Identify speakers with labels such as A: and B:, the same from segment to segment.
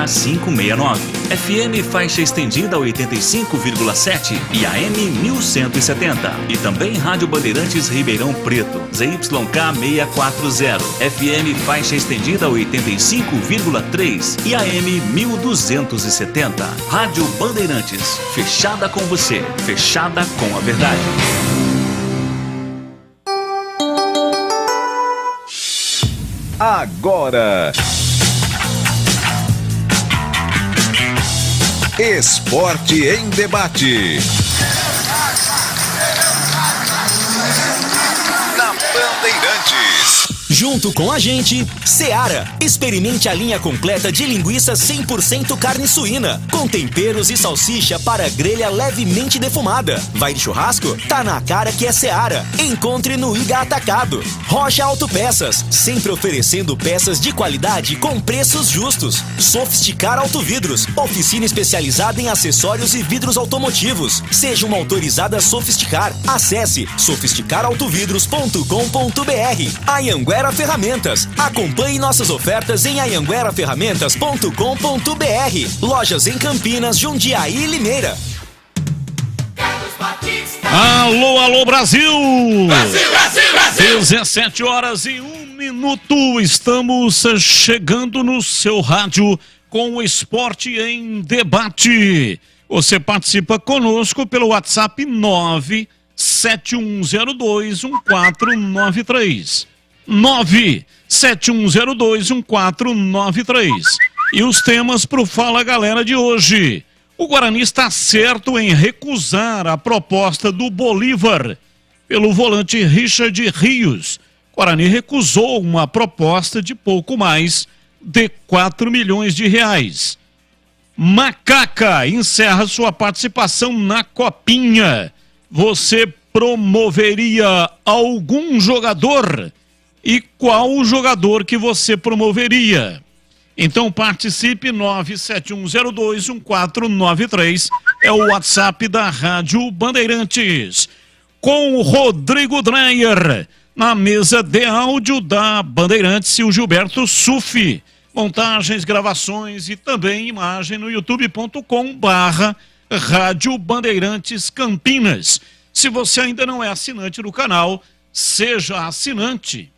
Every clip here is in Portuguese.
A: 569. FM faixa estendida 85,7 e AM 1170. E também Rádio Bandeirantes Ribeirão Preto, ZYK 640. FM faixa estendida 85,3 e AM 1270. Rádio Bandeirantes, fechada com você, fechada com a verdade.
B: Agora, Esporte em Debate. Na Bandeirantes.
C: Junto com a gente, Seara. Experimente a linha completa de linguiça 100% carne suína, com temperos e salsicha para grelha levemente defumada. Vai de churrasco? Tá na cara que é Seara. Encontre no Iga Atacado. Rocha Autopeças, sempre oferecendo peças de qualidade com preços justos. Sofisticar Autovidros, oficina especializada em acessórios e vidros automotivos. Seja uma autorizada Sofisticar. Acesse sofisticarautovidros.com.br. Anhanguera Ferramentas. Acompanhe nossas ofertas em anhangueraferramentas.com.br. Lojas em Campinas, Jundiaí e Limeira.
D: Alô, alô, Brasil!
E: Brasil, Brasil, Brasil!
D: 17 horas e 1 minuto. Estamos chegando no seu rádio com o Esporte em Debate. Você participa conosco pelo WhatsApp 971021493. 971021493. E os temas pro Fala Galera de hoje. O Guarani está certo em recusar a proposta do Bolívar pelo volante Richard Rios. O Guarani recusou uma proposta de pouco mais de 4 milhões de reais. Macaca encerra sua participação na Copinha. Você promoveria algum jogador? E qual o jogador que você promoveria? Então participe, 971021493 é o WhatsApp da Rádio Bandeirantes. Com o Rodrigo Dreyer, na mesa de áudio da Bandeirantes, e o Gilberto Sufi. Montagens, gravações e também imagem no youtube.com/Rádio Bandeirantes Campinas. Se você ainda não é assinante do canal, seja assinante.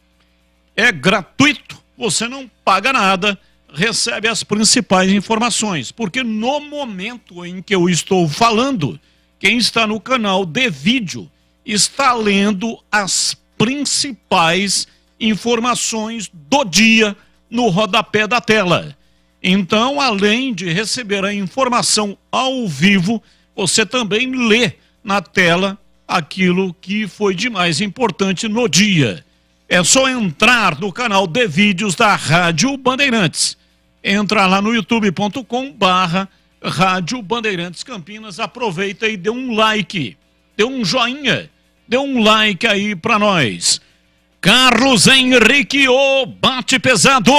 D: É gratuito, você não paga nada, recebe as principais informações, porque no momento em que eu estou falando, quem está no canal de vídeo está lendo as principais informações do dia no rodapé da tela. Então, além de receber a informação ao vivo, você também lê na tela aquilo que foi de mais importante no dia. É só entrar no canal de vídeos da Rádio Bandeirantes. Entra lá no youtube.com/Rádio Bandeirantes Campinas. Aproveita e dê um like, dê um joinha, dê um like aí pra nós. Carlos Henrique, o bate pesado.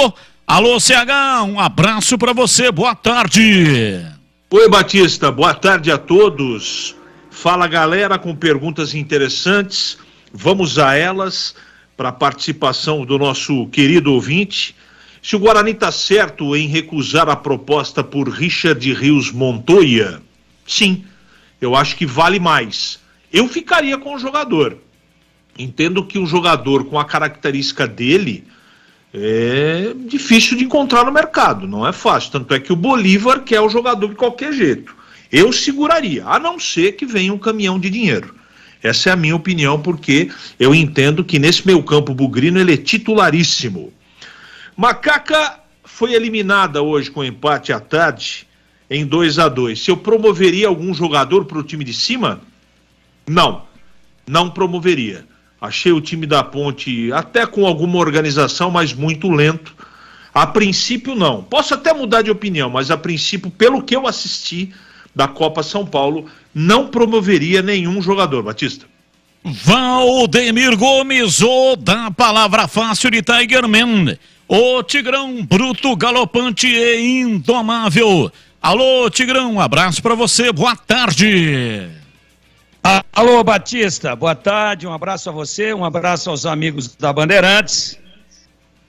D: Alô, CH, um abraço pra você, boa tarde.
F: Oi, Batista, boa tarde a todos. Fala, galera, com perguntas interessantes. Vamos a elas para a participação do nosso querido ouvinte. Se o Guarani está certo em recusar a proposta por Richard Rios Montoya, sim, eu acho que vale mais. Eu ficaria com o jogador. Entendo que um jogador com a característica dele é difícil de encontrar no mercado, não é fácil. Tanto é que o Bolívar quer o jogador de qualquer jeito. Eu seguraria, a não ser que venha um caminhão de dinheiro. Essa é a minha opinião, porque eu entendo que nesse meio campo bugrino ele é titularíssimo. Macaca foi eliminada hoje com empate à tarde em 2-2. Se eu promoveria algum jogador para o time de cima? Não promoveria. Achei o time da Ponte até com alguma organização, mas muito lento. A princípio não. Posso até mudar de opinião, mas a princípio, pelo que eu assisti da Copa São Paulo, não promoveria nenhum jogador, Batista.
D: Valdemir Gomes, o da palavra fácil de Tigerman. O Tigrão bruto, galopante e indomável. Alô, Tigrão, um abraço pra você, boa tarde.
G: Alô, Batista, boa tarde, um abraço a você, um abraço aos amigos da Bandeirantes.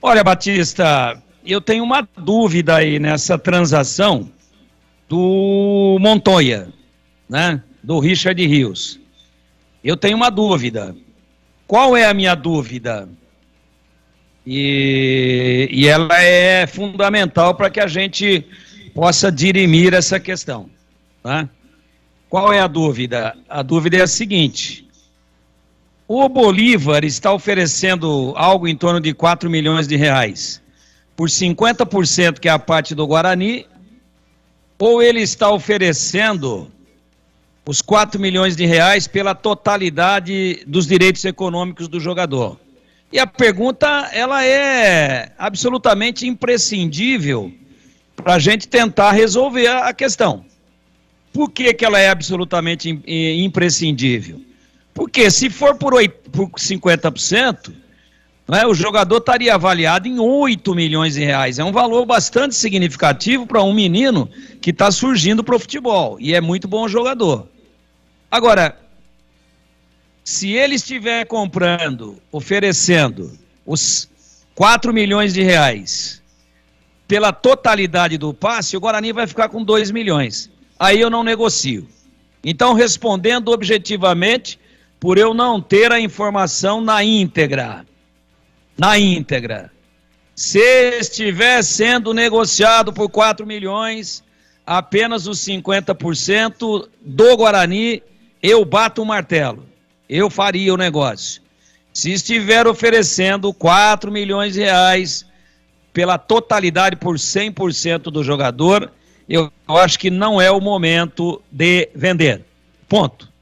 G: Olha, Batista, eu tenho uma dúvida aí nessa transação do Montoya, né? Do Richard Rios. Eu tenho uma dúvida. Qual é a minha dúvida? E ela é fundamental para que a gente possa dirimir essa questão, tá? Qual é a dúvida? A dúvida é a seguinte: o Bolívar está oferecendo algo em torno de 4 milhões de reais por 50%, que é a parte do Guarani, ou ele está oferecendo os 4 milhões de reais pela totalidade dos direitos econômicos do jogador? E a pergunta, ela é absolutamente imprescindível para a gente tentar resolver a questão. Por que ela é absolutamente imprescindível? Porque se for por 50%, né, o jogador estaria avaliado em 8 milhões de reais. É um valor bastante significativo para um menino que está surgindo para o futebol. E é muito bom jogador. Agora, se ele estiver comprando, oferecendo os 4 milhões de reais pela totalidade do passe, o Guarani vai ficar com 2 milhões. Aí eu não negocio. Então, respondendo objetivamente, por eu não ter a informação na íntegra. Se estiver sendo negociado por 4 milhões, apenas os 50% do Guarani, eu bato o martelo. Eu faria o negócio. Se estiver oferecendo 4 milhões de reais pela totalidade, por 100% do jogador, eu acho que não é o momento de vender. Ponto.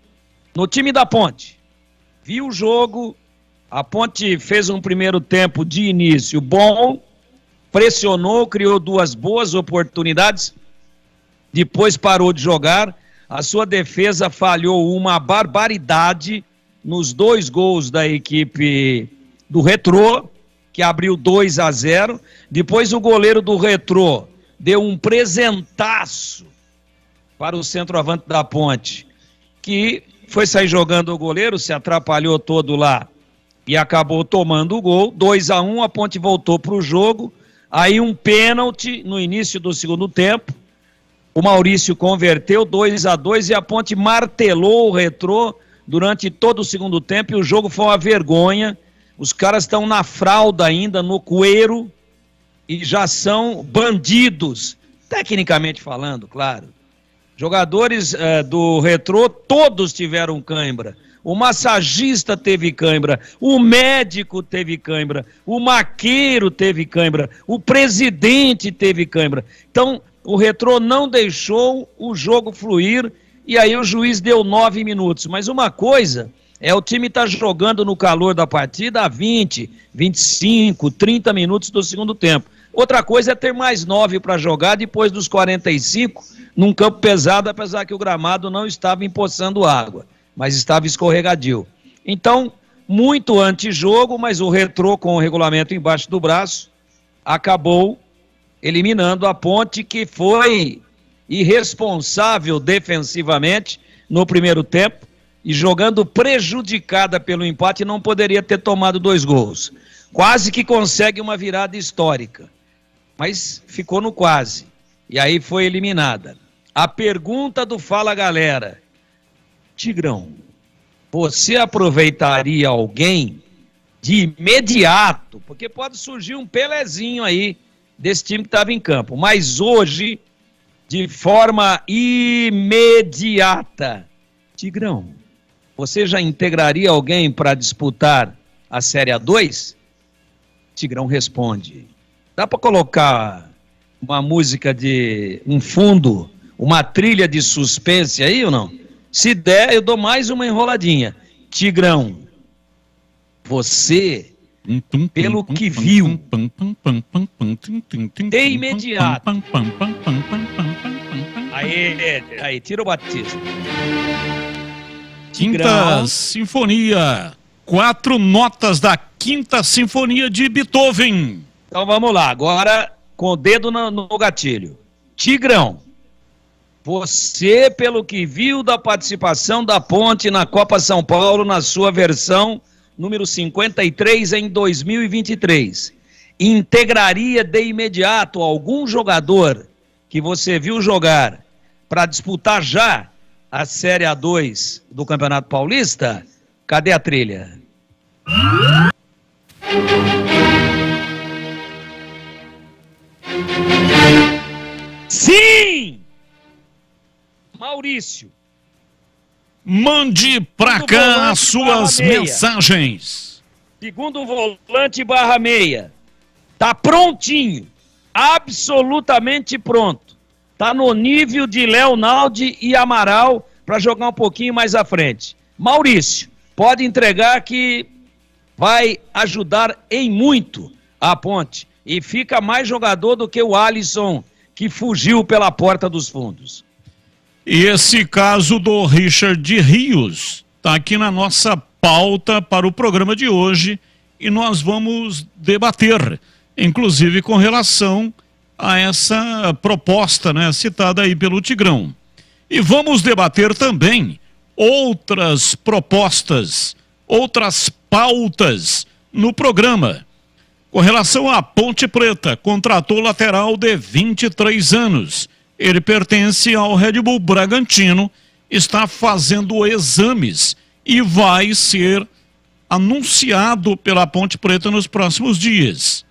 G: No time da Ponte, vi o jogo, a Ponte fez um primeiro tempo de início bom, pressionou, criou 2 boas oportunidades, depois parou de jogar, a sua defesa falhou uma barbaridade nos 2 gols da equipe do Retrô, que abriu 2-0, depois o goleiro do Retrô deu um presentaço para o centroavante da Ponte, que foi sair jogando o goleiro, se atrapalhou todo lá e acabou tomando o gol. 2-1, a Ponte voltou para o jogo, aí um pênalti no início do segundo tempo, o Maurício converteu 2-2 e a Ponte martelou o Retrô durante todo o segundo tempo e o jogo foi uma vergonha. Os caras estão na fralda ainda, no cueiro, e já são bandidos, tecnicamente falando, claro. Jogadores do Retrô, todos tiveram cãibra. O massagista teve cãibra, o médico teve cãibra, o maqueiro teve cãibra, o presidente teve cãibra. Então, o Retrô não deixou o jogo fluir e aí o juiz deu 9 minutos. Mas uma coisa é o time estar jogando no calor da partida há 20, 25, 30 minutos do segundo tempo. Outra coisa é ter mais 9 para jogar depois dos 45 num campo pesado, apesar que o gramado não estava empoçando água, mas estava escorregadio. Então, muito antijogo, mas o Retrô, com o regulamento embaixo do braço, acabou eliminando a Ponte, que foi irresponsável defensivamente no primeiro tempo e jogando prejudicada pelo empate, não poderia ter tomado 2 gols. Quase que consegue uma virada histórica, mas ficou no quase, e aí foi eliminada. A pergunta do Fala Galera: Tigrão, você aproveitaria alguém de imediato? Porque pode surgir um Pelezinho aí desse time que estava em campo, mas hoje, de forma imediata, Tigrão, você já integraria alguém para disputar a Série A2? Tigrão responde: dá para colocar uma música de um fundo, uma trilha de suspense aí ou não? Se der, eu dou mais uma enroladinha. Tigrão, você, pelo que viu, de imediato. Aí, tira o Batista.
D: Quinta Sinfonia. 4 notas da Quinta Sinfonia de Beethoven.
G: Então vamos lá, agora com o dedo no gatilho. Tigrão, você, pelo que viu da participação da Ponte na Copa São Paulo, na sua versão número 53 em 2023, integraria de imediato algum jogador que você viu jogar para disputar já a Série A2 do Campeonato Paulista? Cadê a trilha? Sim! Maurício.
D: Mande pra cá as suas mensagens.
G: Segundo volante barra meia. Tá prontinho. Absolutamente pronto. Tá no nível de Leonaldo e Amaral para jogar um pouquinho mais à frente. Maurício, pode entregar que vai ajudar em muito a Ponte. E fica mais jogador do que o Alisson, que fugiu pela porta dos fundos.
D: E esse caso do Richard Rios está aqui na nossa pauta para o programa de hoje e nós vamos debater, inclusive com relação a essa proposta, né, citada aí pelo Tigrão. E vamos debater também outras propostas, outras pautas no programa. Com relação à Ponte Preta, contratou lateral de 23 anos. Ele pertence ao Red Bull Bragantino, está fazendo exames e vai ser anunciado pela Ponte Preta nos próximos dias.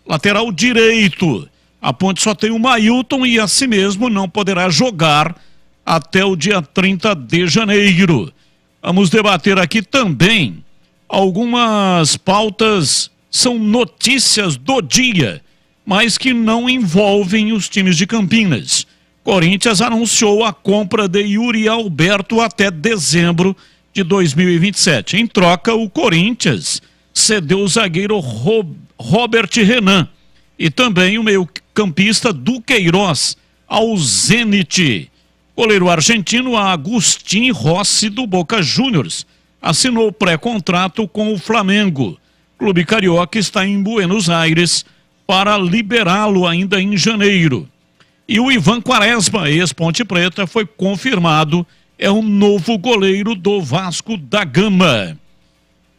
D: Lateral direito, a Ponte só tem o Mailton e assim mesmo não poderá jogar até o dia 30 de janeiro. Vamos debater aqui também algumas pautas, são notícias do dia, mas que não envolvem os times de Campinas. Corinthians anunciou a compra de Yuri Alberto até dezembro de 2027. Em troca, o Corinthians cedeu o zagueiro Robert Renan e também o meio-campista Duqueiroz ao Zenit. Goleiro argentino Agustín Rossi do Boca Juniors assinou pré-contrato com o Flamengo. O clube carioca está em Buenos Aires para liberá-lo ainda em janeiro. E o Ivan Quaresma, ex-Ponte Preta, foi confirmado, é o novo goleiro do Vasco da Gama.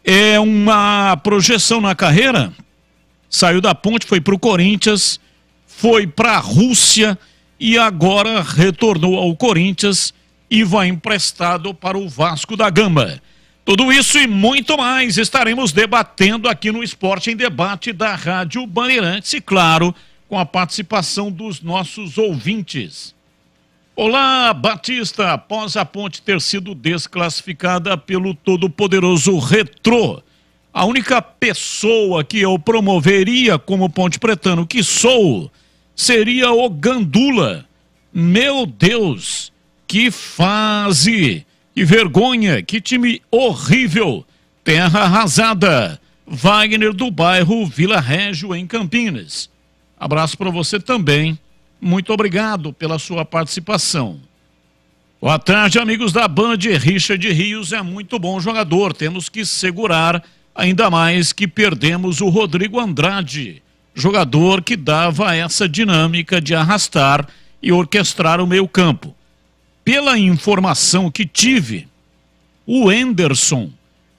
D: É uma projeção na carreira, saiu da Ponte, foi para o Corinthians, foi para a Rússia e agora retornou ao Corinthians e vai emprestado para o Vasco da Gama. Tudo isso e muito mais estaremos debatendo aqui no Esporte em Debate da Rádio Bandeirantes e, claro, com a participação dos nossos ouvintes. Olá, Batista. Após a Ponte ter sido desclassificada pelo todo-poderoso Retrô, a única pessoa que eu promoveria como Ponte Pretano que sou seria o Gandula. Meu Deus, que fase, que vergonha, que time horrível, terra arrasada. Wagner do bairro Vila Régio, em Campinas. Abraço para você também. Muito obrigado pela sua participação. Boa tarde, amigos da Band. Richard Rios é muito bom jogador. Temos que segurar, ainda mais que perdemos o Rodrigo Andrade, jogador que dava essa dinâmica de arrastar e orquestrar o meio-campo. Pela informação que tive, o Henderson,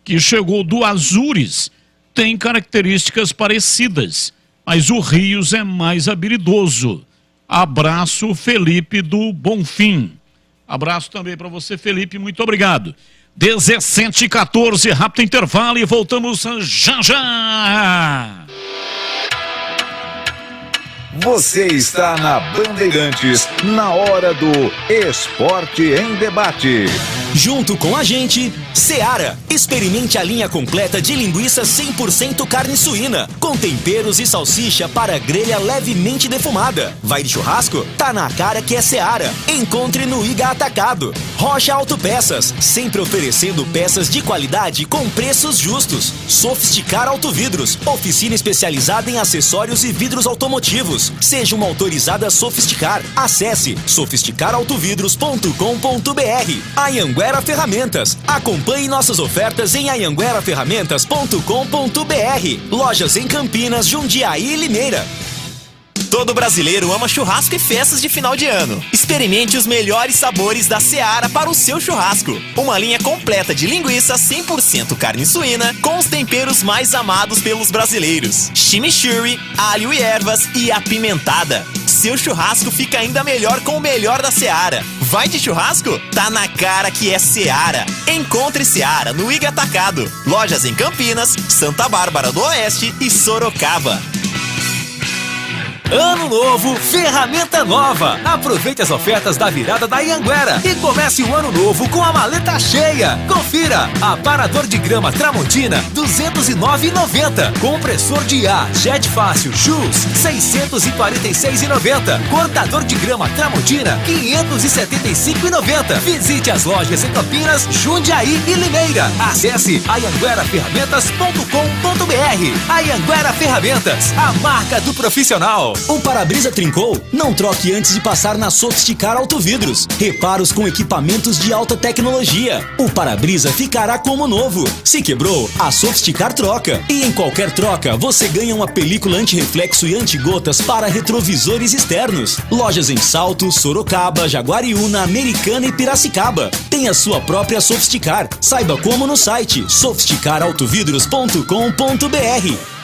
D: que chegou do Azures, tem características parecidas, mas o Rios é mais habilidoso. Abraço, Felipe do Bonfim. Abraço também para você, Felipe, muito obrigado. 17h14, rápido intervalo e voltamos já já.
B: Você está na Bandeirantes, na hora do Esporte em Debate.
C: Junto com a gente, Seara. Experimente a linha completa de linguiça 100% carne suína, com temperos e salsicha para grelha levemente defumada. Vai de churrasco? Tá na cara que é Seara. Encontre no Iga Atacado. Rocha Autopeças, sempre oferecendo peças de qualidade com preços justos. Sofisticar Autovidros, oficina especializada em acessórios e vidros automotivos. Seja uma autorizada Sofisticar. Acesse sofisticarautovidros.com.br. Anhanguera Ferramentas. Acompanhe nossas ofertas em anhangueraferramentas.com.br. Lojas em Campinas, Jundiaí e Limeira. Todo brasileiro ama churrasco e festas de final de ano. Experimente os melhores sabores da Seara para o seu churrasco. Uma linha completa de linguiça 100% carne suína com os temperos mais amados pelos brasileiros. Chimichurri, alho e ervas e apimentada. Seu churrasco fica ainda melhor com o melhor da Seara. Vai de churrasco? Tá na cara que é Seara. Encontre Seara no Iga Atacado. Lojas em Campinas, Santa Bárbara do Oeste e Sorocaba.
H: Ano novo, ferramenta nova. Aproveite as ofertas da virada da Anhanguera e comece o ano novo com a maleta cheia. Confira: aparador de grama Tramontina, R$ 209,90. Compressor de ar Jet Fácil Shoes, R$ 646,90. Cortador de grama Tramontina, R$ 575,90. Visite as lojas em Campinas, Jundiaí e Limeira. Acesse anhangueraferramentas.com.br. Anhanguera Ferramentas, a marca do profissional.
C: O para-brisa trincou? Não troque antes de passar na Sofisticar Autovidros. Reparos com equipamentos de alta tecnologia. O para-brisa ficará como novo. Se quebrou, a Sofisticar troca. E em qualquer troca, você ganha uma película anti-reflexo e anti-gotas para retrovisores externos. Lojas em Salto, Sorocaba, Jaguariúna, Americana e Piracicaba. Tem a sua própria Sofisticar. Saiba como no site sofisticarautovidros.com.br.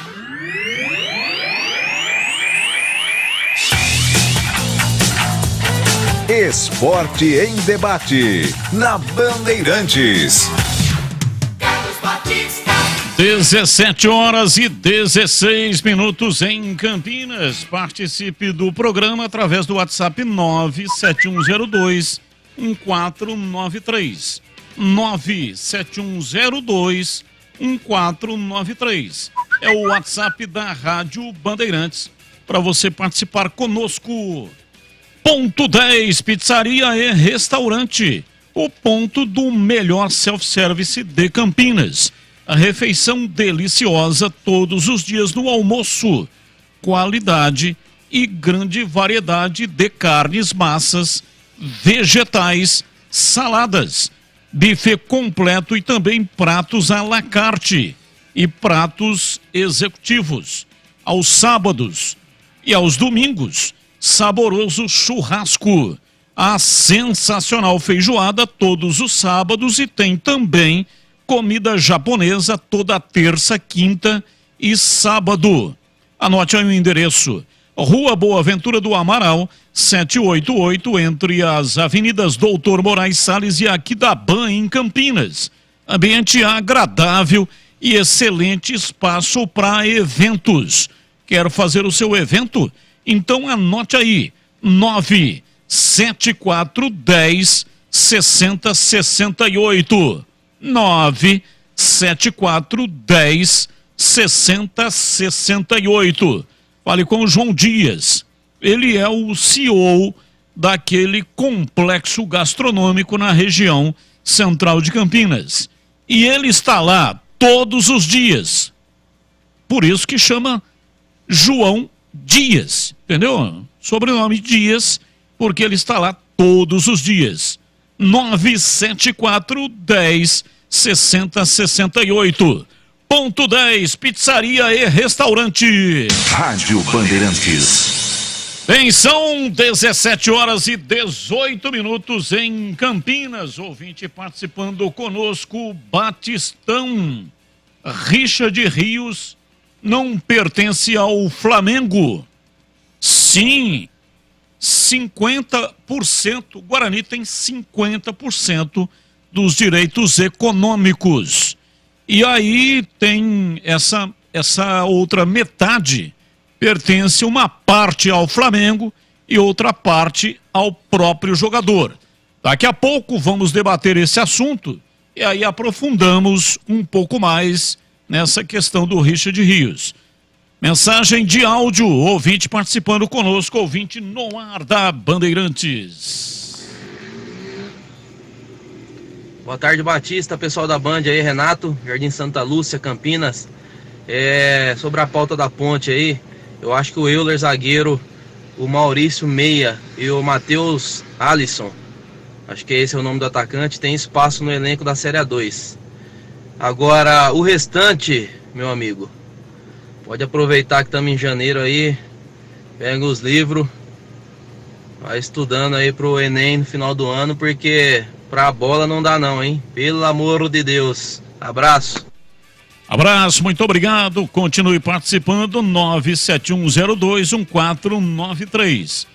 B: Esporte em debate, na Bandeirantes.
D: 17h16 em Campinas. Participe do programa através do WhatsApp 97102-1493. 97102-1493. É o WhatsApp da Rádio Bandeirantes para você participar conosco. Ponto 10, pizzaria e restaurante. O ponto do melhor self-service de Campinas. A refeição deliciosa todos os dias no almoço. Qualidade e grande variedade de carnes, massas, vegetais, saladas. Buffet completo e também pratos à la carte. E pratos executivos. Aos sábados e aos domingos. Saboroso churrasco, a sensacional feijoada todos os sábados e tem também comida japonesa toda terça, quinta e sábado. Anote aí o endereço: Rua Boa Ventura do Amaral, 788, entre as avenidas Doutor Moraes Salles e Aquidaban, em Campinas. Ambiente agradável e excelente espaço para eventos. Quer fazer o seu evento? Então anote aí, 97410-6068, 97410-6068. Fale com o João Dias, ele é o CEO daquele complexo gastronômico na região central de Campinas. E ele está lá todos os dias, por isso que chama João Dias, entendeu? Sobrenome Dias, porque ele está lá todos os dias. 97410-6068. Ponto 10, pizzaria e restaurante.
B: Rádio Bandeirantes.
D: Bem, são 17h18 em Campinas. Ouvinte participando conosco, Batistão. Richard Rios não pertence ao Flamengo. Sim, 50%, o Guarani tem 50% dos direitos econômicos. E aí tem essa outra metade, pertence uma parte ao Flamengo e outra parte ao próprio jogador. Daqui a pouco vamos debater esse assunto e aí aprofundamos um pouco mais nessa questão do Richard Rios. Mensagem de áudio, ouvinte participando conosco, ouvinte no ar da Bandeirantes.
I: Boa tarde, Batista, pessoal da Band aí, Renato, Jardim Santa Lúcia, Campinas. Sobre a pauta da ponte aí, eu acho que o Euler zagueiro, o Maurício Meia e o Matheus Alisson, acho que esse é o nome do atacante, tem espaço no elenco da Série A2. Agora, o restante, meu amigo, pode aproveitar que estamos em janeiro aí, pega os livros, vai estudando aí pro Enem no final do ano, porque pra bola não dá não, hein? Pelo amor de Deus. Abraço.
D: Abraço, muito obrigado. Continue participando, 971021493.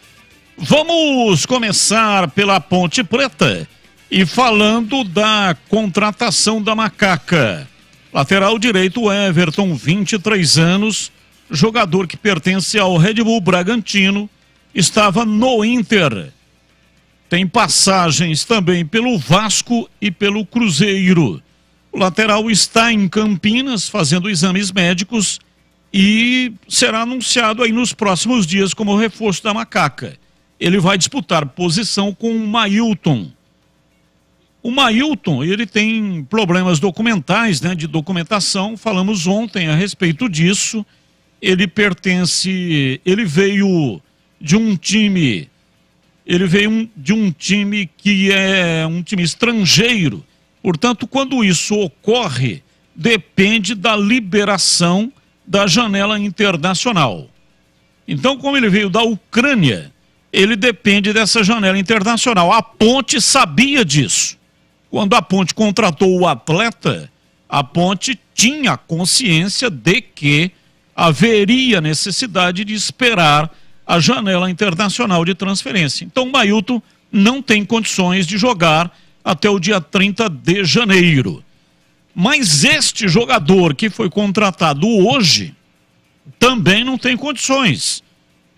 D: Vamos começar pela Ponte Preta e falando da contratação da Macaca. Lateral direito Everton, 23 anos, jogador que pertence ao Red Bull Bragantino, estava no Inter. Tem passagens também pelo Vasco e pelo Cruzeiro. O lateral está em Campinas fazendo exames médicos e será anunciado aí nos próximos dias como reforço da Macaca. Ele vai disputar posição com o Mailton. O Mailton, ele tem problemas documentais, né, de documentação, falamos ontem a respeito disso. Ele veio de um time que é um time estrangeiro. Portanto, quando isso ocorre, depende da liberação da janela internacional. Então, como ele veio da Ucrânia, ele depende dessa janela internacional. A Ponte sabia disso. Quando a Ponte contratou o atleta, a Ponte tinha consciência de que haveria necessidade de esperar a janela internacional de transferência. Então, o Mailton não tem condições de jogar até o dia 30 de janeiro. Mas este jogador que foi contratado hoje também não tem condições.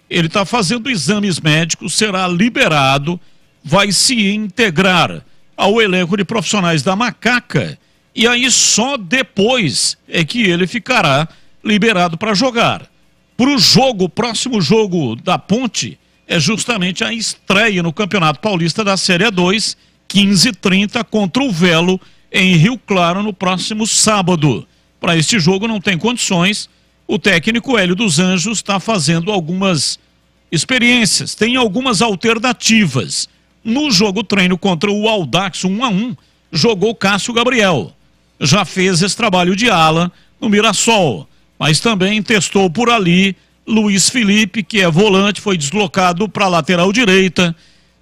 D: Ele está fazendo exames médicos, será liberado, vai se integrar ao elenco de profissionais da Macaca e aí só depois é que ele ficará liberado para jogar. Para o próximo jogo da Ponte é justamente a estreia no Campeonato Paulista da Série A2, 15h30 contra o Velo em Rio Claro no próximo sábado. Para este jogo não tem condições. O técnico Hélio dos Anjos está fazendo algumas experiências, tem algumas alternativas. No jogo treino contra o Audax 1-1, jogou Cássio Gabriel. Já fez esse trabalho de ala no Mirassol, mas também testou por ali Luiz Felipe, que é volante, foi deslocado para a lateral direita.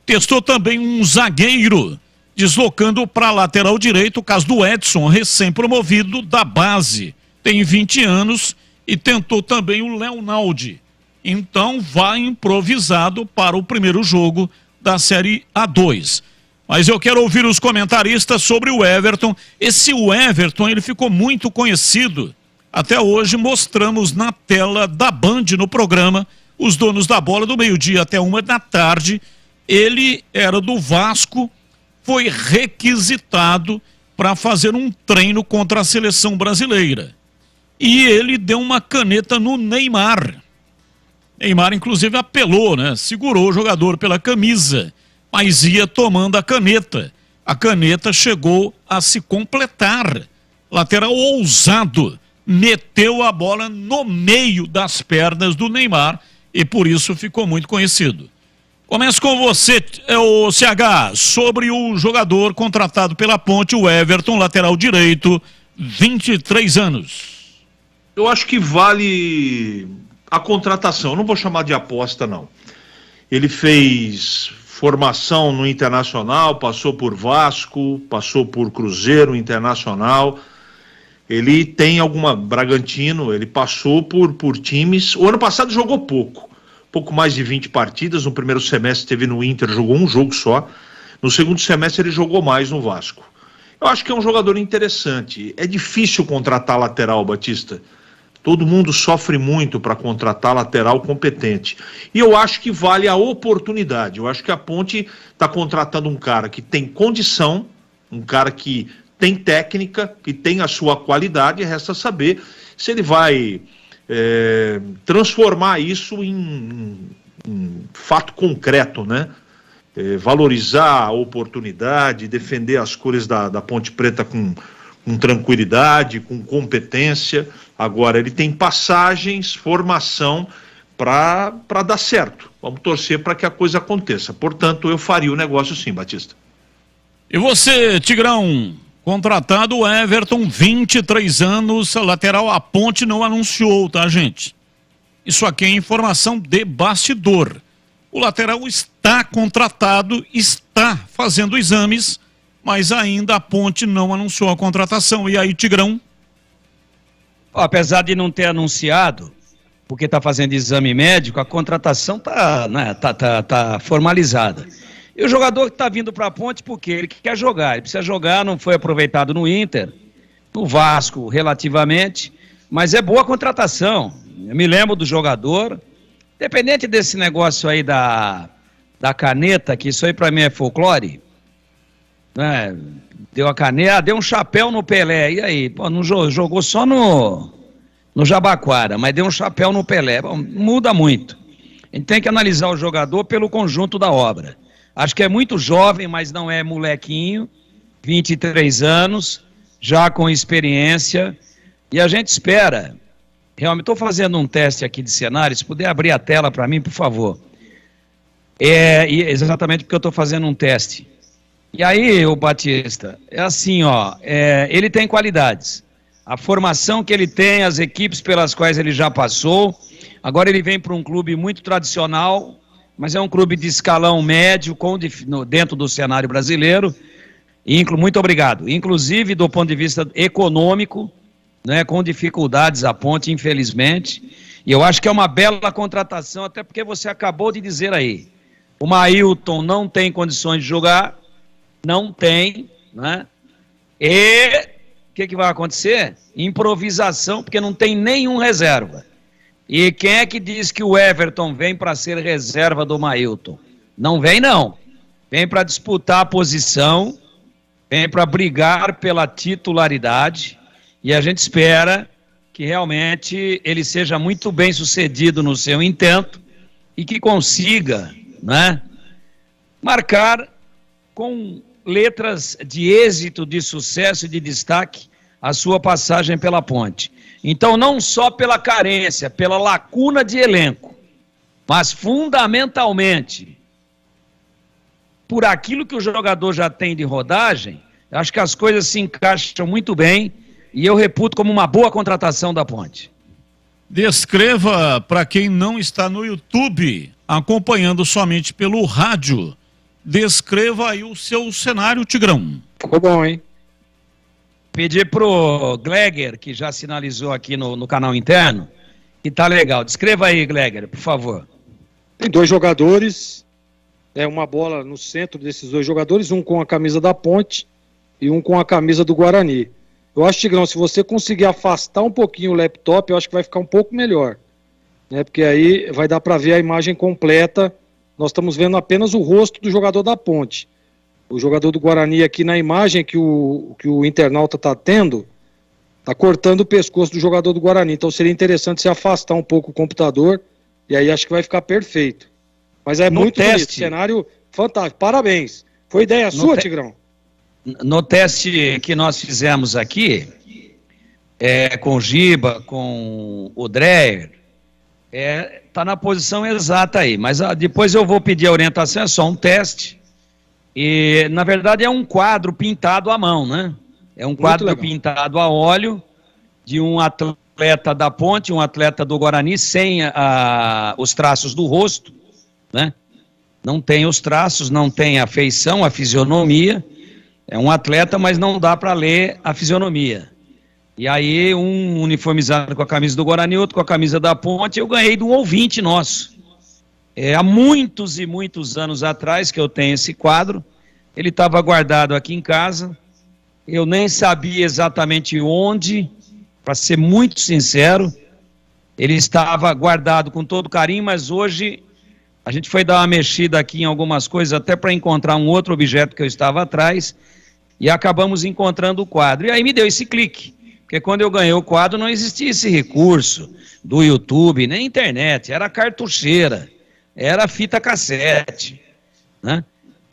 D: Testou também um zagueiro, deslocando para a lateral direita, o caso do Edson, recém-promovido da base. Tem 20 anos e tentou também o Leonaldi. Então vai improvisado para o primeiro jogo da Série A2. Mas eu quero ouvir os comentaristas sobre o Everton. Esse Everton, ele ficou muito conhecido. Até hoje mostramos na tela da Band no programa Os Donos da Bola, do meio-dia até 13h. Ele era do Vasco, foi requisitado para fazer um treino contra a seleção brasileira. E ele deu uma caneta no Neymar. Neymar, inclusive, apelou, né? Segurou o jogador pela camisa, mas ia tomando a caneta. A caneta chegou a se completar. Lateral ousado, meteu a bola no meio das pernas do Neymar e por isso ficou muito conhecido. Começo com você, o CH, sobre o jogador contratado pela Ponte, o Everton, lateral direito, 23 anos.
F: Eu acho que vale a contratação, não vou chamar de aposta não. Ele fez formação no Internacional, passou por Vasco, passou por Cruzeiro, Internacional. Ele tem Bragantino, ele passou por times. O ano passado jogou pouco mais de 20 partidas. No primeiro semestre esteve no Inter, jogou um jogo só. No segundo semestre ele jogou mais no Vasco. Eu acho que é um jogador interessante. É difícil contratar lateral, Batista. Todo mundo sofre muito para contratar lateral competente. E eu acho que vale a oportunidade. Eu acho que a Ponte está contratando um cara que tem condição, um cara que tem técnica, que tem a sua qualidade, e resta saber se ele vai transformar isso em fato concreto, né? Valorizar a oportunidade, defender as cores da Ponte Preta com tranquilidade, com competência. Agora, ele tem passagens, formação para dar certo. Vamos torcer para que a coisa aconteça. Portanto, eu faria o negócio sim, Batista.
D: E você, Tigrão? Contratado o Everton, 23 anos, lateral. A Ponte não anunciou, tá, gente? Isso aqui é informação de bastidor. O lateral está contratado, está fazendo exames, mas ainda a Ponte não anunciou a contratação. E aí, Tigrão?
G: Apesar de não ter anunciado, porque está fazendo exame médico, a contratação tá formalizada. E o jogador que está vindo para a Ponte, porque ele quer jogar, ele precisa jogar, não foi aproveitado no Inter, no Vasco relativamente, mas é boa a contratação. Eu me lembro do jogador, independente desse negócio aí da caneta, que isso aí para mim é folclore, né? Deu a caneta, deu um chapéu no Pelé, e aí? Pô, não jogou só no Jabaquara, mas deu um chapéu no Pelé. Bom, muda muito. A gente tem que analisar o jogador pelo conjunto da obra. Acho que é muito jovem, mas não é molequinho, 23 anos, já com experiência, e a gente espera. Realmente, estou fazendo um teste aqui de cenário, se puder abrir a tela para mim, por favor. Exatamente porque eu estou fazendo um teste. E aí, o Batista, é assim, ó, ele tem qualidades. A formação que ele tem, as equipes pelas quais ele já passou, agora ele vem para um clube muito tradicional, mas é um clube de escalão médio, dentro do cenário brasileiro. Muito obrigado. Inclusive, do ponto de vista econômico, né, com dificuldades a Ponte, infelizmente. E eu acho que é uma bela contratação, até porque você acabou de dizer aí. O Mailton não tem condições de jogar, não tem, né? E o que vai acontecer? Improvisação, porque não tem nenhum reserva. E quem é que diz que o Everton vem para ser reserva do Mailton? Não vem, não. Vem para disputar a posição, vem para brigar pela titularidade, e a gente espera que realmente ele seja muito bem sucedido no seu intento e que consiga, né, marcar com letras de êxito, de sucesso e de destaque a sua passagem pela Ponte. Então, não só pela carência, pela lacuna de elenco, mas fundamentalmente por aquilo que o jogador já tem de rodagem, acho que as coisas se encaixam muito bem e eu reputo como uma boa contratação da Ponte.
D: Descreva para quem não está no YouTube, acompanhando somente pelo rádio, descreva aí o seu cenário, Tigrão.
J: Ficou bom, hein?
G: Pedir pro Gleger, que já sinalizou aqui no canal interno, que tá legal. Descreva aí, Gleger, por favor.
J: Tem dois jogadores, uma bola no centro desses dois jogadores, um com a camisa da Ponte e um com a camisa do Guarani. Eu acho, Tigrão, se você conseguir afastar um pouquinho o laptop, eu acho que vai ficar um pouco melhor, né? Porque aí vai dar para ver a imagem completa. Nós estamos vendo apenas o rosto do jogador da Ponte. O jogador do Guarani aqui na imagem que o internauta está tendo, está cortando o pescoço do jogador do Guarani. Então seria interessante se afastar um pouco o computador, e aí acho que vai ficar perfeito. Mas é muito bonito, cenário fantástico. Parabéns. Foi ideia sua, Tigrão?
G: No teste que nós fizemos aqui, com o Giba, com o Dreyer, tá na posição exata aí. Mas depois eu vou pedir a orientação, é só um teste. E, na verdade, é um quadro pintado à mão, né? É um quadro pintado a óleo de um atleta da Ponte, um atleta do Guarani, sem os traços do rosto, né? Não tem os traços, não tem a feição, a fisionomia. É um atleta, mas não dá para ler a fisionomia. E aí, um uniformizado com a camisa do Guarani, outro com a camisa da Ponte, eu ganhei de um ouvinte nosso. Há muitos e muitos anos atrás que eu tenho esse quadro, ele estava guardado aqui em casa, eu nem sabia exatamente onde, para ser muito sincero, ele estava guardado com todo carinho, mas hoje a gente foi dar uma mexida aqui em algumas coisas, até para encontrar um outro objeto que eu estava atrás, e acabamos encontrando o quadro, e aí me deu esse clique, porque quando eu ganhei o quadro não existia esse recurso do YouTube, nem internet, era cartucheira, era fita cassete, né?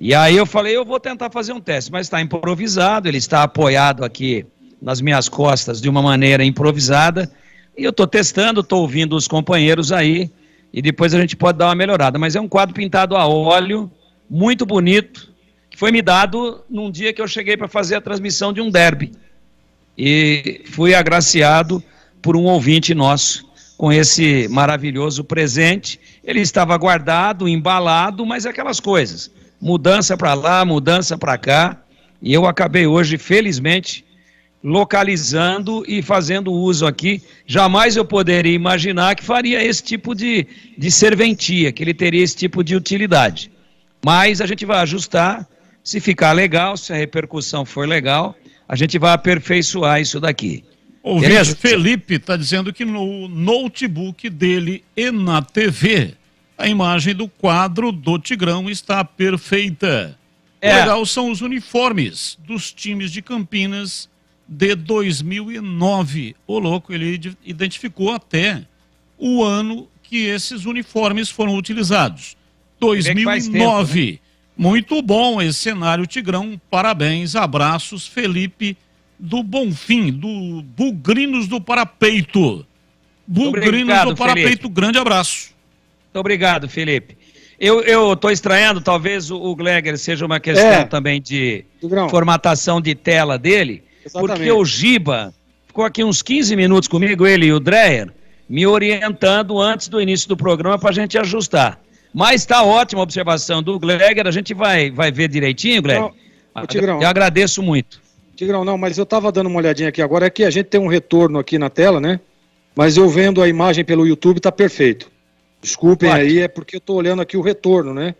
G: E aí eu falei, eu vou tentar fazer um teste, mas está improvisado, ele está apoiado aqui nas minhas costas de uma maneira improvisada, e eu estou testando, estou ouvindo os companheiros aí, e depois a gente pode dar uma melhorada, mas é um quadro pintado a óleo, muito bonito, que foi me dado num dia que eu cheguei para fazer a transmissão de um derby, e fui agraciado por um ouvinte nosso, com esse maravilhoso presente. Ele estava guardado, embalado, mas aquelas coisas, mudança para lá, mudança para cá, e eu acabei hoje, felizmente, localizando e fazendo uso aqui. Jamais eu poderia imaginar que faria esse tipo de serventia, que ele teria esse tipo de utilidade. Mas a gente vai ajustar, se ficar legal, se a repercussão for legal, a gente vai aperfeiçoar isso daqui.
D: O Felipe está dizendo que no notebook dele e na TV, a imagem do quadro do Tigrão está perfeita. O legal são os uniformes dos times de Campinas de 2009. Ô louco, ele identificou até o ano que esses uniformes foram utilizados. 2009. Tempo, né? Muito bom esse cenário, Tigrão. Parabéns, abraços, Felipe do Bonfim, do Bugrinos do Parapeito. Bugrinos do Parapeito, Felipe. Grande abraço.
G: Muito obrigado, Felipe. Eu estou estranhando, talvez o Gleger seja uma questão também de formatação de tela dele. Exatamente. Porque o Giba ficou aqui uns 15 minutos comigo, ele e o Dreyer, me orientando antes do início do programa para a gente ajustar. Mas está ótima a observação do Gleger, a gente vai ver direitinho, Gleger?
J: Tigrão,
G: eu agradeço muito.
J: Tigrão, não, mas eu estava dando uma olhadinha aqui agora, é que a gente tem um retorno aqui na tela, né? Mas eu vendo a imagem pelo YouTube, tá perfeito. Desculpem aí, é porque eu estou olhando aqui o retorno, né?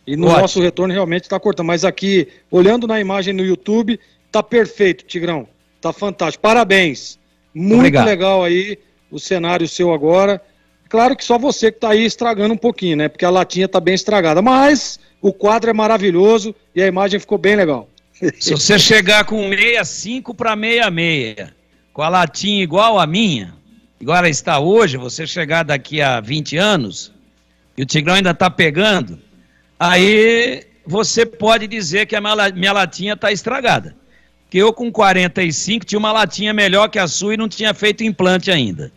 J: E no nosso retorno realmente está cortando. Mas aqui, olhando na imagem no YouTube, tá perfeito, Tigrão. Tá fantástico. Parabéns. Muito legal aí o cenário seu agora. Claro que só você que tá aí estragando um pouquinho, né? Porque a latinha tá bem estragada. Mas o quadro é maravilhoso e a imagem ficou bem legal.
G: Se você chegar com 65 para 66, com a latinha igual a minha, igual ela está hoje, você chegar daqui a 20 anos, e o Tigrão ainda está pegando, aí você pode dizer que a minha latinha está estragada. Porque eu com 45 tinha uma latinha melhor que a sua e não tinha feito implante ainda.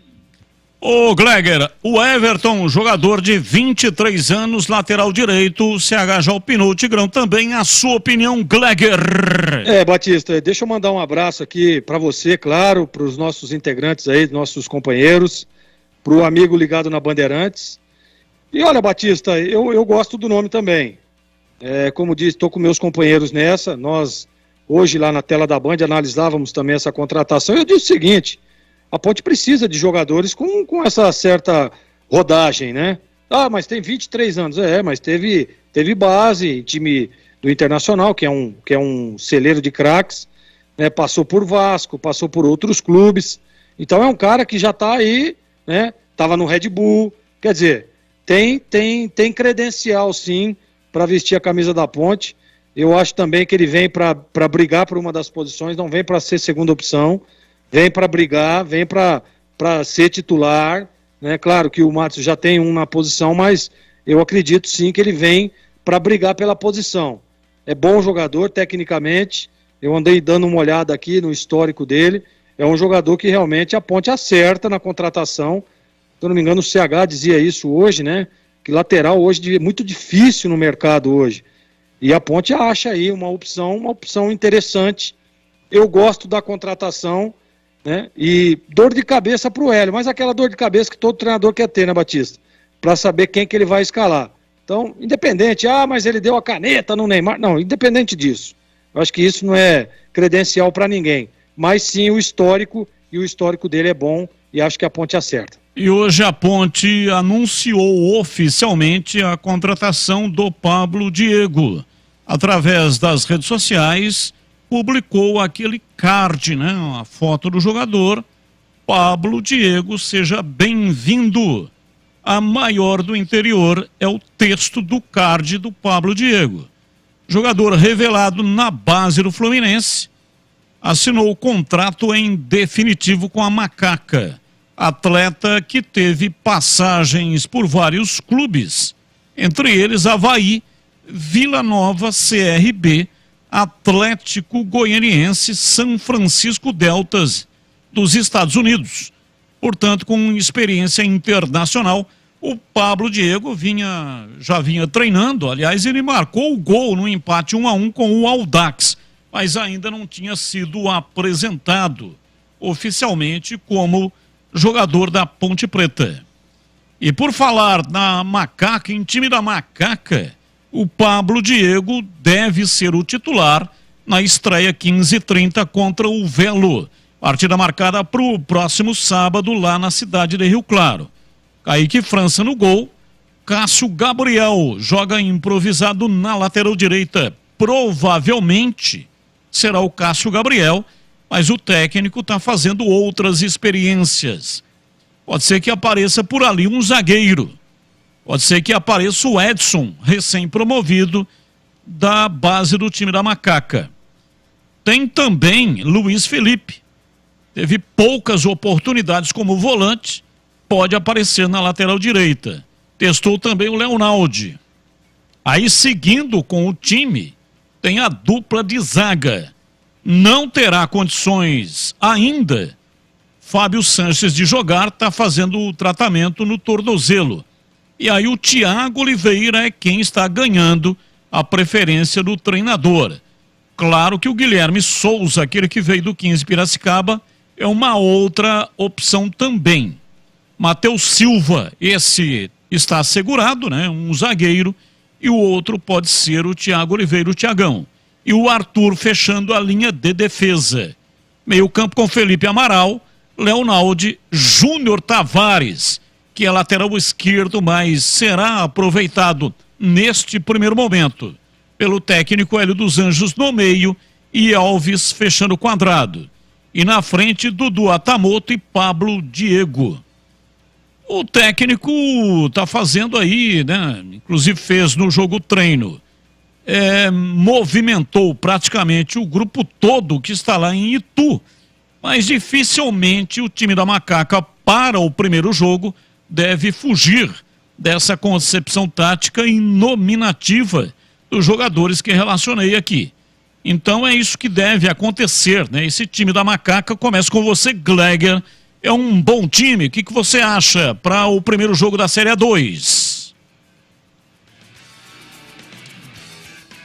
D: Ô Gleger, o Everton, jogador de 23 anos, lateral direito, o CH já opinou, Tigrão também, a sua opinião, Gleger?
J: Batista, deixa eu mandar um abraço aqui para você, claro, para os nossos integrantes aí, nossos companheiros, para o amigo ligado na Bandeirantes. E olha, Batista, eu gosto do nome também. Como disse, estou com meus companheiros nessa, nós hoje lá na tela da Band analisávamos também essa contratação, eu disse o seguinte: a Ponte precisa de jogadores com essa certa rodagem, né? Ah, mas tem 23 anos. Mas teve base, time do Internacional, que é um celeiro de craques, né? Passou por Vasco, passou por outros clubes. Então é um cara que já tá aí, né? Tava no Red Bull. Quer dizer, tem credencial, sim, para vestir a camisa da Ponte. Eu acho também que ele vem para brigar por uma das posições, não vem para ser segunda opção. Vem para brigar, vem para ser titular, né? Claro que o Matos já tem um na posição, mas eu acredito sim que ele vem para brigar pela posição. É bom jogador tecnicamente, eu andei dando uma olhada aqui no histórico dele, é um jogador que realmente a Ponte acerta na contratação. Se eu não me engano, o CH dizia isso hoje, né? Que lateral hoje é muito difícil no mercado hoje. E a Ponte acha aí uma opção interessante. Eu gosto da contratação, né? E dor de cabeça para o Hélio, mas aquela dor de cabeça que todo treinador quer ter, né, Batista? Para saber quem que ele vai escalar. Então, independente, mas ele deu a caneta no Neymar. Não, independente disso. Eu acho que isso não é credencial para ninguém. Mas sim o histórico, e o histórico dele é bom, e acho que a Ponte acerta.
D: E hoje a Ponte anunciou oficialmente a contratação do Pablo Diego. Através das redes sociais, publicou aquele card, né? A foto do jogador. Pablo Diego, seja bem-vindo. A maior do interior é o texto do card do Pablo Diego. Jogador revelado na base do Fluminense, assinou o contrato em definitivo com a Macaca. Atleta que teve passagens por vários clubes, entre eles Avaí, Vila Nova, CRB, Atlético Goianiense, São Francisco Deltas dos Estados Unidos. Portanto, com experiência internacional, o Pablo Diego já vinha treinando. Aliás, ele marcou o gol no empate 1-1 com o Audax, mas ainda não tinha sido apresentado oficialmente como jogador da Ponte Preta. E por falar na Macaca, em time da Macaca, o Pablo Diego deve ser o titular na estreia 15h30 contra o Velo. Partida marcada para o próximo sábado lá na cidade de Rio Claro. Kaique França no gol. Cássio Gabriel joga improvisado na lateral direita. Provavelmente será o Cássio Gabriel, mas o técnico está fazendo outras experiências. Pode ser que apareça por ali um zagueiro. Pode ser que apareça o Edson, recém-promovido da base do time da Macaca. Tem também Luiz Felipe. Teve poucas oportunidades como volante, pode aparecer na lateral direita. Testou também o Leonaldi. Aí, seguindo com o time, tem a dupla de zaga. Não terá condições ainda Fábio Sanches de jogar, está fazendo o tratamento no tornozelo. E aí o Thiago Oliveira é quem está ganhando a preferência do treinador. Claro que o Guilherme Souza, aquele que veio do 15 Piracicaba, é uma outra opção também. Matheus Silva, esse está assegurado, né? Um zagueiro, e o outro pode ser o Thiago Oliveira, o Thiagão. E o Arthur fechando a linha de defesa. Meio campo com Felipe Amaral, Leonaldi, Júnior Tavares, que é lateral esquerdo, mas será aproveitado neste primeiro momento pelo técnico Hélio dos Anjos no meio e Alves fechando o quadrado. E na frente, Dudu Atamoto e Pablo Diego. O técnico está fazendo aí, né? Inclusive fez no jogo treino. Movimentou praticamente o grupo todo que está lá em Itu. Mas dificilmente o time da Macaca, para o primeiro jogo, deve fugir dessa concepção tática e nominativa dos jogadores que relacionei aqui. Então é isso que deve acontecer, né? Esse time da Macaca começa com você, Gleger. É um bom time. O que você acha para o primeiro jogo da Série A2?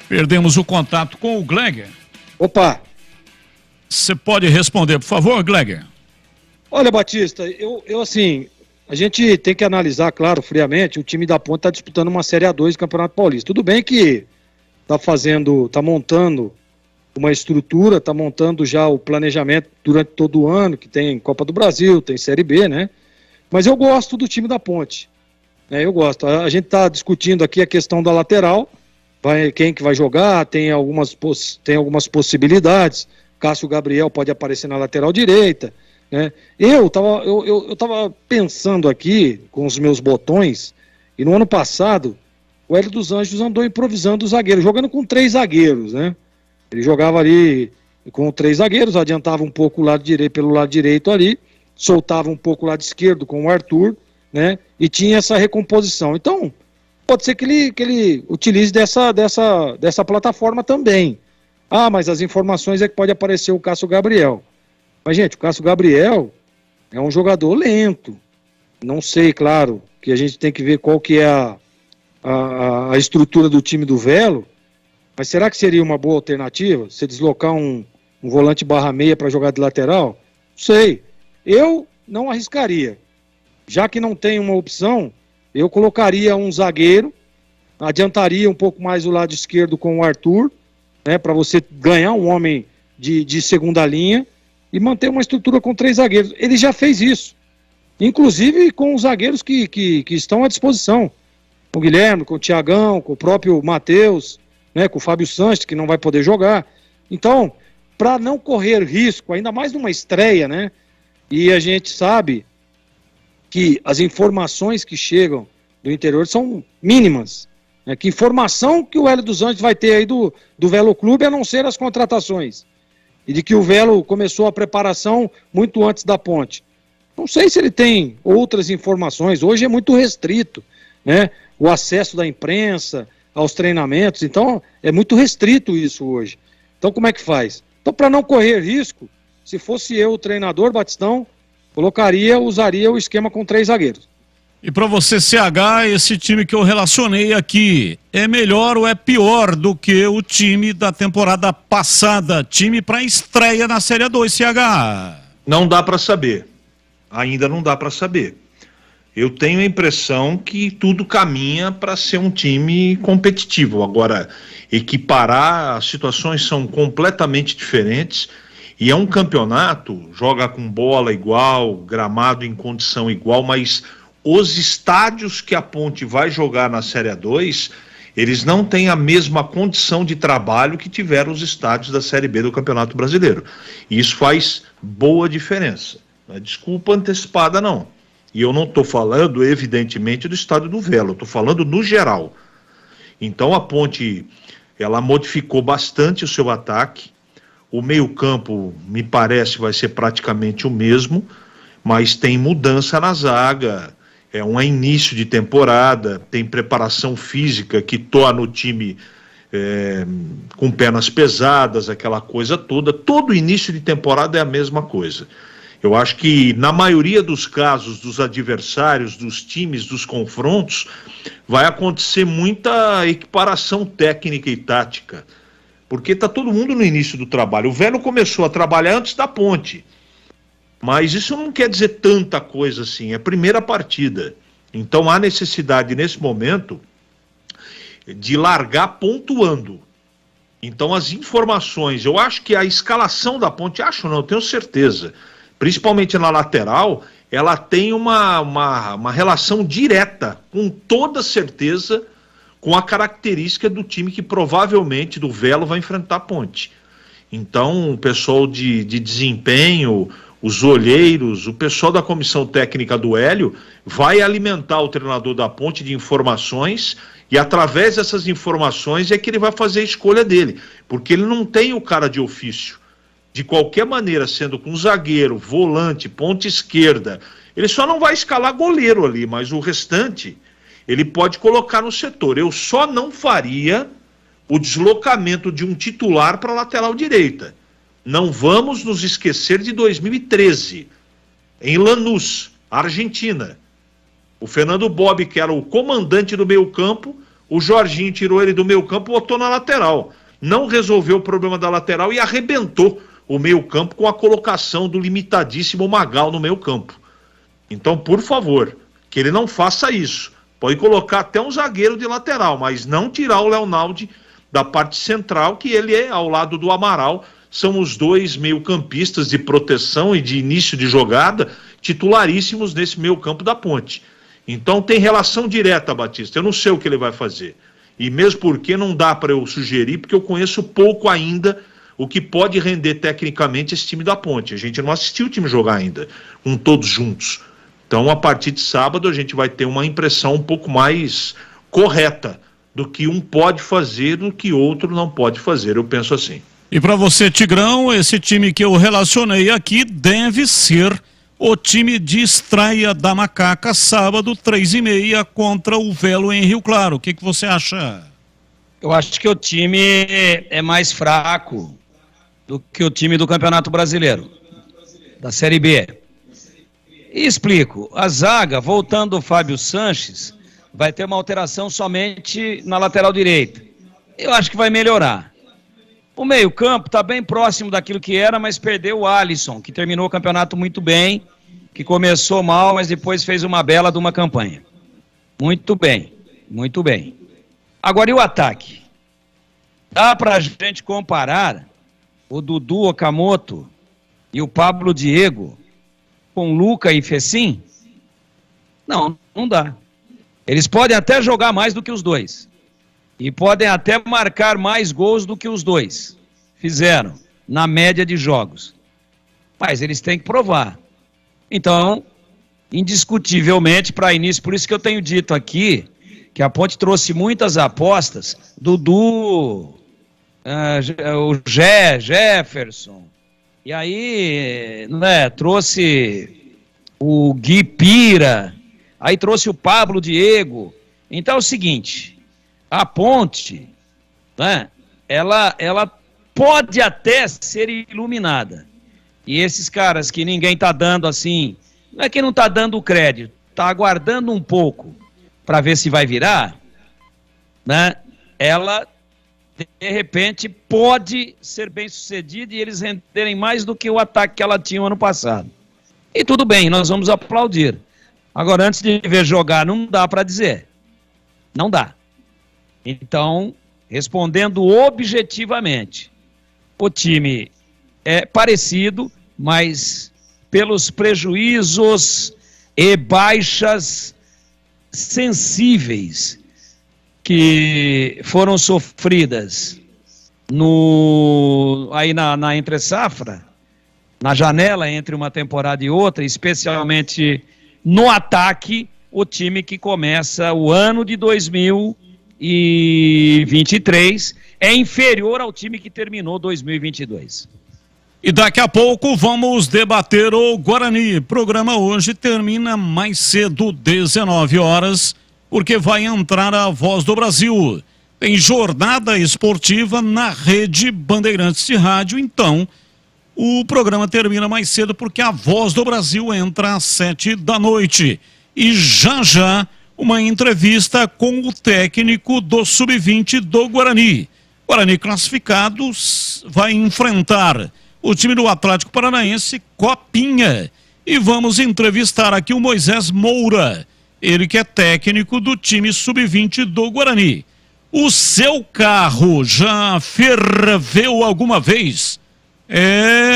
D: Perdemos o contato com o Gleger.
J: Opa!
D: Você pode responder, por favor, Gleger?
J: Olha, Batista, eu assim, a gente tem que analisar, claro, friamente, o time da Ponte está disputando uma Série A2 do Campeonato Paulista. Tudo bem que está montando uma estrutura, está montando já o planejamento durante todo o ano, que tem Copa do Brasil, tem Série B, né? Mas eu gosto do time da Ponte. Eu gosto. A gente está discutindo aqui a questão da lateral, quem que vai jogar, tem algumas possibilidades. Cássio Gabriel pode aparecer na lateral direita, né? Eu tava pensando aqui com os meus botões, e no ano passado o Hélio dos Anjos andou improvisando o zagueiro, jogando com 3 zagueiros, né? Ele jogava ali com 3 zagueiros, adiantava um pouco o lado direito pelo lado direito ali, soltava um pouco o lado esquerdo com o Arthur, né? E tinha essa recomposição. Então, pode ser que ele utilize dessa plataforma também. Ah, mas as informações é que pode aparecer o Cássio Gabriel. Mas, gente, o Cássio Gabriel é um jogador lento. Não sei, claro, que a gente tem que ver qual que é a estrutura do time do Velo, mas será que seria uma boa alternativa você deslocar um volante /meia para jogar de lateral? Não sei. Eu não arriscaria. Já que não tem uma opção, eu colocaria um zagueiro, adiantaria um pouco mais o lado esquerdo com o Arthur, né, para você ganhar um homem de segunda linha e manter uma estrutura com 3 zagueiros. Ele já fez isso, inclusive com os zagueiros que estão à disposição, com o Guilherme, com o Thiagão, com o próprio Matheus, né, com o Fábio Sanches, que não vai poder jogar. Então, para não correr risco, ainda mais numa estreia, né, e a gente sabe que as informações que chegam do interior são mínimas. Que informação que o Hélio dos Anjos vai ter aí do Velo Clube, a não ser as contratações? E de que o Velo começou a preparação muito antes da Ponte. Não sei se ele tem outras informações. Hoje é muito restrito, né? O acesso da imprensa aos treinamentos. Então, é muito restrito isso hoje. Então, como é que faz? Então, para não correr risco, se fosse eu o treinador, Batistão, usaria o esquema com 3 zagueiros.
D: E para você, CH, esse time que eu relacionei aqui, é melhor ou é pior do que o time da temporada passada? Time para estreia na Série A2, CH?
F: Não dá para saber. Ainda não dá para saber. Eu tenho a impressão que tudo caminha para ser um time competitivo. Agora, equiparar, as situações são completamente diferentes e é um campeonato, joga com bola igual, gramado em condição igual, mas os estádios que a Ponte vai jogar na Série A2, eles não têm a mesma condição de trabalho que tiveram os estádios da Série B do Campeonato Brasileiro. E isso faz boa diferença. Não é desculpa antecipada, não. E eu não estou falando, evidentemente, do estádio do Velo, estou falando no geral. Então a Ponte, ela modificou bastante o seu ataque. O meio-campo, me parece, vai ser praticamente o mesmo, mas tem mudança na zaga. É um início de temporada, tem preparação física que torna o time com pernas pesadas, aquela coisa toda. Todo início de temporada é a mesma coisa. Eu acho que na maioria dos casos dos adversários, dos times, dos confrontos, vai acontecer muita equiparação técnica e tática, porque está todo mundo no início do trabalho. O Velo começou a trabalhar antes da Ponte, mas isso não quer dizer tanta coisa assim, é a primeira partida. Então há necessidade nesse momento de largar pontuando. Então as informações, eu acho que a escalação da Ponte, eu tenho certeza, principalmente na lateral, ela tem uma relação direta, com toda certeza, com a característica do time que provavelmente do Velo vai enfrentar a Ponte. Então, o pessoal de desempenho, os olheiros, o pessoal da comissão técnica do Hélio vai alimentar o treinador da Ponte de informações e através dessas informações é que ele vai fazer a escolha dele, porque ele não tem o cara de ofício. De qualquer maneira, sendo com zagueiro, volante, ponta esquerda, ele só não vai escalar goleiro ali, mas o restante ele pode colocar no setor. Eu só não faria o deslocamento de um titular para a lateral direita. Não vamos nos esquecer de 2013, em Lanús, Argentina. O Fernando Bob, que era o comandante do meio-campo, o Jorginho tirou ele do meio-campo e botou na lateral. Não resolveu o problema da lateral e arrebentou o meio-campo com a colocação do limitadíssimo Magal no meio-campo. Então, por favor, que ele não faça isso. Pode colocar até um zagueiro de lateral, mas não tirar o Leonaldi da parte central, que ele é ao lado do Amaral. São os dois meio-campistas de proteção e de início de jogada titularíssimos nesse meio-campo da Ponte. Então tem relação direta, Batista. Eu não sei o que ele vai fazer. E mesmo porque não dá para eu sugerir, porque eu conheço pouco ainda o que pode render tecnicamente esse time da Ponte. A gente não assistiu o time jogar ainda, com todos juntos. Então, a partir de sábado, a gente vai ter uma impressão um pouco mais correta do que um pode fazer, do que outro não pode fazer. Eu penso assim.
D: E para você, Tigrão, esse time que eu relacionei aqui deve ser o time de estreia da Macaca, sábado, 3h30, contra o Velo em Rio Claro. O que você acha?
G: Eu acho que o time é mais fraco do que o time do Campeonato Brasileiro, da Série B. E explico, a zaga, voltando o Fábio Sanches, vai ter uma alteração somente na lateral direita. Eu acho que vai melhorar. O meio-campo está bem próximo daquilo que era, mas perdeu o Alisson, que terminou o campeonato muito bem, que começou mal, mas depois fez uma bela de uma campanha. Muito bem, muito bem. Agora, e o ataque? Dá para a gente comparar o Dudu Okamoto e o Pablo Diego com Luca e Fecim? Não, não dá. Eles podem até jogar mais do que os dois. E podem até marcar mais gols do que os dois fizeram, na média de jogos. Mas eles têm que provar. Então, indiscutivelmente, para início, por isso que eu tenho dito aqui, que a Ponte trouxe muitas apostas, Dudu, o Jefferson, e aí, né, trouxe o Gui Pira, aí trouxe o Pablo Diego. Então é o seguinte, a Ponte, né, ela pode até ser iluminada. E esses caras que ninguém está dando assim, não é que não está dando crédito, está aguardando um pouco para ver se vai virar, né? Ela, de repente, pode ser bem sucedida e eles renderem mais do que o ataque que ela tinha no ano passado. E tudo bem, nós vamos aplaudir. Agora, antes de ver jogar, não dá para dizer. Não dá. Então, respondendo objetivamente, o time é parecido, mas pelos prejuízos e baixas sensíveis que foram sofridas aí na entre-safra, na janela entre uma temporada e outra, especialmente no ataque, o time que começa o ano de 2023 é inferior ao time que terminou 2022.
D: E daqui a pouco vamos debater o Guarani. O programa hoje termina mais cedo, 19 horas, porque vai entrar a Voz do Brasil. Tem jornada esportiva na Rede Bandeirantes de Rádio, então o programa termina mais cedo porque a Voz do Brasil entra às 7h. E já uma entrevista com o técnico do Sub-20 do Guarani. Guarani classificado vai enfrentar o time do Atlético Paranaense, Copinha. E vamos entrevistar aqui o Moisés Moura, ele que é técnico do time Sub-20 do Guarani. O seu carro já ferveu alguma vez?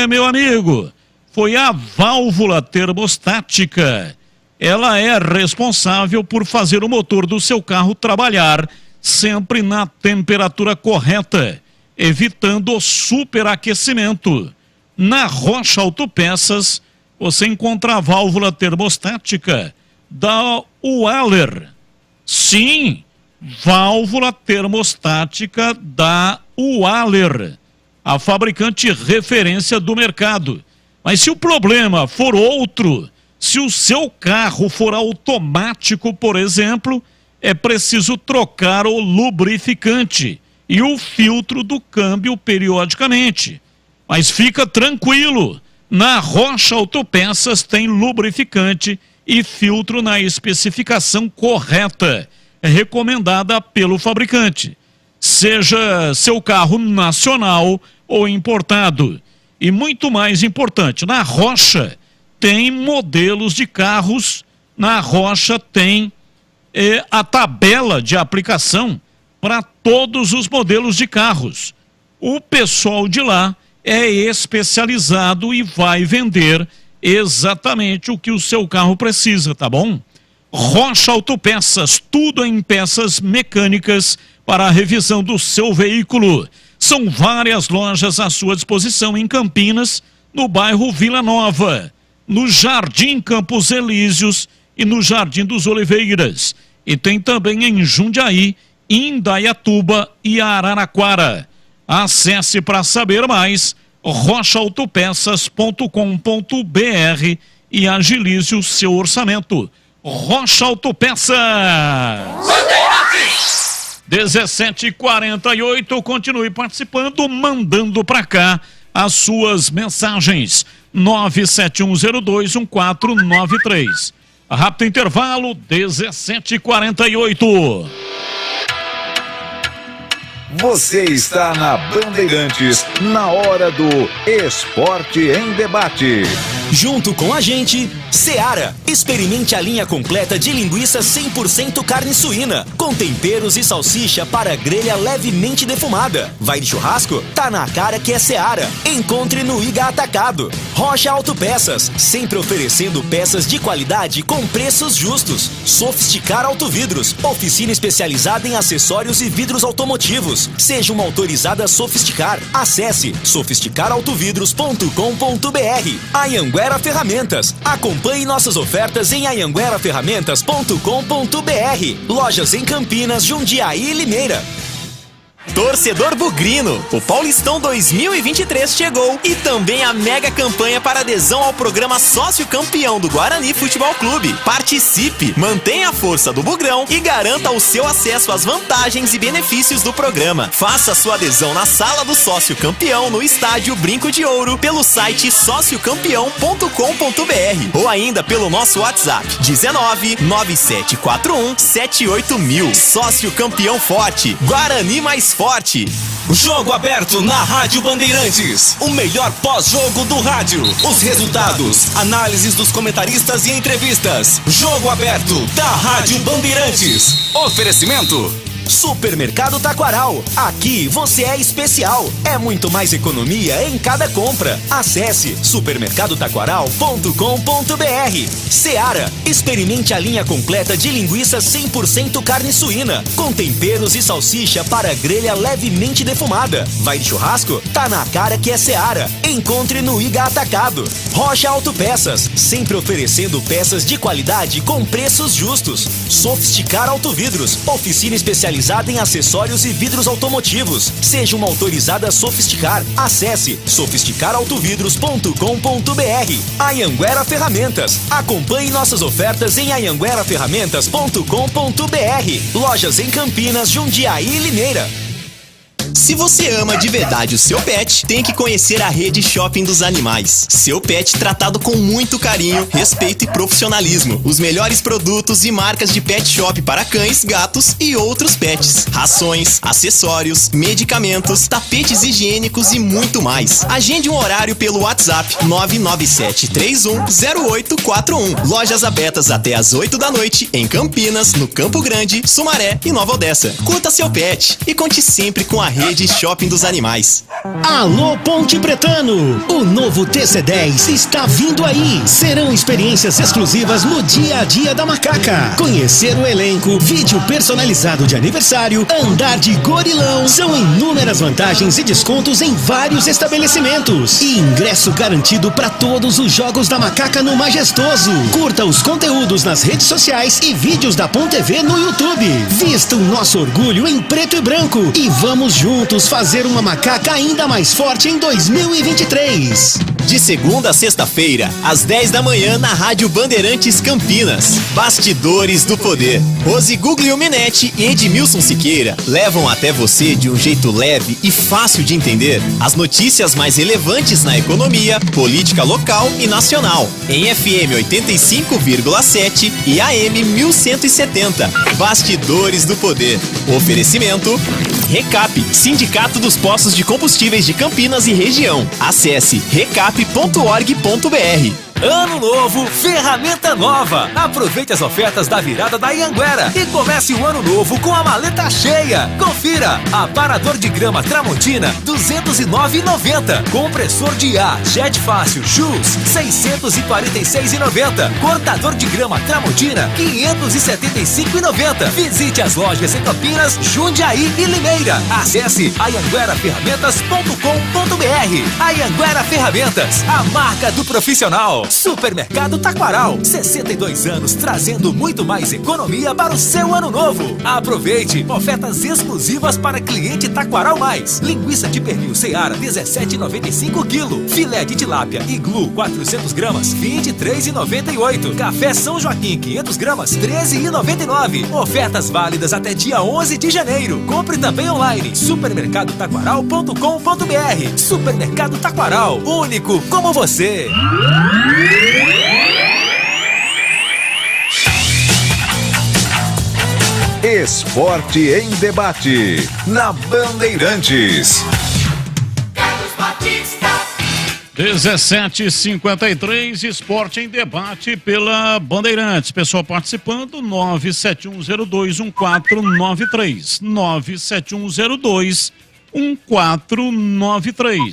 D: Meu amigo, foi a válvula termostática. Ela é responsável por fazer o motor do seu carro trabalhar sempre na temperatura correta, evitando o superaquecimento. Na Rocha Autopeças, você encontra a válvula termostática da Waller. Sim, válvula termostática da Waller, a fabricante referência do mercado. Mas se o problema for outro, se o seu carro for automático, por exemplo, é preciso trocar o lubrificante e o filtro do câmbio periodicamente. Mas fica tranquilo, na Rocha Autopeças tem lubrificante e filtro na especificação correta, recomendada pelo fabricante, seja seu carro nacional ou importado. E muito mais importante, na Rocha tem modelos de carros, na Rocha tem a tabela de aplicação para todos os modelos de carros. O pessoal de lá é especializado e vai vender exatamente o que o seu carro precisa, tá bom? Rocha Autopeças, tudo em peças mecânicas para a revisão do seu veículo. São várias lojas à sua disposição em Campinas, no bairro Vila Nova, no Jardim Campos Elíseos e no Jardim dos Oliveiras. E tem também em Jundiaí, Indaiatuba e Araraquara. Acesse para saber mais rochaautopeças.com.br e agilize o seu orçamento. Rocha Autopeças. 17h48, continue participando, mandando para cá as suas mensagens. 971021493. Rápido intervalo, 17h48.
B: Você está na Bandeirantes, na hora do Esporte em Debate.
C: Junto com a gente, Seara. Experimente a linha completa de linguiça 100% carne suína, com temperos e salsicha para grelha levemente defumada. Vai de churrasco? Tá na cara que é Seara. Encontre no Iga Atacado. Rocha Autopeças, sempre oferecendo peças de qualidade com preços justos. Sofisticar Autovidros, oficina especializada em acessórios e vidros automotivos. Seja uma autorizada Sofisticar. Acesse sofisticarautovidros.com.br. Anhanguera Ferramentas. Acompanhe nossas ofertas em anhangueraferramentas.com.br. Lojas em Campinas, Jundiaí e Limeira. Torcedor bugrino, o Paulistão 2023 chegou e também a mega campanha para adesão ao programa Sócio Campeão do Guarani Futebol Clube. Participe, mantenha a força do Bugrão e garanta o seu acesso às vantagens e benefícios do programa. Faça sua adesão na Sala do Sócio Campeão no Estádio Brinco de Ouro pelo site sociocampeão.com.br ou ainda pelo nosso WhatsApp 19 9741 78000. Sócio Campeão Forte, Guarani mais mais forte. Jogo aberto na Rádio Bandeirantes. O melhor pós-jogo do rádio. Os resultados, análises dos comentaristas e entrevistas. Jogo aberto da Rádio Bandeirantes. Oferecimento Supermercado Taquaral. Aqui você é especial. É muito mais economia em cada compra. Acesse supermercadotaquaral.com.br. Seara. Experimente a linha completa de linguiça 100% carne suína, com temperos e salsicha para grelha levemente defumada. Vai de churrasco? Tá na cara que é Seara. Encontre no Iga Atacado. Rocha Autopeças. Sempre oferecendo peças de qualidade com preços justos. Sofisticar Autovidros. Oficina especializada em acessórios e vidros automotivos. Seja uma autorizada Sofisticar. Acesse sofisticarautovidros.com.br. Anhanguera Ferramentas. Acompanhe nossas ofertas em anhangueraferramentas.com.br. Lojas em Campinas, Jundiaí e Limeira. Se você ama de verdade o seu pet, tem que conhecer a Rede Shopping dos Animais. Seu pet tratado com muito carinho, respeito e profissionalismo. Os melhores produtos e marcas de pet shop para cães, gatos e outros pets. Rações, acessórios, medicamentos, tapetes higiênicos e muito mais. Agende um horário pelo WhatsApp 997310841. Lojas abertas até às 8 da noite em Campinas, no Campo Grande, Sumaré e Nova Odessa. Curta seu pet e conte sempre com a Rede Shopping dos Animais.
K: Alô Ponte Pretano, o novo TC10 está vindo aí. Serão experiências exclusivas no dia a dia da Macaca. Conhecer o elenco, vídeo personalizado de aniversário, andar de gorilão. São inúmeras vantagens e descontos em vários estabelecimentos. E ingresso garantido para todos os jogos da Macaca no Majestoso. Curta os conteúdos nas redes sociais e vídeos da Ponte TV no YouTube. Vista o nosso orgulho em preto e branco e vamos juntos fazer uma Macaca ainda mais forte em 2023.
C: De segunda a sexta-feira, às 10 da manhã, na Rádio Bandeirantes Campinas. Bastidores do Poder. Rose Guglielminetti e Edmilson Siqueira levam até você, de um jeito leve e fácil de entender, as notícias mais relevantes na economia, política local e nacional. Em FM 85,7 e AM 1170. Bastidores do Poder. Oferecimento Recap, Sindicato dos Postos de Combustíveis de Campinas e região. Acesse recap.org.br. Ano novo, ferramenta nova. Aproveite as ofertas da virada da Anhanguera e comece o ano novo com a maleta cheia. Confira: aparador de grama Tramontina, R$ 209,90. Compressor de ar Jet Fácil Shoes, R$ 646,90. Cortador de grama Tramontina, R$ 575,90. Visite as lojas em Campinas, Jundiaí e Limeira. Acesse anhangueraferramentas.com.br. Anhanguera Ferramentas, a marca do profissional. Supermercado Taquaral, 62 anos trazendo muito mais economia para o seu ano novo. Aproveite ofertas exclusivas para cliente Taquaral Mais. Linguiça de pernil Seara, R$ 17,95 kg. Filé de tilápia Iglu, 400 gramas, R$ 23,98. Café São Joaquim, 500 gramas, R$ 13,99. Ofertas válidas até dia 11 de janeiro. Compre também online, supermercadotaquaral.com.br. Supermercado Taquaral, único como você.
B: Esporte em debate na Bandeirantes.
D: 17h53, Esporte em Debate pela Bandeirantes. Pessoal participando, 971021493. 971021493.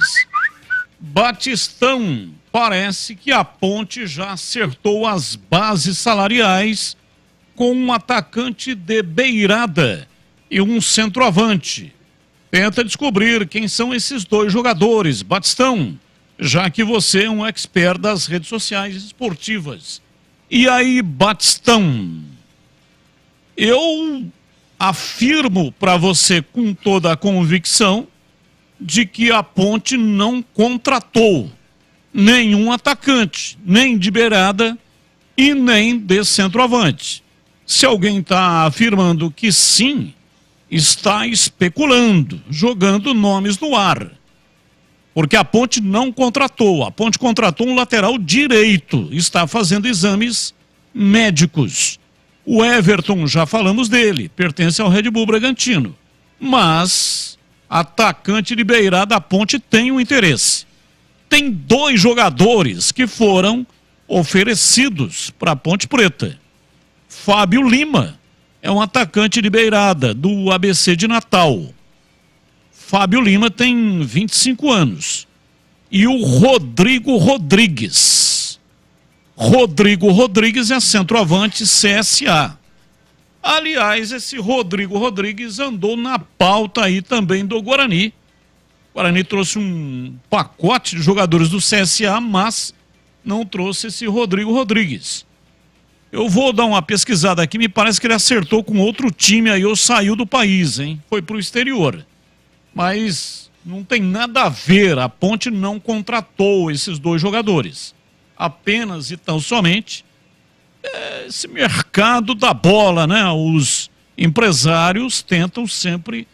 D: Batistão, parece que a Ponte já acertou as bases salariais com um atacante de beirada e um centroavante. Tenta descobrir quem são esses dois jogadores, Batistão, já que você é um expert das redes sociais esportivas. E aí, Batistão, eu afirmo para você com toda a convicção de que a Ponte não contratou nenhum atacante, nem de beirada e nem de centroavante. Se alguém está afirmando que sim, está especulando, jogando nomes no ar. Porque a Ponte não contratou. A Ponte contratou um lateral direito. Está fazendo exames médicos. O Everton, já falamos dele, pertence ao Red Bull Bragantino. mas atacante de beirada, a Ponte tem um interesse. Tem 2 jogadores que foram oferecidos para a Ponte Preta. Fábio Lima é um atacante de beirada do ABC de Natal. Fábio Lima tem 25 anos. E o Rodrigo Rodrigues. Rodrigo Rodrigues é centroavante CSA. Aliás, esse Rodrigo Rodrigues andou na pauta aí também do Guarani. O Guarani trouxe um pacote de jogadores do CSA, mas não trouxe esse Rodrigo Rodrigues. Eu vou dar uma pesquisada aqui, me parece que ele acertou com outro time aí ou saiu do país, hein? Foi pro exterior. Mas não tem nada a ver, a Ponte não contratou esses 2 jogadores. Apenas e tão somente esse mercado da bola, né? Os empresários tentam sempre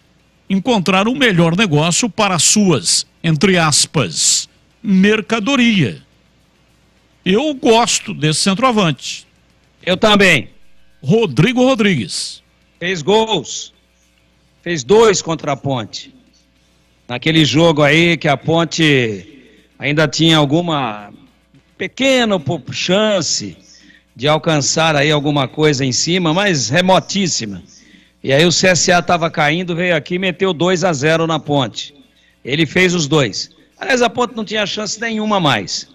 D: encontrar o melhor negócio para suas, entre aspas, mercadoria. Eu gosto desse centroavante.
G: Eu também.
D: Rodrigo Rodrigues.
G: Fez gols. Fez 2 contra a Ponte. Naquele jogo aí que a Ponte ainda tinha alguma pequena chance de alcançar aí alguma coisa em cima, mas remotíssima. E aí o CSA estava caindo, veio aqui e meteu 2-0 na Ponte. Ele fez os 2. Aliás, a Ponte não tinha chance nenhuma mais.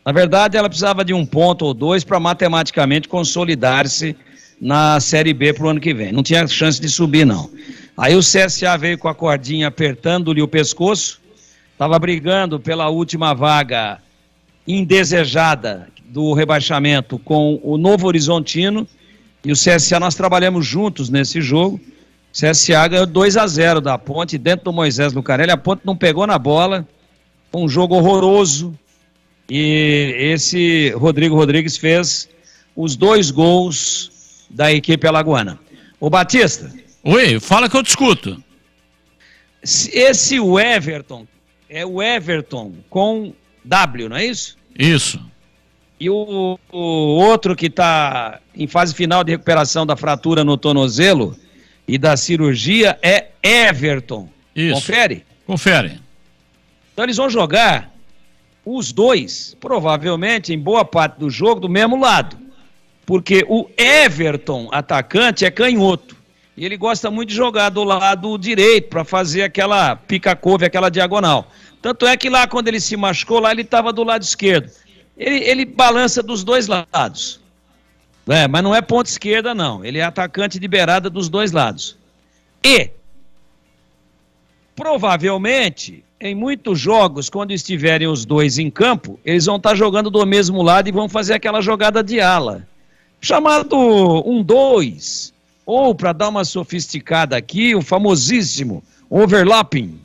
G: Na verdade, ela precisava de 1 ponto ou 2 para matematicamente consolidar-se na Série B para o ano que vem. Não tinha chance de subir, não. Aí o CSA veio com a cordinha apertando-lhe o pescoço, estava brigando pela última vaga indesejada do rebaixamento com o Novo Horizontino, e o CSA, nós trabalhamos juntos nesse jogo. O CSA ganhou 2-0 da Ponte, dentro do Moisés Lucarelli. A Ponte não pegou na bola, um jogo horroroso, e esse Rodrigo Rodrigues fez os 2 gols da equipe alagoana. Ô Batista.
D: Oi, fala que eu te escuto.
G: Esse Everton, é o Everton com W, não é isso?
D: Isso.
G: E o outro que está em fase final de recuperação da fratura no tornozelo e da cirurgia é Everton.
D: Isso.
G: Confere?
D: Confere.
G: Então eles vão jogar os 2, provavelmente, em boa parte do jogo, do mesmo lado. Porque o Everton, atacante, é canhoto. E ele gosta muito de jogar do lado direito para fazer aquela pica-couve, aquela diagonal. Tanto é que lá, quando ele se machucou, lá ele estava do lado esquerdo. Ele balança dos 2 lados. Mas não é ponta esquerda, não. Ele é atacante de beirada dos 2 lados. E, provavelmente, em muitos jogos, quando estiverem os 2 em campo, eles vão estar jogando do mesmo lado e vão fazer aquela jogada de ala. Chamado 1-2. Ou, para dar uma sofisticada aqui, o famosíssimo overlapping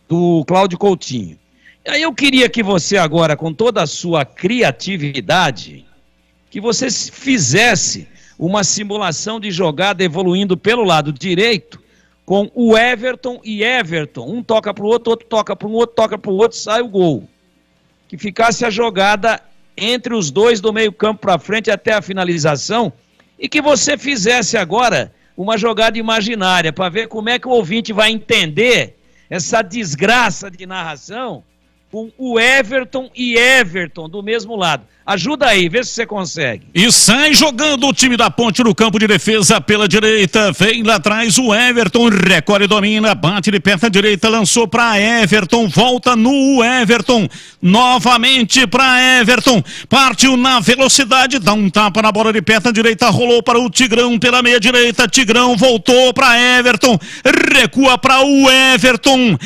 G: do Cláudio Coutinho. Aí eu queria que você agora, com toda a sua criatividade, que você fizesse uma simulação de jogada evoluindo pelo lado direito, com o Everton e Everton. Um toca para o outro toca para um, outro toca para o outro, sai o gol. Que ficasse a jogada entre os 2 do meio campo para frente até a finalização, e que você fizesse agora uma jogada imaginária, para ver como é que o ouvinte vai entender essa desgraça de narração com o Everton e Everton do mesmo lado. Ajuda aí, vê se você consegue.
D: E sai jogando o time da Ponte no campo de defesa pela direita. Vem lá atrás o Everton, recolhe e domina, bate de perna direita, lançou para Everton, volta no Everton, novamente para Everton, partiu na velocidade, dá um tapa na bola de perna direita, rolou para o Tigrão pela meia direita, Tigrão voltou para Everton, recua para o Everton,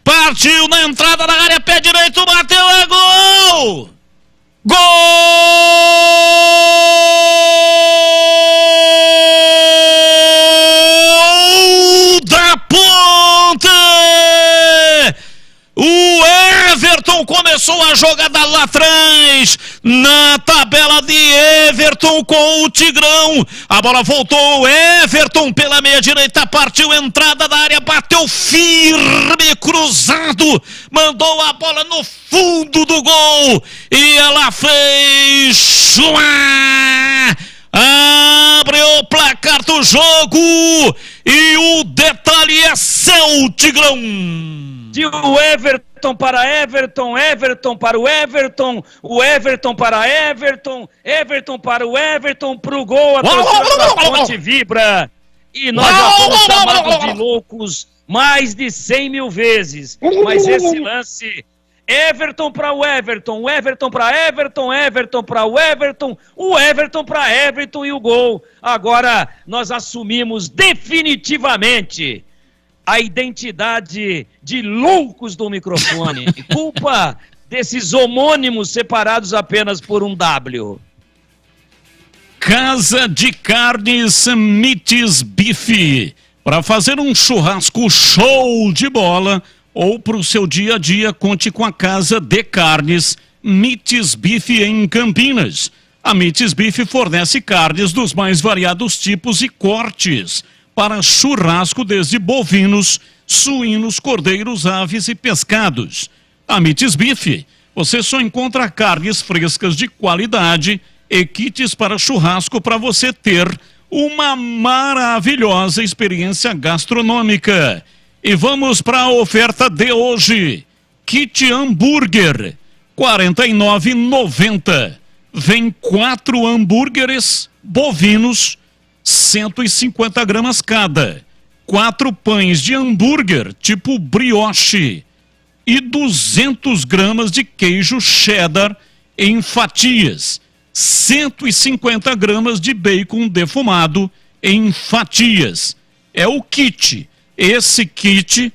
D: partiu na entrada da área, pé direito, bateu, é gol! Gol da Ponte! O Everton começou a jogada lá atrás, na tabela de Everton com o Tigrão. A bola voltou, Everton pela meia direita, partiu entrada da área, bateu firme, cruzado, mandou a bola no fundo do gol e ela fez... Abre o placar do jogo E o detalhe é seu, Tigrão!
G: De o Everton para Everton, Everton para o Everton para Everton, Everton para o Everton, pro gol, a torcida da Ponte vibra. E nós já fomos chamados de loucos mais de 100 mil vezes. Mas esse lance, Everton para o Everton, Everton para Everton, Everton para o Everton para Everton e o gol. Agora nós assumimos definitivamente a identidade de loucos do microfone. Culpa desses homônimos separados apenas por um W.
D: Casa de Carnes Mites Bife. Para fazer um churrasco show de bola ou para o seu dia a dia, conte com a Casa de Carnes Mites Bife em Campinas. A Mites Bife fornece carnes dos mais variados tipos e cortes para churrasco, desde bovinos, suínos, cordeiros, aves e pescados. A Mites Bife, você só encontra carnes frescas de qualidade e kits para churrasco para você ter uma maravilhosa experiência gastronômica. E vamos para a oferta de hoje. Kit hambúrguer, R$ 49,90. Vem 4 hambúrgueres bovinos, 150 gramas cada. 4 pães de hambúrguer tipo brioche e 200 gramas de queijo cheddar em fatias. 150 gramas de bacon defumado em fatias. É o kit. Esse kit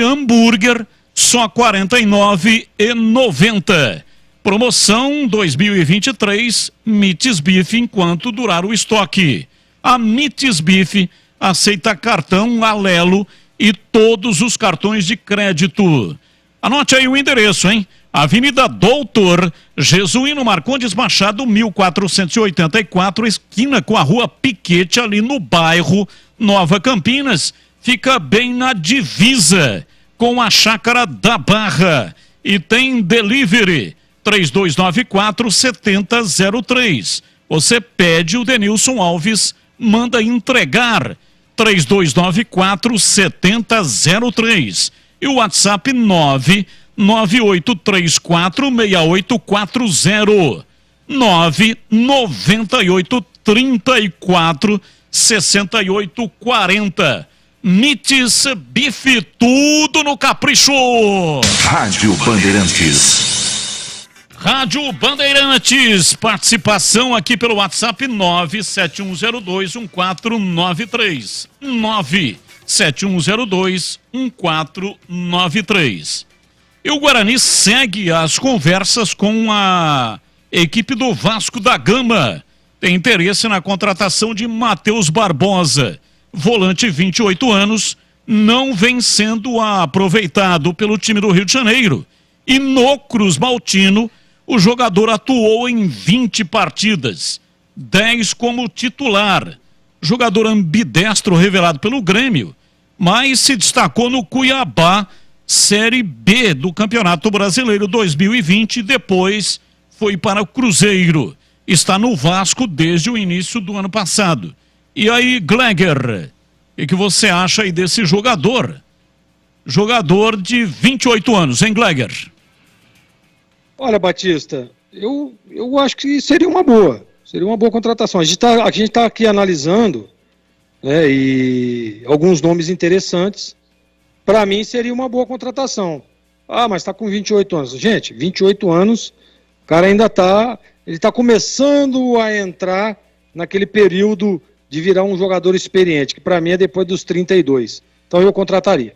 D: hambúrguer, só R$ 49,90. Promoção 2023, Mites Bife, enquanto durar o estoque. A Mites Bife aceita cartão Alelo e todos os cartões de crédito. Anote aí o endereço, hein? Avenida Doutor Jesuíno Marcondes Machado, 1484, esquina com a Rua Piquete, ali no bairro Nova Campinas. Fica bem na divisa com a Chácara da Barra. E tem delivery 3294-7003. Você pede, o Denilson Alves manda entregar 3294-7003. E o WhatsApp 998346840 998346840. Mites Bife, tudo no capricho.
B: Rádio Bandeirantes.
D: Rádio Bandeirantes, participação aqui pelo WhatsApp 971021493. 971021493. E o Guarani segue as conversas com a equipe do Vasco da Gama. Tem interesse na contratação de Matheus Barbosa, volante 28 anos, não vem sendo aproveitado pelo time do Rio de Janeiro. E no Cruz Maltino, o jogador atuou em 20 partidas, 10 como titular. Jogador ambidestro revelado pelo Grêmio, mas se destacou no Cuiabá, Série B do Campeonato Brasileiro 2020, e depois foi para o Cruzeiro. Está no Vasco desde o início do ano passado. E aí, Gleger, o que você acha aí desse jogador? Jogador de 28 anos, hein, Gleger?
J: Olha, Batista, eu acho que seria uma boa contratação. A gente tá aqui analisando, né, e alguns nomes interessantes. Para mim seria uma boa contratação. Ah, mas está com 28 anos. Gente, 28 anos, o cara ainda ele tá começando a entrar naquele período de virar um jogador experiente, que para mim é depois dos 32. Então eu contrataria.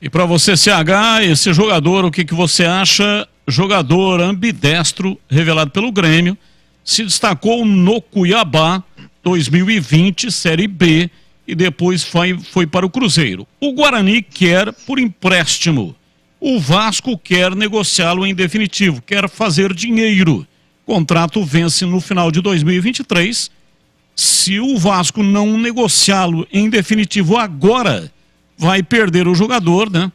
D: E para você, CH, esse jogador, o que você acha? Jogador ambidestro, revelado pelo Grêmio, se destacou no Cuiabá 2020, Série B, e depois foi para o Cruzeiro. O Guarani quer por empréstimo. O Vasco quer negociá-lo em definitivo, quer fazer dinheiro. O contrato vence no final de 2023. Se o Vasco não negociá-lo em definitivo agora, vai perder o jogador, né?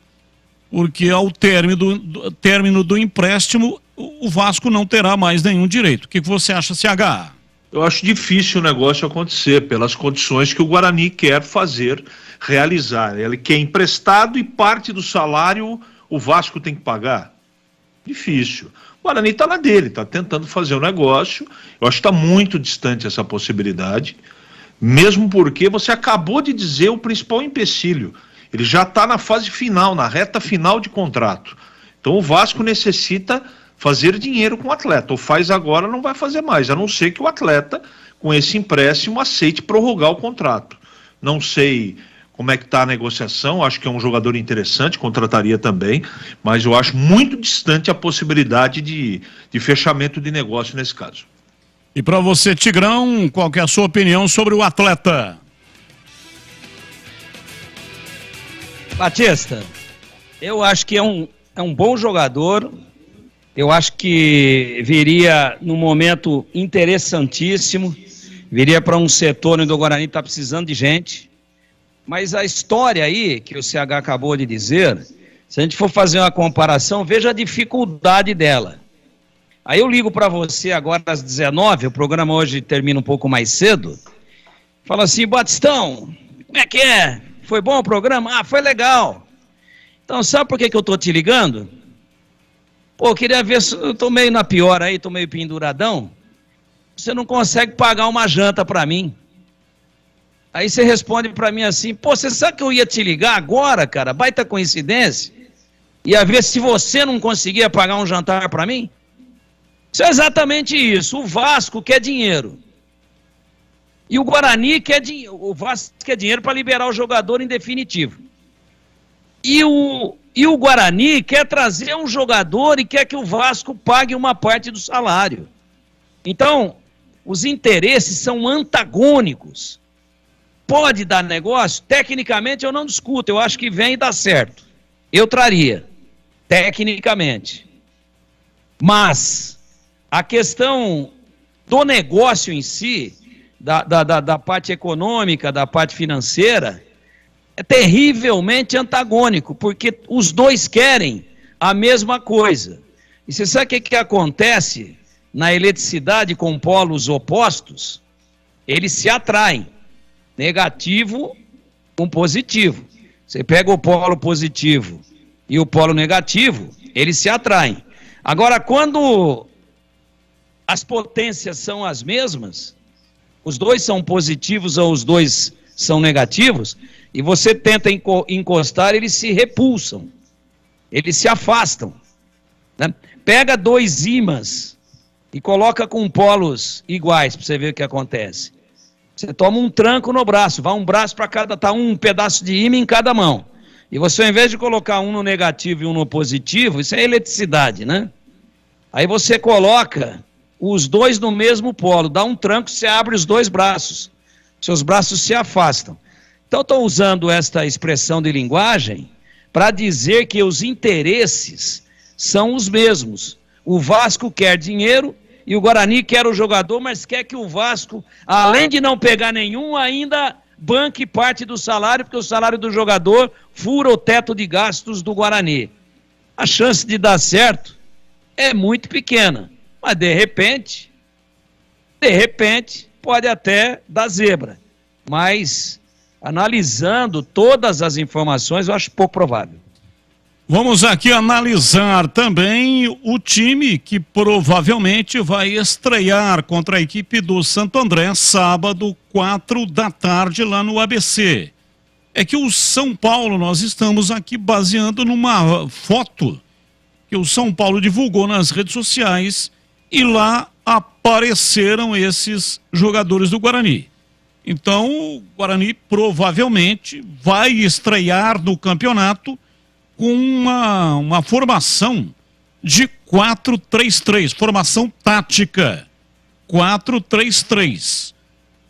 D: Porque ao término do empréstimo, o Vasco não terá mais nenhum direito. O que você acha, CH?
F: Eu acho difícil o negócio acontecer, pelas condições que o Guarani quer realizar. Ele quer emprestado e parte do salário o Vasco tem que pagar. Difícil. O Guarani está na dele, está tentando fazer o negócio. Eu acho que está muito distante essa possibilidade, mesmo porque você acabou de dizer o principal empecilho. Ele já está na fase final, na reta final de contrato. Então o Vasco necessita fazer dinheiro com o atleta. Ou faz agora, não vai fazer mais, a não ser que o atleta, com esse empréstimo, aceite prorrogar o contrato. Não sei como é que está a negociação, acho que é um jogador interessante, contrataria também, mas eu acho muito distante a possibilidade de fechamento de negócio nesse caso.
D: E para você, Tigrão, qual que é a sua opinião sobre o atleta?
G: Batista, eu acho que é um bom jogador. Eu acho que viria num momento interessantíssimo, viria para um setor onde o Guarani está precisando de gente, mas a história aí, que o CH acabou de dizer, se a gente for fazer uma comparação, veja a dificuldade dela. Aí eu ligo para você agora às 19h, o programa hoje termina um pouco mais cedo, fala assim, Batistão, como é que é? Foi bom o programa? Ah, foi legal. Então sabe por que eu estou te ligando? Pô, queria ver se eu tô meio na pior aí, tô meio penduradão. Você não consegue pagar uma janta pra mim. Aí você responde pra mim assim, pô, você sabe que eu ia te ligar agora, cara? Baita coincidência. Ia ver se você não conseguia pagar um jantar pra mim? Isso é exatamente isso. O Vasco quer dinheiro. E o Guarani quer dinheiro. O Vasco quer dinheiro para liberar o jogador em definitivo. E o Guarani quer trazer um jogador e quer que o Vasco pague uma parte do salário. Então, os interesses são antagônicos. Pode dar negócio? Tecnicamente eu não discuto, eu acho que vem e dá certo. Eu traria, tecnicamente. Mas a questão do negócio em si, da parte econômica, da parte financeira, é terrivelmente antagônico, porque os dois querem a mesma coisa. E você sabe o que acontece na eletricidade com polos opostos? Eles se atraem, negativo com positivo. Você pega o polo positivo e o polo negativo, eles se atraem. Agora, quando as potências são as mesmas, os dois são positivos ou os dois são negativos, e você tenta encostar, eles se repulsam, eles se afastam, né? Pega dois ímãs e coloca com polos iguais para você ver o que acontece. Você toma um tranco no braço, vai um braço para cada, tá um pedaço de ímã em cada mão. E você, ao invés de colocar um no negativo e um no positivo, isso é eletricidade, né? Aí você coloca os dois no mesmo polo, dá um tranco, você abre os dois braços, seus braços se afastam. Então, estou usando esta expressão de linguagem para dizer que os interesses são os mesmos. O Vasco quer dinheiro e o Guarani quer o jogador, mas quer que o Vasco, além de não pegar nenhum, ainda banque parte do salário, porque o salário do jogador fura o teto de gastos do Guarani. A chance de dar certo é muito pequena, mas de repente, pode até dar zebra. Mas, analisando todas as informações, eu acho pouco provável.
D: Vamos aqui analisar também o time que provavelmente vai estrear contra a equipe do Santo André, sábado, 16h, lá no ABC. É que o São Paulo, nós estamos aqui baseando numa foto que o São Paulo divulgou nas redes sociais e lá apareceram esses jogadores do Guarani. Então, o Guarani provavelmente vai estrear no campeonato com uma formação de 4-3-3, formação tática, 4-3-3.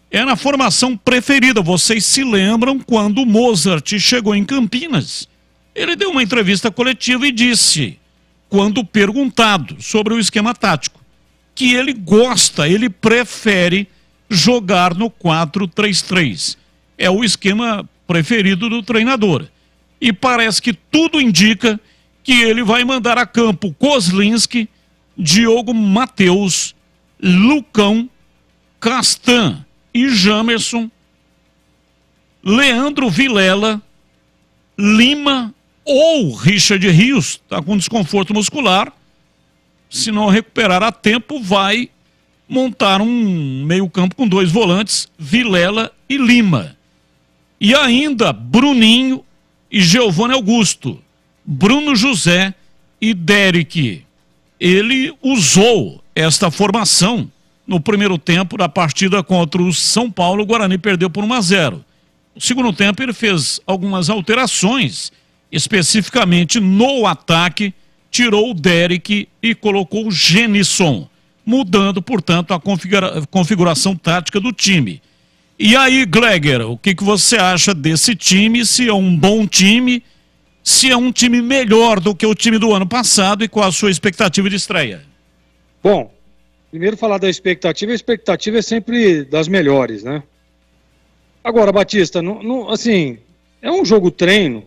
D: É na formação preferida. Vocês se lembram quando o Mozart chegou em Campinas? Ele deu uma entrevista coletiva e disse, quando perguntado sobre o esquema tático, que ele gosta, ele prefere jogar no 4-3-3. É o esquema preferido do treinador. E parece que tudo indica que ele vai mandar a campo Kozlinski, Diogo Matheus, Lucão Castan e Jamerson, Leandro Vilela, Lima ou Richard Rios, está com desconforto muscular. Se não recuperar a tempo, vai montar um meio-campo com 2 volantes, Vilela e Lima. E ainda Bruninho e Giovanni Augusto, Bruno José e Derek. Ele usou esta formação no primeiro tempo da partida contra o São Paulo. O Guarani perdeu por 1-0. No segundo tempo ele fez algumas alterações, especificamente no ataque, tirou o Derek e colocou o Genisson, mudando, portanto, a configuração tática do time. E aí, Gleger, o que você acha desse time? Se é um bom time, se é um time melhor do que o time do ano passado e qual a sua expectativa de estreia?
J: Bom, primeiro falar da expectativa, a expectativa é sempre das melhores, né? Agora, Batista, assim, é um jogo treino,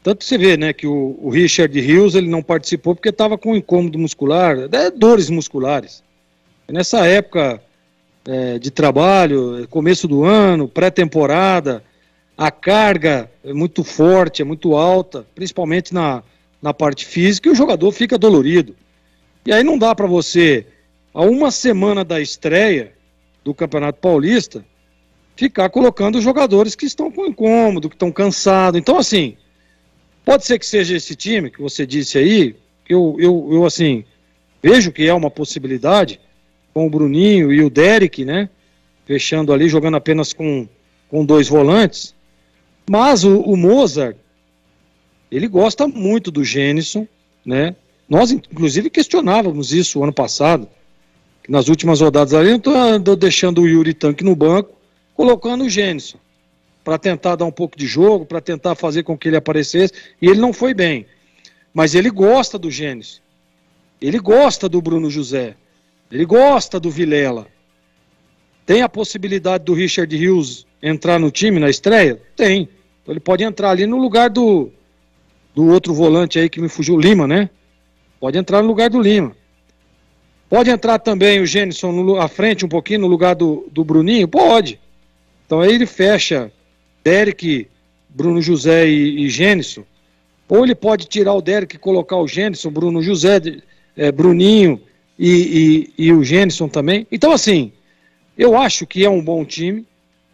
J: tanto que você vê, né, que o Richard Rios, ele não participou porque estava com incômodo muscular, dores musculares. Nessa época de trabalho, começo do ano, pré-temporada, a carga é muito forte, é muito alta, principalmente na parte física, e o jogador fica dolorido. E aí não dá para você, a uma semana da estreia do Campeonato Paulista, ficar colocando os jogadores que estão com incômodo, que estão cansados. Então, assim, pode ser que seja esse time que você disse aí, que eu assim, vejo que é uma possibilidade, com o Bruninho e o Derek, né, fechando ali, jogando apenas com 2 volantes. Mas o Mozart, ele gosta muito do Genisson, né? Nós, inclusive, questionávamos isso o ano passado, que nas últimas rodadas ali, eu estou deixando o Yuri Tanque no banco, colocando o Genisson, para tentar dar um pouco de jogo, para tentar fazer com que ele aparecesse, e ele não foi bem. Mas ele gosta do Genisson, ele gosta do Bruno José, ele gosta do Vilela. Tem a possibilidade do Richard Rios entrar no time na estreia? Tem. Então ele pode entrar ali no lugar do outro volante aí que me fugiu, Lima, né? Pode entrar no lugar do Lima. Pode entrar também o Genisson à frente um pouquinho no lugar do Bruninho? Pode. Então aí ele fecha Derek, Bruno José e Genisson. Ou ele pode tirar o Derek e colocar o Genisson, Bruno José, Bruninho e o Genisson também. Então, assim, eu acho que é um bom time.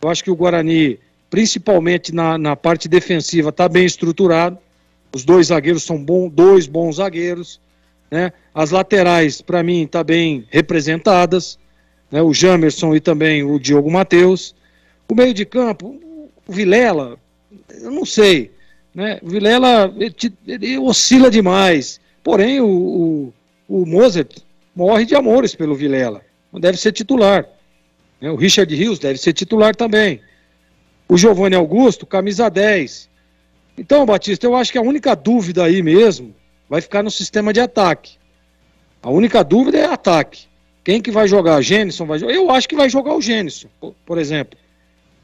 J: Eu acho que o Guarani, principalmente na parte defensiva, está bem estruturado. Os 2 zagueiros são 2 bons zagueiros, né? As laterais, para mim, estão bem representadas, né? O Jamerson e também o Diogo Matheus. O meio de campo, o Vilela, eu não sei, né? O Vilela, ele oscila demais. Porém, o Mozart morre de amores pelo Vilela. Não deve ser titular. Né? O Richard Rios deve ser titular também. O Giovanni Augusto, camisa 10. Então, Batista, eu acho que a única dúvida aí mesmo vai ficar no sistema de ataque. A única dúvida é ataque. Quem que vai jogar? Genisson vai jogar? Eu acho que vai jogar o Genisson, por exemplo.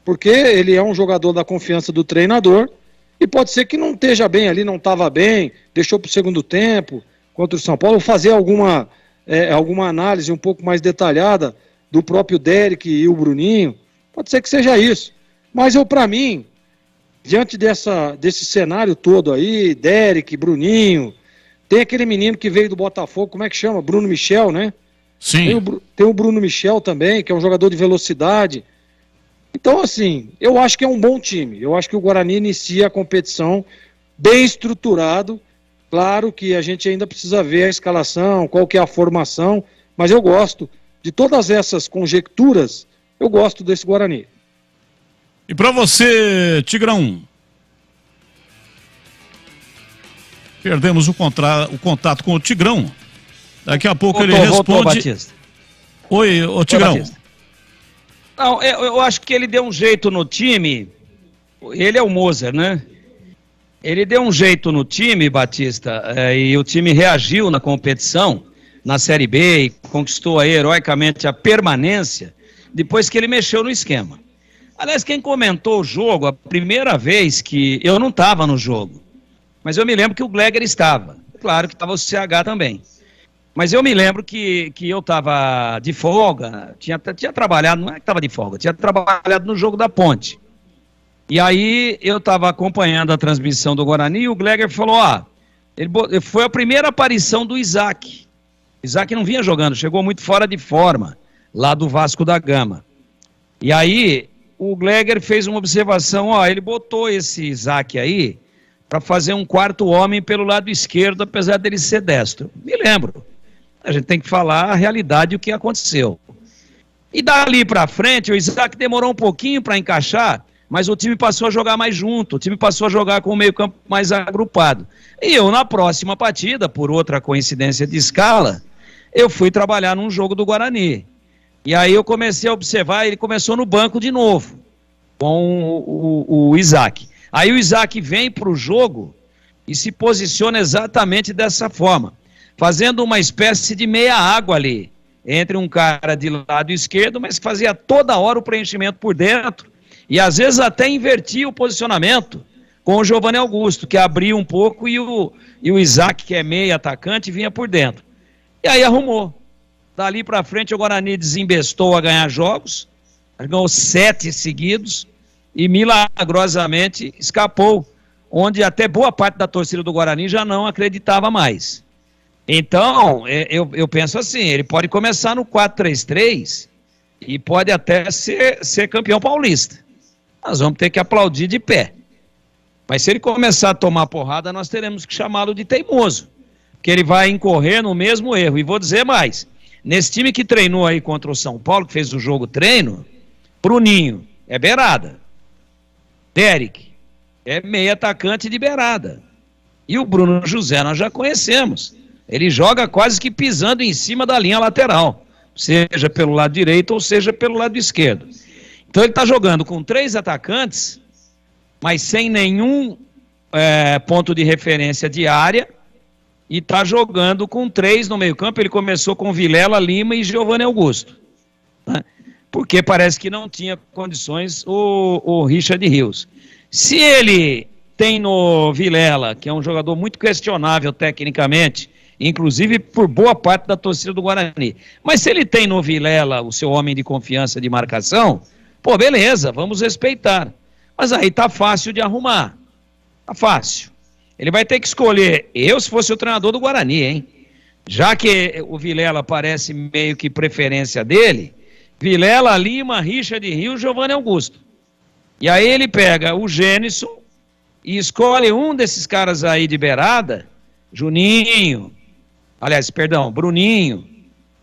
J: Porque ele é um jogador da confiança do treinador e pode ser que não esteja bem ali, não estava bem, deixou para o segundo tempo contra o São Paulo, fazer alguma análise um pouco mais detalhada do próprio Derek e o Bruninho. Pode ser que seja isso. Mas para mim, diante desse cenário todo aí, Derek, Bruninho, tem aquele menino que veio do Botafogo, como é que chama? Bruno Michel, né?
D: Sim.
J: Tem o Bruno Michel também, que é um jogador de velocidade. Então, assim, eu acho que é um bom time. Eu acho que o Guarani inicia a competição bem estruturado. Claro que a gente ainda precisa ver a escalação, qual que é a formação, mas eu gosto de todas essas conjecturas, eu gosto desse Guarani.
D: E para você, Tigrão? Perdemos o contato com o Tigrão. Daqui a pouco ele responde. Oi, ô Tigrão.
G: Não, eu acho que ele deu um jeito no time. Ele é o Mozart, né? Ele deu um jeito no time, Batista, e o time reagiu na competição, na Série B, e conquistou aí heroicamente a permanência, depois que ele mexeu no esquema. Aliás, quem comentou o jogo, a primeira vez que eu não estava no jogo, mas eu me lembro que o Gleger estava. Claro que estava o CH também. Mas eu me lembro que eu estava de folga, tinha trabalhado, não é que estava de folga, tinha trabalhado no jogo da Ponte. E aí eu estava acompanhando a transmissão do Guarani e o Gleger falou, foi a primeira aparição do Isaac. Isaac não vinha jogando, chegou muito fora de forma, lá do Vasco da Gama. E aí o Gleger fez uma observação, ele botou esse Isaac aí para fazer um quarto homem pelo lado esquerdo, apesar dele ser destro. Me lembro. A gente tem que falar a realidade do que aconteceu. E dali para frente, o Isaac demorou um pouquinho para encaixar, mas o time passou a jogar mais junto, o time passou a jogar com o meio-campo mais agrupado. E eu, na próxima partida, por outra coincidência de escala, eu fui trabalhar num jogo do Guarani. E aí eu comecei a observar, ele começou no banco de novo, com o Isaac. Aí o Isaac vem para o jogo e se posiciona exatamente dessa forma, fazendo uma espécie de meia-água ali, entre um cara de lado esquerdo, mas que fazia toda hora o preenchimento por dentro, e às vezes até invertia o posicionamento com o Giovanni Augusto, que abria um pouco, e o Isaac, que é meia atacante, vinha por dentro. E aí arrumou. Dali para frente o Guarani desembestou a ganhar jogos, ganhou 7 seguidos, e milagrosamente escapou, onde até boa parte da torcida do Guarani já não acreditava mais. Então, eu penso assim, ele pode começar no 4-3-3 e pode até ser campeão paulista. Nós vamos ter que aplaudir de pé. Mas se ele começar a tomar porrada, nós teremos que chamá-lo de teimoso, porque ele vai incorrer no mesmo erro. E vou dizer mais, nesse time que treinou aí contra o São Paulo, que fez o jogo treino, Bruninho é beirada, Derek é meio atacante de beirada, e o Bruno José nós já conhecemos. Ele joga quase que pisando em cima da linha lateral, seja pelo lado direito ou seja pelo lado esquerdo. Então ele está jogando com 3 atacantes, mas sem nenhum ponto de referência de área, e está jogando com 3 no meio campo. Ele começou com Vilela, Lima e Giovanni Augusto, né? Porque parece que não tinha condições o Richard Rios. Se ele tem no Vilela, que é um jogador muito questionável tecnicamente, inclusive por boa parte da torcida do Guarani, mas se ele tem no Vilela o seu homem de confiança de marcação, pô, beleza, vamos respeitar. Mas aí tá fácil de arrumar. Tá fácil. Ele vai ter que escolher, se fosse o treinador do Guarani, hein? Já que o Vilela parece meio que preferência dele, Vilela, Lima, Richard Rios, Giovanni Augusto. E aí ele pega o Gênison e escolhe um desses caras aí de beirada, Bruninho,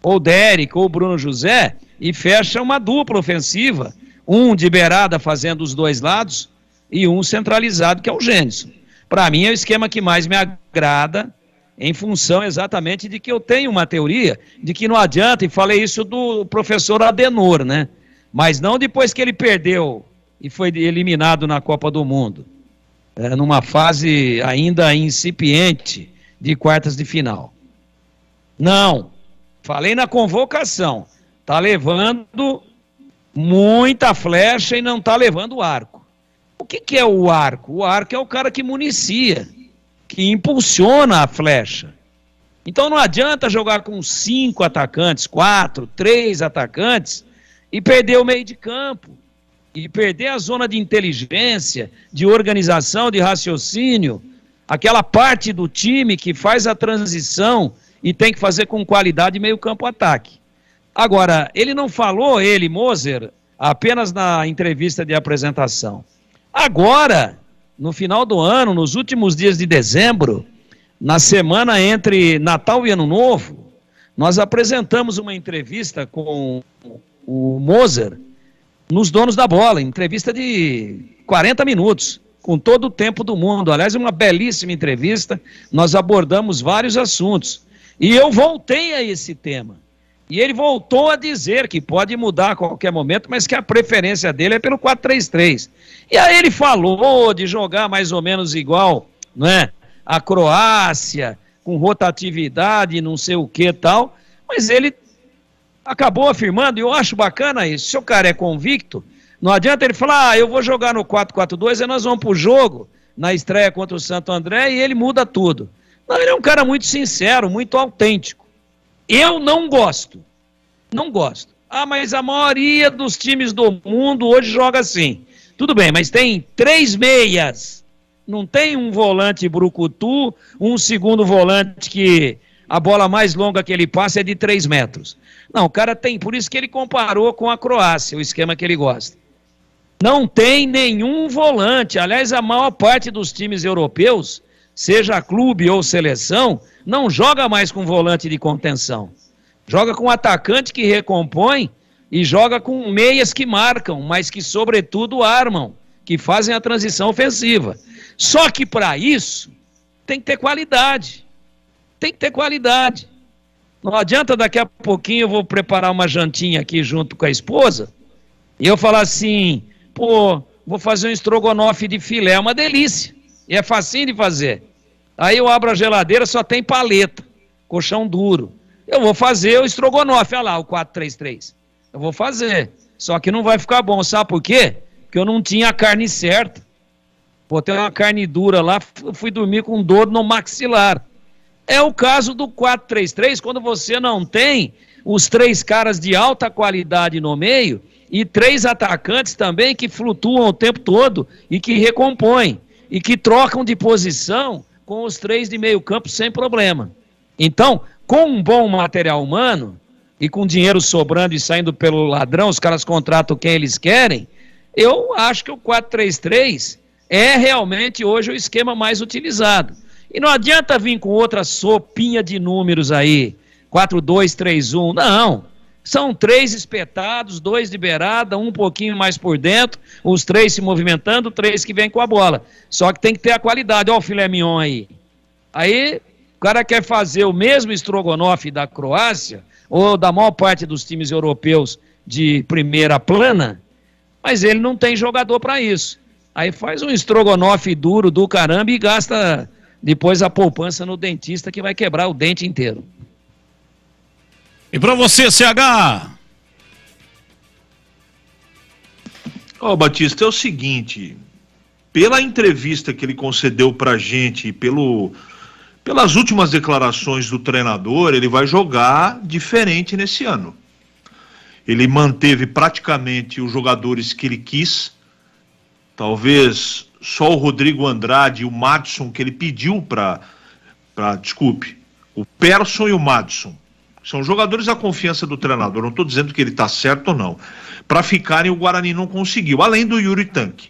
G: ou Derek, ou Bruno José, e fecha uma dupla ofensiva, um de beirada fazendo os 2 lados, e um centralizado, que é o Gênison. Para mim é o esquema que mais me agrada, em função exatamente de que eu tenho uma teoria de que não adianta, e falei isso do professor Adenor, né? Mas não depois que ele perdeu e foi eliminado na Copa do Mundo, numa fase ainda incipiente de quartas de final. Não, falei na convocação, tá levando muita flecha e não tá levando arco. O que é o arco? O arco é o cara que municia, que impulsiona a flecha. Então não adianta jogar com 5 atacantes, 4, 3 atacantes e perder o meio de campo, e perder a zona de inteligência, de organização, de raciocínio, aquela parte do time que faz a transição e tem que fazer com qualidade meio campo-ataque. Agora, ele não falou, Moser, apenas na entrevista de apresentação. Agora, no final do ano, nos últimos dias de dezembro, na semana entre Natal e Ano Novo, nós apresentamos uma entrevista com o Moser nos Donos da Bola, entrevista de 40 minutos, com todo o tempo do mundo. Aliás, uma belíssima entrevista, nós abordamos vários assuntos. E eu voltei a esse tema. E ele voltou a dizer que pode mudar a qualquer momento, mas que a preferência dele é pelo 4-3-3. E aí ele falou de jogar mais ou menos igual, né, a Croácia, com rotatividade, não sei o que e tal, mas ele acabou afirmando, e eu acho bacana isso, se o cara é convicto, não adianta ele falar, eu vou jogar no 4-4-2, e nós vamos pro jogo, na estreia contra o Santo André, e ele muda tudo. Não, ele é um cara muito sincero, muito autêntico. Eu não gosto. Não gosto. Ah, mas a maioria dos times do mundo hoje joga assim. Tudo bem, mas tem 3 meias. Não tem um volante brucutu, um segundo volante que a bola mais longa que ele passa é de 3 metros. Não, o cara tem, por isso que ele comparou com a Croácia, o esquema que ele gosta. Não tem nenhum volante. Aliás, a maior parte dos times europeus, seja clube ou seleção, não joga mais com volante de contenção. Joga com atacante que recompõe e joga com meias que marcam, mas que sobretudo armam, que fazem a transição ofensiva. Só que para isso tem que ter qualidade. Tem que ter qualidade. Não adianta daqui a pouquinho eu vou preparar uma jantinha aqui junto com a esposa e eu falar assim, pô, vou fazer um estrogonofe de filé, é uma delícia. E é facinho de fazer. Aí eu abro a geladeira, só tem paleta, colchão duro. Eu vou fazer o estrogonofe, olha lá, o 4-3-3. Eu vou fazer, só que não vai ficar bom, sabe por quê? Porque eu não tinha a carne certa. Botei uma carne dura lá, fui dormir com dor no maxilar. É o caso do 4-3-3, quando você não tem os 3 caras de alta qualidade no meio e 3 atacantes também que flutuam o tempo todo e que recompõem e que trocam de posição com os 3 de meio campo sem problema. Então, com um bom material humano e com dinheiro sobrando e saindo pelo ladrão, os caras contratam quem eles querem, eu acho que o 4-3-3 é realmente hoje o esquema mais utilizado. E não adianta vir com outra sopinha de números aí, 4-2-3-1, não. São 3 espetados, 2 de beirada, um pouquinho mais por dentro, os 3 se movimentando, 3 que vêm com a bola. Só que tem que ter a qualidade, olha o filé mignon aí. Aí o cara quer fazer o mesmo estrogonofe da Croácia, ou da maior parte dos times europeus de primeira plana, mas ele não tem jogador para isso. Aí faz um estrogonofe duro do caramba e gasta depois a poupança no dentista que vai quebrar o dente inteiro.
D: E para você, CH?
F: Batista, é o seguinte, pela entrevista que ele concedeu pra gente, pelas últimas declarações do treinador, ele vai jogar diferente nesse ano. Ele manteve praticamente os jogadores que ele quis, talvez só o Rodrigo Andrade e o Madison que ele pediu desculpe, o Persson e o Madison. São jogadores da confiança do treinador, não estou dizendo que ele está certo ou não. Para ficarem, o Guarani não conseguiu, além do Yuri Tanque.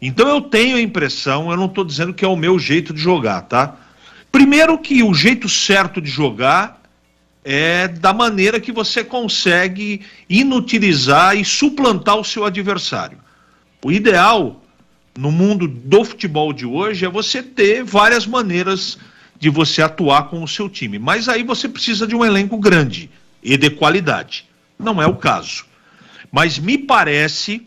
F: Então eu tenho a impressão, eu não estou dizendo que é o meu jeito de jogar, tá? Primeiro que o jeito certo de jogar é da maneira que você consegue inutilizar e suplantar o seu adversário. O ideal no mundo do futebol de hoje é você ter várias maneiras de você atuar com o seu time. Mas aí você precisa de um elenco grande e de qualidade. Não é o caso. Mas me parece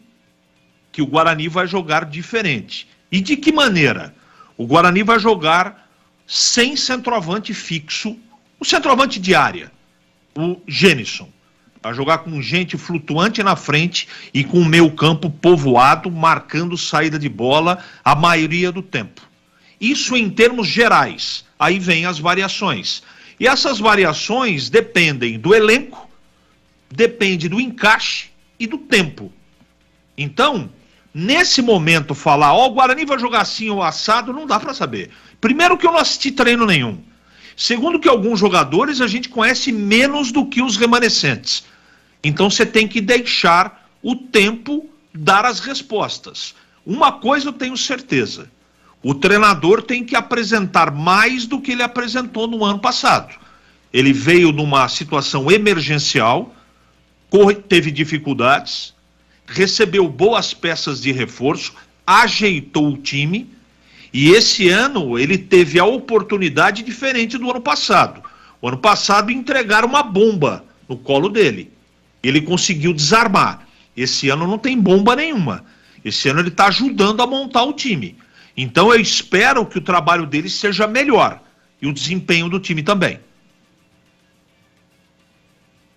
F: que o Guarani vai jogar diferente. E de que maneira? O Guarani vai jogar sem centroavante fixo, o centroavante de área, o Gênison. Vai jogar com gente flutuante na frente e com o meio campo povoado, marcando saída de bola a maioria do tempo. Isso em termos gerais. Aí vem as variações. E essas variações dependem do elenco, depende do encaixe e do tempo. Então, nesse momento, falar, o Guarani vai jogar assim ou assado, não dá para saber. Primeiro que eu não assisti treino nenhum. Segundo que alguns jogadores a gente conhece menos do que os remanescentes. Então você tem que deixar o tempo dar as respostas. Uma coisa eu tenho certeza. O treinador tem que apresentar mais do que ele apresentou no ano passado. Ele veio numa situação emergencial, teve dificuldades, recebeu boas peças de reforço, ajeitou o time, e esse ano ele teve a oportunidade diferente do ano passado. O ano passado entregaram uma bomba no colo dele. Ele conseguiu desarmar. Esse ano não tem bomba nenhuma. Esse ano ele está ajudando a montar o time. Então eu espero que o trabalho dele seja melhor e o desempenho do time também.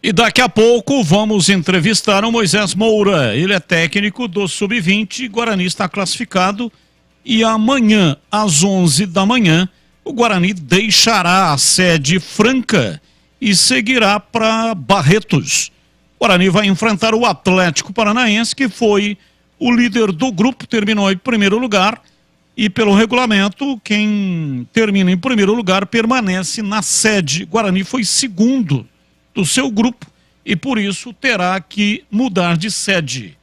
D: E daqui a pouco vamos entrevistar o Moisés Moura. Ele é técnico do Sub-20, Guarani está classificado e amanhã às 11 da manhã o Guarani deixará a sede franca e seguirá para Barretos. O Guarani vai enfrentar o Atlético Paranaense, que foi o líder do grupo, terminou em primeiro lugar, e pelo regulamento, quem termina em primeiro lugar permanece na sede. Guarani foi segundo do seu grupo e por isso terá que mudar de sede.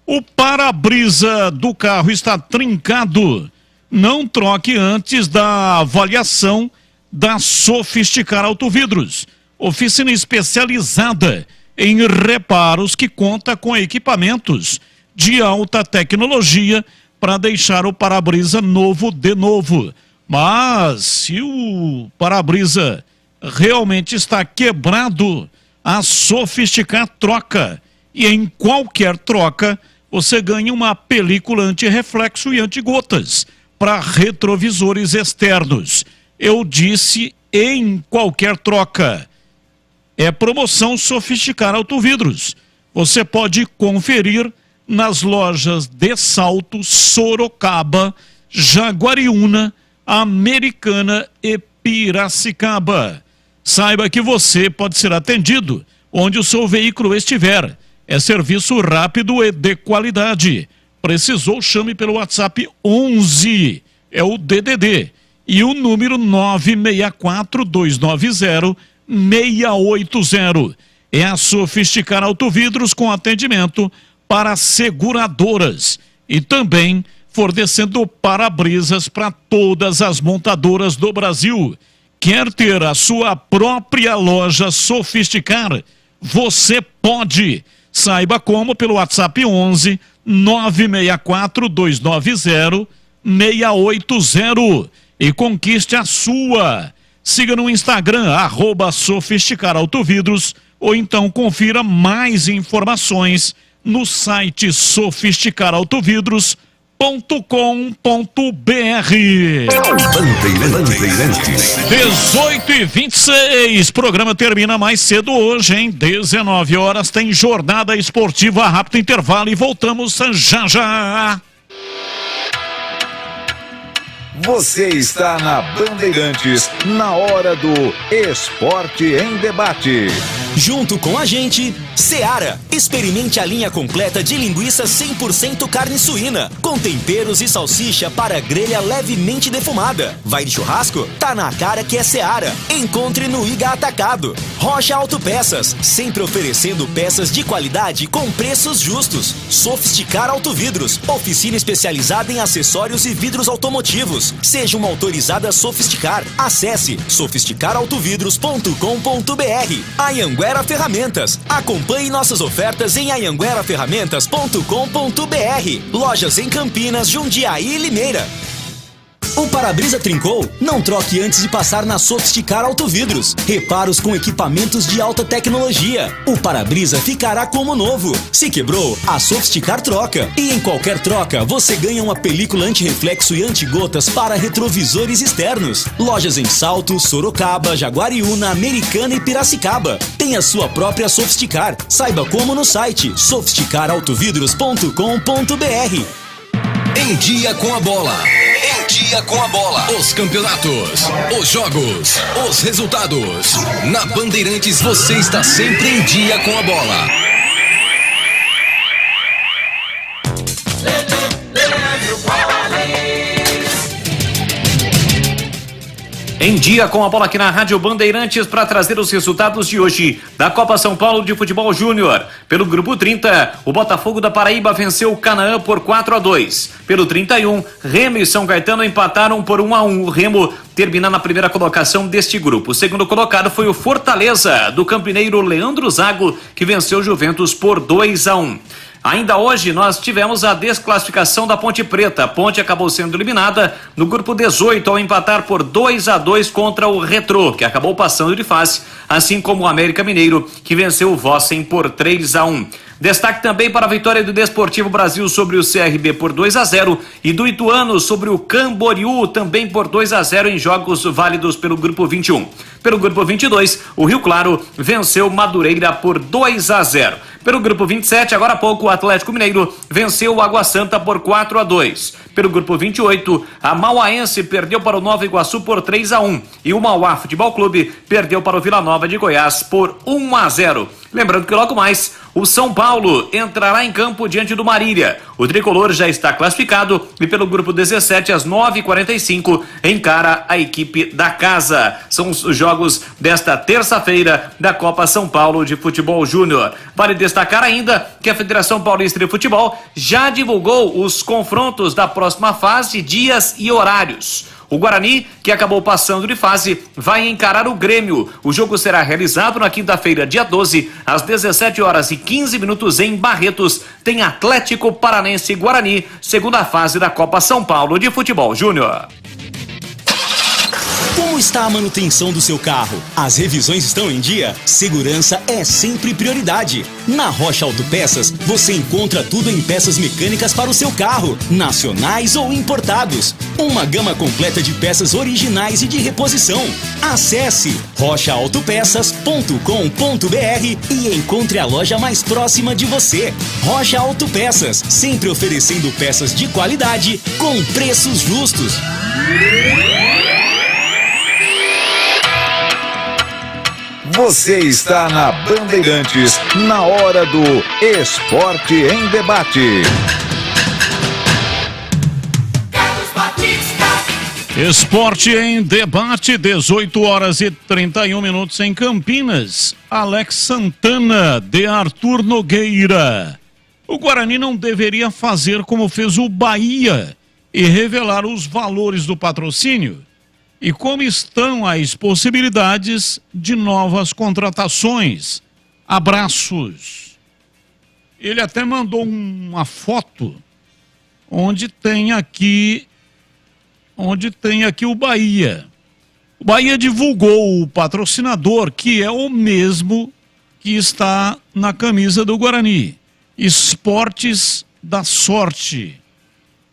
D: O para-brisa do carro está trincado. Não troque antes da avaliação da Sofisticar Autovidros, oficina especializada em reparos que conta com equipamentos de alta tecnologia para deixar o para-brisa novo de novo. Mas se o para-brisa realmente está quebrado, a Sofisticar troca. E em qualquer troca, você ganha uma película anti-reflexo e anti-gotas para retrovisores externos. Eu disse em qualquer troca. É promoção Sofisticar Autovidros. Você pode conferir nas lojas de Salto, Sorocaba, Jaguariúna, Americana e Piracicaba. Saiba que você pode ser atendido onde o seu veículo estiver. É serviço rápido e de qualidade. Precisou, chame pelo WhatsApp 11, é o DDD, e o número 964-290-680. É a Sofisticar Autovidros com atendimento para seguradoras e também fornecendo para-brisas para todas as montadoras do Brasil. Quer ter a sua própria loja Sofisticar? Você pode. Saiba como pelo WhatsApp 11 964-290-680 e conquiste a sua. Siga no Instagram, @Sofisticar Autovidros, ou então confira mais informações no site sofisticarautovidros.com.br. 18h26, programa termina mais cedo hoje, hein? 19 horas, tem jornada esportiva, rápido intervalo e voltamos já já.
B: Você está na Bandeirantes, na hora do Esporte em Debate.
C: Junto com a gente, Seara. Experimente a linha completa de linguiça 100% carne suína, com temperos e salsicha para grelha levemente defumada. Vai de churrasco? Tá na cara que é Seara. Encontre no Iga Atacado. Rocha Autopeças, sempre oferecendo peças de qualidade com preços justos. Sofisticar Autovidros, oficina especializada em acessórios e vidros automotivos. Seja uma autorizada Sofisticar. Acesse sofisticarautovidros.com.br. Anhanguera Ferramentas. Acompanhe nossas ofertas em anhangueraferramentas.com.br. Lojas em Campinas, Jundiaí e Limeira. O para-brisa trincou? Não troque antes de passar na Sofisticar Autovidros. Reparos com equipamentos de alta tecnologia. O para-brisa ficará como novo. Se quebrou, a Sofisticar troca. E em qualquer troca, você ganha uma película anti-reflexo e anti-gotas para retrovisores externos. Lojas em Salto, Sorocaba, Jaguariúna, Americana e Piracicaba. Tem a sua própria Sofisticar. Saiba como no site sofisticarautovidros.com.br.
H: Em dia com a bola. Em dia com a bola. Os campeonatos, os jogos, os resultados. Na Bandeirantes você está sempre em dia com a bola.
L: Em dia com a bola aqui na Rádio Bandeirantes para trazer os resultados de hoje da Copa São Paulo de Futebol Júnior. Pelo grupo 30, o Botafogo da Paraíba venceu o Canaã por 4-2. Pelo 31, Remo e São Caetano empataram por 1-1. O Remo termina na primeira colocação deste grupo. O segundo colocado foi o Fortaleza, do campineiro Leandro Zago, que venceu o Juventus por 2-1. Ainda hoje nós tivemos a desclassificação da Ponte Preta. A Ponte acabou sendo eliminada no grupo 18 ao empatar por 2-2 contra o Retrô, que acabou passando de fase, assim como o América Mineiro, que venceu o Vossen por 3-1. Destaque também para a vitória do Desportivo Brasil sobre o CRB por 2-0 e do Ituano sobre o Camboriú também por 2-0 em jogos válidos pelo grupo 21. Pelo grupo 22, o Rio Claro venceu Madureira por 2-0. Pelo grupo 27, agora há pouco, o Atlético Mineiro venceu o Água Santa por 4-2. Pelo grupo 28, a Mauaense perdeu para o Nova Iguaçu por 3-1 e o Mauá Futebol Clube perdeu para o Vila Nova de Goiás por 1-0. Lembrando que logo mais o São Paulo entrará em campo diante do Marília. O tricolor já está classificado e pelo grupo 17 às 9h45 encara a equipe da casa. São os jogos desta terça-feira da Copa São Paulo de Futebol Júnior. Vale destacar ainda que a Federação Paulista de Futebol já divulgou os confrontos da próxima fase, dias e horários. O Guarani, que acabou passando de fase, vai encarar o Grêmio. O jogo será realizado na quinta-feira, dia 12, às 17h15 em Barretos. Tem Atlético Paranense e Guarani, segunda fase da Copa São Paulo de Futebol Júnior.
C: Como está a manutenção do seu carro? As revisões estão em dia? Segurança é sempre prioridade. Na Rocha Autopeças, você encontra tudo em peças mecânicas para o seu carro, nacionais ou importados. Uma gama completa de peças originais e de reposição. Acesse rochaautopeças.com.br e encontre a loja mais próxima de você. Rocha Autopeças, sempre oferecendo peças de qualidade com preços justos.
B: Você está na Bandeirantes, na hora do Esporte em Debate.
D: Esporte em Debate, 18h31 em Campinas. Alex Santana, de Arthur Nogueira. O Guarani não deveria fazer como fez o Bahia e revelar os valores do patrocínio? E como estão as possibilidades de novas contratações? Abraços. Ele até mandou uma foto onde tem aqui o Bahia. O Bahia divulgou o patrocinador, que é o mesmo que está na camisa do Guarani. Esportes da Sorte.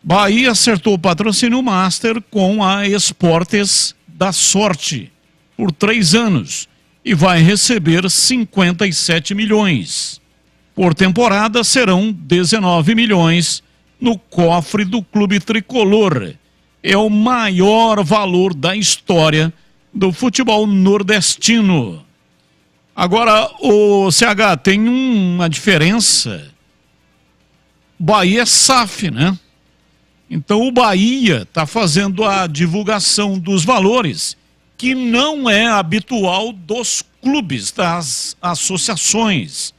D: Bahia acertou o patrocínio Master com a Esportes da Sorte por 3 anos e vai receber 57 milhões. Por temporada serão 19 milhões no cofre do clube tricolor. É o maior valor da história do futebol nordestino. Agora, o CH tem uma diferença. Bahia é SAF, né? Então o Bahia está fazendo a divulgação dos valores, que não é habitual dos clubes, das associações.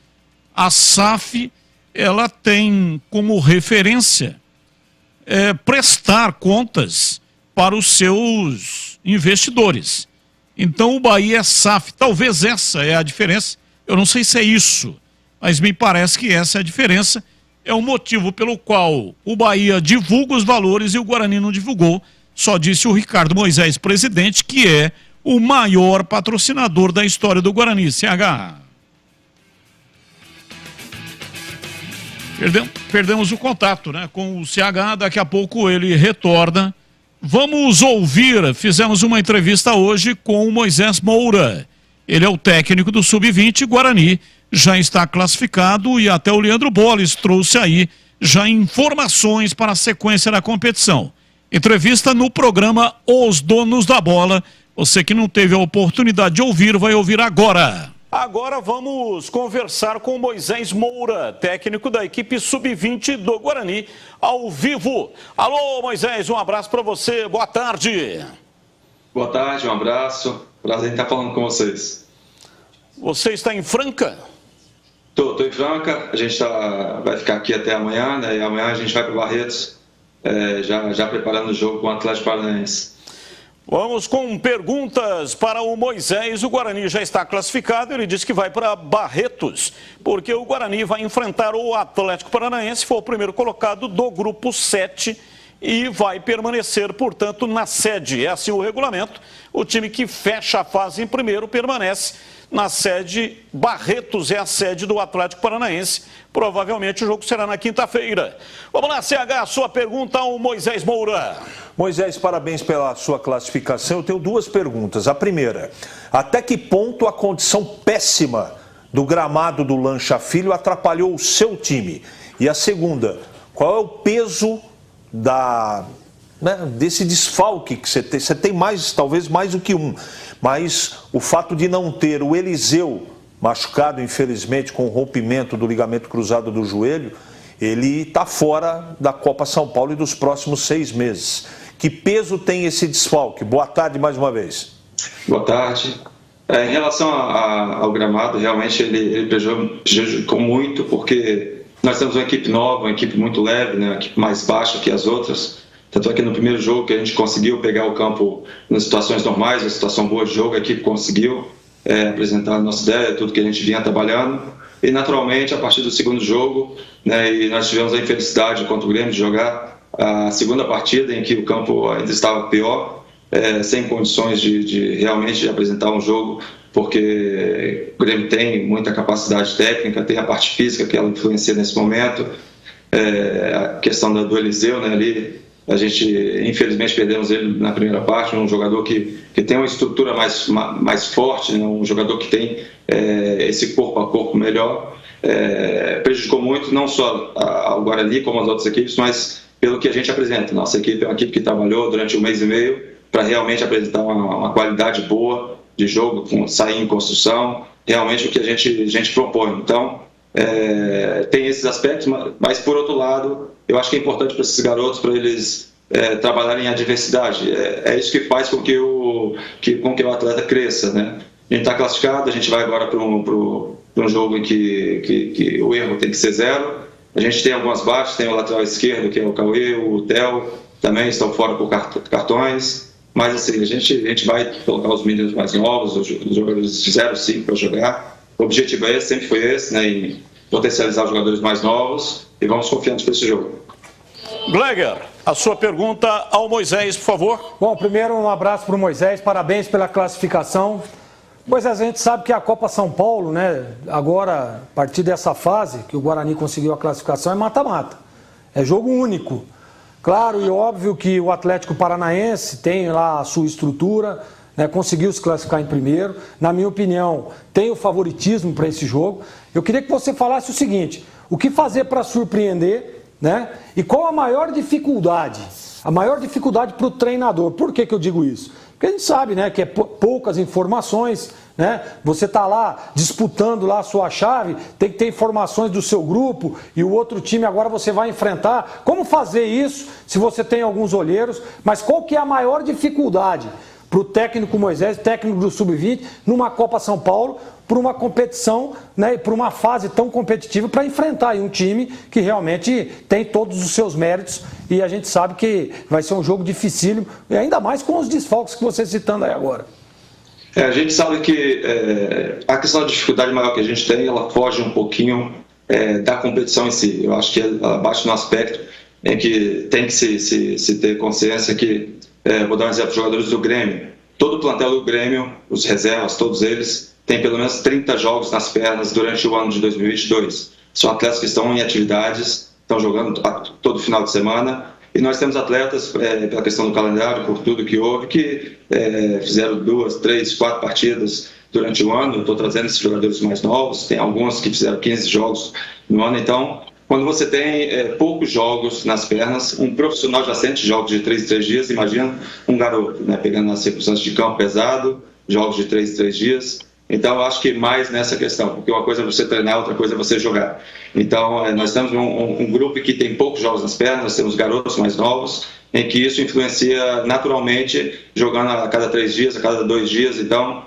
D: A SAF, ela tem como referência prestar contas para os seus investidores. Então o Bahia é SAF, talvez essa é a diferença, eu não sei se é isso, mas me parece que essa é a diferença. É o motivo pelo qual o Bahia divulga os valores e o Guarani não divulgou. Só disse o Ricardo Moisés, presidente, que é o maior patrocinador da história do Guarani. CH. Perdemos o contato, né, com o CH, daqui a pouco ele retorna. Vamos ouvir, fizemos uma entrevista hoje com o Moisés Moura. Ele é o técnico do Sub-20 Guarani. Já está classificado e até o Leandro Boles trouxe aí já informações para a sequência da competição. Entrevista no programa Os Donos da Bola. Você que não teve a oportunidade de ouvir, vai ouvir agora. Agora vamos conversar com Moisés Moura, técnico da equipe Sub-20 do Guarani, ao vivo. Alô, Moisés, um abraço para você, boa tarde.
M: Boa tarde, um abraço, prazer em estar falando com vocês.
D: Você está em Franca?
M: Estou em Franca, a gente vai ficar aqui até amanhã, né? E amanhã a gente vai para Barretos, já preparando o jogo com o Atlético Paranaense.
D: Vamos com perguntas para o Moisés. O Guarani já está classificado, ele disse que vai para Barretos, porque o Guarani vai enfrentar o Atlético Paranaense, foi o primeiro colocado do grupo 7 e vai permanecer, portanto, na sede. É assim o regulamento. O time que fecha a fase em primeiro permanece na sede. Barretos é a sede do Atlético Paranaense. Provavelmente o jogo será na quinta-feira. Vamos lá, CH, a sua pergunta ao Moisés Moura.
N: Moisés, parabéns pela sua classificação. Eu tenho 2 perguntas. A primeira, até que ponto a condição péssima do gramado do Lancha Filho atrapalhou o seu time? E a segunda, qual é o peso desse desfalque que você tem? Você tem talvez mais do que um, mas o fato de não ter o Eliseu machucado, infelizmente, com o rompimento do ligamento cruzado do joelho, ele está fora da Copa São Paulo e dos próximos 6 meses. Que peso tem esse desfalque? Boa tarde mais uma vez.
M: Boa tarde. Em relação ao gramado, realmente ele prejudicou muito, porque nós temos uma equipe nova, uma equipe muito leve, né, uma equipe mais baixa que as outras. Tanto é que no primeiro jogo que a gente conseguiu pegar o campo nas situações normais, uma situação boa de jogo, a equipe conseguiu apresentar a nossa ideia, tudo que a gente vinha trabalhando. E naturalmente, a partir do segundo jogo, né, e nós tivemos a infelicidade contra o Grêmio de jogar a segunda partida em que o campo ainda estava pior, sem condições de realmente apresentar um jogo, porque o Grêmio tem muita capacidade técnica, tem a parte física que ela influencia nesse momento, a questão do Eliseu, né, ali, a gente infelizmente perdemos ele na primeira parte, um jogador que tem uma estrutura mais forte, né, um jogador que tem esse corpo a corpo melhor, prejudicou muito não só ao Guarani como as outras equipes, mas pelo que a gente apresenta. Nossa equipe é uma equipe que trabalhou durante 1 mês e meio para realmente apresentar uma qualidade boa de jogo, sair em construção, realmente o que a gente propõe. Então, tem esses aspectos, mas por outro lado, eu acho que é importante para esses garotos, para eles trabalharem em adversidade. É isso que faz com que o atleta cresça, né? A gente está classificado, a gente vai agora para um jogo em que o erro tem que ser 0. A gente tem algumas baixas, tem o lateral esquerdo, que é o Cauê, o Theo, também estão fora por cartões. Mas assim, a gente vai colocar os meninos mais novos, os jogadores de 0-5 para jogar. O objetivo sempre foi esse, né, em potencializar os jogadores mais novos, e vamos confiantes para esse jogo.
D: Gleger, a sua pergunta ao Moisés, por favor.
O: Bom, primeiro um abraço para o Moisés, parabéns pela classificação. Moisés, a gente sabe que a Copa São Paulo, né, agora, a partir dessa fase, que o Guarani conseguiu a classificação, é mata-mata. É jogo único. Claro e óbvio que o Atlético Paranaense tem lá a sua estrutura, né, conseguiu se classificar em primeiro. Na minha opinião, tem o favoritismo para esse jogo. Eu queria que você falasse o seguinte: o que fazer para surpreender, né? E qual a maior dificuldade? A maior dificuldade para o treinador. Por que eu digo isso? Porque a gente sabe, né, que é poucas informações, né? Você está lá disputando lá a sua chave, tem que ter informações do seu grupo e o outro time agora você vai enfrentar. Como fazer isso se você tem alguns olheiros? Mas qual que é a maior dificuldade para o técnico Moisés, técnico do Sub-20, numa Copa São Paulo, por uma competição, né, por uma fase tão competitiva, para enfrentar aí um time que realmente tem todos os seus méritos, e a gente sabe que vai ser um jogo dificílimo, e ainda mais com os desfalques que você citando aí agora.
M: A gente sabe que a questão da dificuldade maior que a gente tem, ela foge um pouquinho da competição em si. Eu acho que ela bate no aspecto em que tem que se ter consciência que, vou dar um exemplo, os jogadores do Grêmio, todo o plantel do Grêmio, os reservas, todos eles, tem pelo menos 30 jogos nas pernas durante o ano de 2022. São atletas que estão em atividades, estão jogando todo final de semana, e nós temos atletas, pela questão do calendário, por tudo que houve, que fizeram 2, 3, 4 partidas durante o ano. Estou trazendo esses jogadores mais novos, tem alguns que fizeram 15 jogos no ano. Então, quando você tem poucos jogos nas pernas, um profissional já sente jogos de 3 em 3 dias, imagina um garoto, né, pegando as circunstâncias de campo pesado, jogos de 3 em 3 dias. Então, eu acho que mais nessa questão, porque uma coisa é você treinar, outra coisa é você jogar. Então, nós temos um grupo que tem poucos jogos nas pernas, nós temos garotos mais novos, em que isso influencia naturalmente, jogando a cada 3 dias, a cada 2 dias. Então,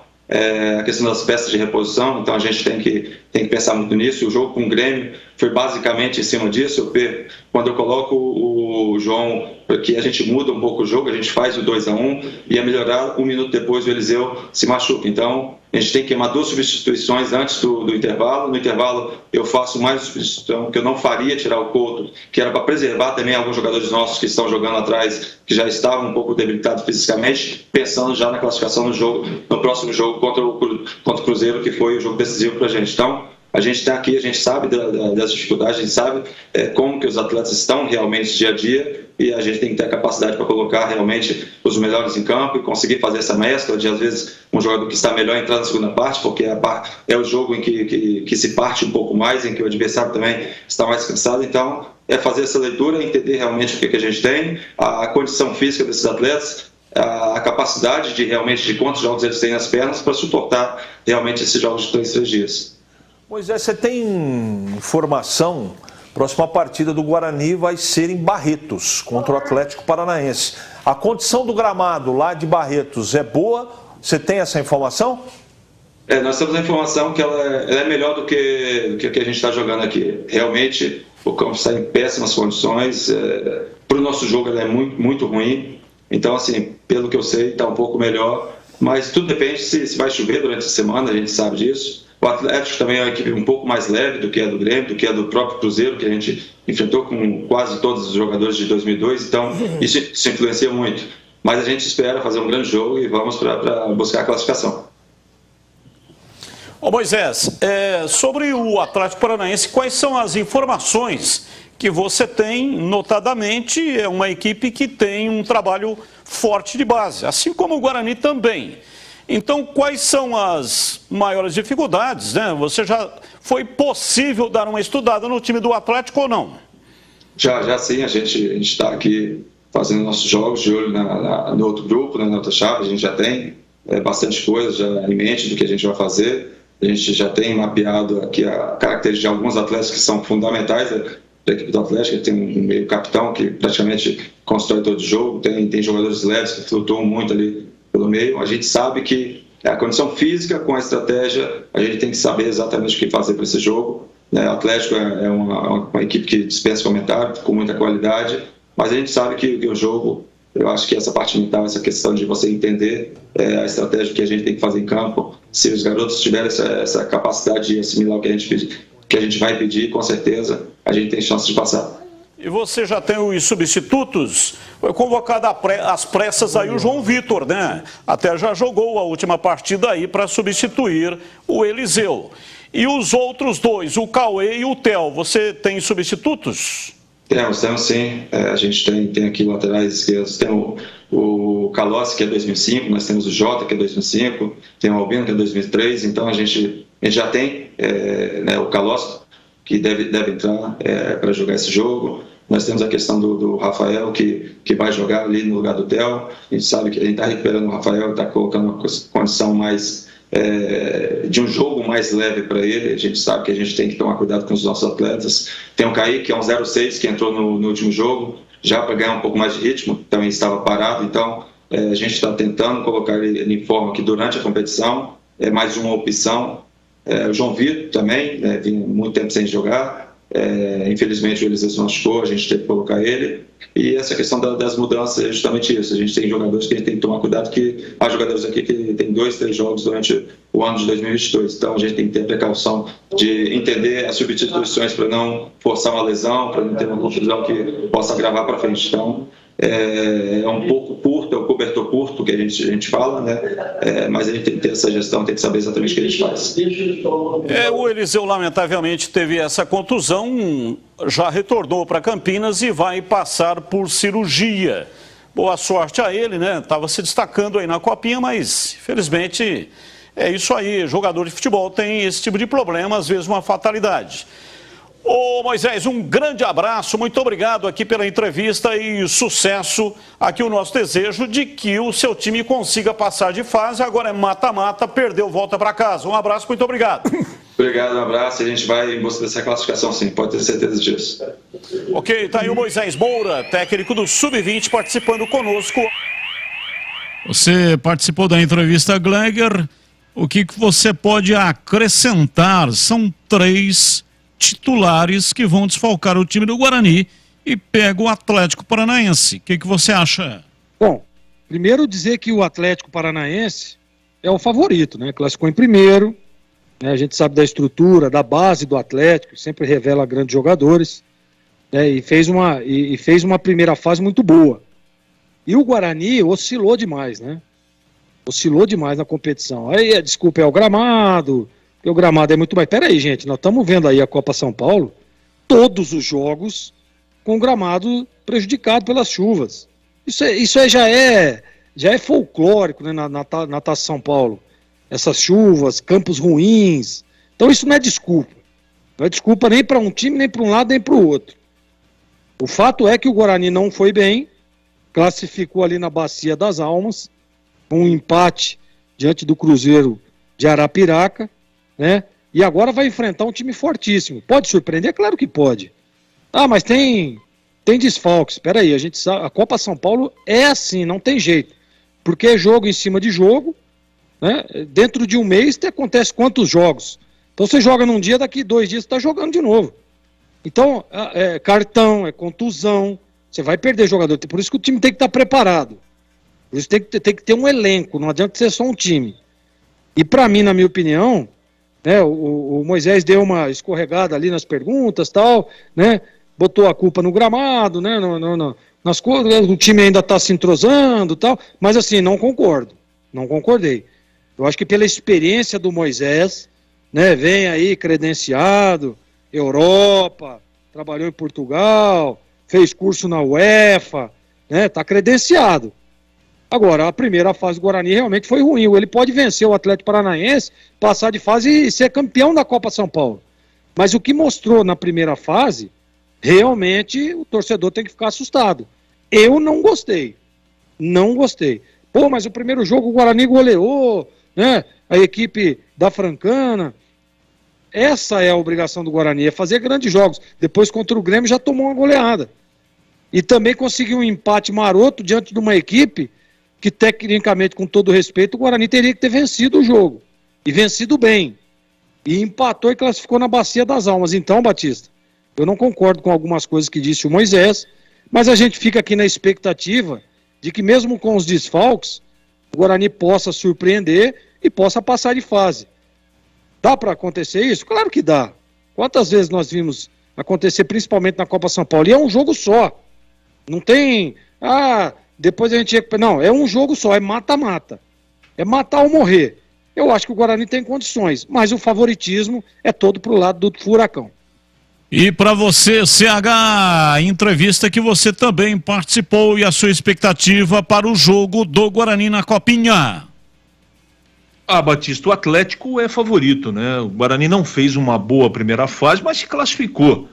M: a questão das peças de reposição, então a gente tem que pensar muito nisso. O jogo com o Grêmio foi basicamente em cima disso. Quando eu coloco o João, que a gente muda um pouco o jogo, a gente faz o 2-1, e a melhorar, 1 minuto depois o Eliseu se machuca. Então, a gente tem que queimar 2 substituições antes do intervalo. No intervalo, eu faço mais uma substituição, que eu não faria, tirar o Couto, que era para preservar também alguns jogadores nossos que estão jogando atrás, que já estavam um pouco debilitados fisicamente, pensando já na classificação no próximo jogo contra o Cruzeiro, que foi o jogo decisivo para a gente. Então, a gente está aqui, a gente sabe das dificuldades, a gente sabe como que os atletas estão realmente dia a dia, e a gente tem que ter a capacidade para colocar realmente os melhores em campo e conseguir fazer essa mescla de, às vezes, um jogador que está melhor entrar na segunda parte, porque é o jogo em que se parte um pouco mais, em que o adversário também está mais cansado. Então, é fazer essa leitura, entender realmente o que a gente tem, a condição física desses atletas, a capacidade de quantos jogos eles têm nas pernas para suportar realmente esses jogos de 3 dias.
N: Moisés, você tem informação? Próxima partida do Guarani vai ser em Barretos, contra o Atlético Paranaense. A condição do gramado lá de Barretos é boa? Você tem essa informação?
M: Nós temos a informação que ela é melhor do que a gente está jogando aqui. Realmente, o campo está em péssimas condições. Para o nosso jogo, ela é muito, muito ruim. Então, assim, pelo que eu sei, está um pouco melhor. Mas tudo depende se vai chover durante a semana, a gente sabe disso. O Atlético também é uma equipe um pouco mais leve do que a do Grêmio, do que a do próprio Cruzeiro, que a gente enfrentou com quase todos os jogadores de 2002, então isso influencia muito. Mas a gente espera fazer um grande jogo e vamos para buscar a classificação.
D: Ô Moisés, sobre o Atlético Paranaense, quais são as informações que você tem? Notadamente, é uma equipe que tem um trabalho forte de base, assim como o Guarani também. Então, quais são as maiores dificuldades, né? Foi possível dar uma estudada no time do Atlético ou não?
M: Já sim, a gente está aqui fazendo nossos jogos de olho no outro grupo, na outra chave. A gente já tem bastante coisa já em mente do que a gente vai fazer. A gente já tem mapeado aqui a característica de alguns atletas que são fundamentais da equipe do Atlético. Tem um meio capitão que praticamente constrói todo o jogo, tem jogadores leves que flutuam muito ali pelo meio. A gente sabe que a condição física com a estratégia, a gente tem que saber exatamente o que fazer para esse jogo. O Atlético é uma equipe que dispensa comentário, com muita qualidade, mas a gente sabe que o jogo, eu acho que essa parte mental, essa questão de você entender a estratégia que a gente tem que fazer em campo, se os garotos tiverem essa capacidade de assimilar o que a gente vai pedir, com certeza a gente tem chance de passar.
D: E você já tem os substitutos? Foi convocado às pressas aí o João Vitor, né? Até já jogou a última partida aí para substituir o Eliseu. E os outros dois, o Cauê e o Theo, você tem substitutos?
M: Temos sim. A gente tem aqui laterais esquerdos. Tem o Calossi, que é 2005, nós temos o Jota, que é 2005, tem o Albino, que é 2003. Então a gente já tem o Calossi, que deve entrar para jogar esse jogo. Nós temos a questão do Rafael, que vai jogar ali no lugar do Theo. A gente sabe que a gente está recuperando o Rafael, está colocando uma condição mais de um jogo mais leve para ele. A gente sabe que a gente tem que tomar cuidado com os nossos atletas. Tem o Kaique, que é um 06, que entrou no último jogo, já para ganhar um pouco mais de ritmo, também estava parado. Então, a gente está tentando colocar ele em forma que durante a competição é mais uma opção. O João Vitor também, vinha muito tempo sem jogar. Infelizmente o Eliseu se machucou, a gente teve que colocar ele. E essa questão das mudanças é justamente isso. A gente tem jogadores que a gente tem que tomar cuidado, que há jogadores aqui que tem 2, 3 jogos durante o ano de 2022. Então a gente tem que ter a precaução de entender as substituições para não forçar uma lesão, para não ter uma confusão que possa agravar para frente. Então é um pouco curto, é o cobertor curto que a gente fala, né? Mas a gente tem que ter essa gestão, tem que saber exatamente o que a gente faz.
D: O Eliseu lamentavelmente teve essa contusão, já retornou para Campinas e vai passar por cirurgia. Boa sorte a ele, né? Estava se destacando aí na Copinha, mas infelizmente é isso aí. Jogador de futebol tem esse tipo de problema, às vezes uma fatalidade. Ô Moisés, um grande abraço, muito obrigado aqui pela entrevista e sucesso. Aqui o nosso desejo de que o seu time consiga passar de fase. Agora é mata-mata, perdeu, volta para casa. Um abraço, muito obrigado.
M: Obrigado, um abraço, e a gente vai em busca dessa classificação sim, pode ter certeza disso.
D: Ok, tá aí o Moisés Moura, técnico do Sub-20, participando conosco. Você participou da entrevista, Gleiger. O que você pode acrescentar? São 3 titulares que vão desfalcar o time do Guarani e pega o Atlético Paranaense. O que você acha?
J: Bom, primeiro dizer que o Atlético Paranaense é o favorito, né? Classificou em primeiro, né? A gente sabe da estrutura, da base do Atlético, sempre revela grandes jogadores, né? E fez uma primeira fase muito boa. E o Guarani oscilou demais, né? Oscilou demais na competição. Aí a desculpa é o gramado, porque o gramado é muito mais. Pera aí, gente, nós estamos vendo aí a Copa São Paulo, todos os jogos com o gramado prejudicado pelas chuvas. Isso aí já é folclórico, né, na Taça São Paulo. Essas chuvas, campos ruins. Então isso não é desculpa. Não é desculpa nem para um time, nem para um lado, nem para o outro. O fato é que o Guarani não foi bem, classificou ali na Bacia das Almas, com um empate diante do Cruzeiro de Arapiraca, né? E agora vai enfrentar um time fortíssimo. Pode surpreender? Claro que pode. Ah, mas tem desfalques. Espera aí, a gente sabe, a Copa São Paulo é assim, não tem jeito. Porque é jogo em cima de jogo, né? Dentro de um mês acontece quantos jogos? Então você joga num dia, daqui 2 dias você está jogando de novo. Então, é cartão, é contusão, você vai perder jogador. Por isso que o time tem que estar preparado. Por isso tem que ter um elenco, não adianta ser só um time. E para mim, na minha opinião, né, o Moisés deu uma escorregada ali nas perguntas, tal, né, botou a culpa no gramado, né, nas coisas, o time ainda está se entrosando, tal, mas assim, não concordei. Eu acho que pela experiência do Moisés, né, vem aí credenciado, Europa, trabalhou em Portugal, fez curso na UEFA, né, tá credenciado. Agora, a primeira fase do Guarani realmente foi ruim. Ele pode vencer o Atlético Paranaense, passar de fase e ser campeão da Copa São Paulo. Mas o que mostrou na primeira fase, realmente o torcedor tem que ficar assustado. Eu não gostei. Não gostei. Pô, mas o primeiro jogo o Guarani goleou, né? A equipe da Francana. Essa é a obrigação do Guarani, é fazer grandes jogos. Depois contra o Grêmio já tomou uma goleada. E também conseguiu um empate maroto diante de uma equipe que tecnicamente, com todo respeito, o Guarani teria que ter vencido o jogo. E vencido bem. E empatou e classificou na Bacia das Almas. Então, Batista, eu não concordo com algumas coisas que disse o Moisés, mas a gente fica aqui na expectativa de que mesmo com os desfalques, o Guarani possa surpreender e possa passar de fase. Dá para acontecer isso? Claro que dá. Quantas vezes nós vimos acontecer, principalmente na Copa São Paulo? E é um jogo só. Não tem... depois a gente... Não, é um jogo só, é mata-mata. É matar ou morrer. Eu acho que o Guarani tem condições, mas o favoritismo é todo pro lado do Furacão.
D: E para você, CH, a entrevista que você também participou e a sua expectativa para o jogo do Guarani na Copinha.
F: Batista, o Atlético é favorito, né? O Guarani não fez uma boa primeira fase, mas se classificou.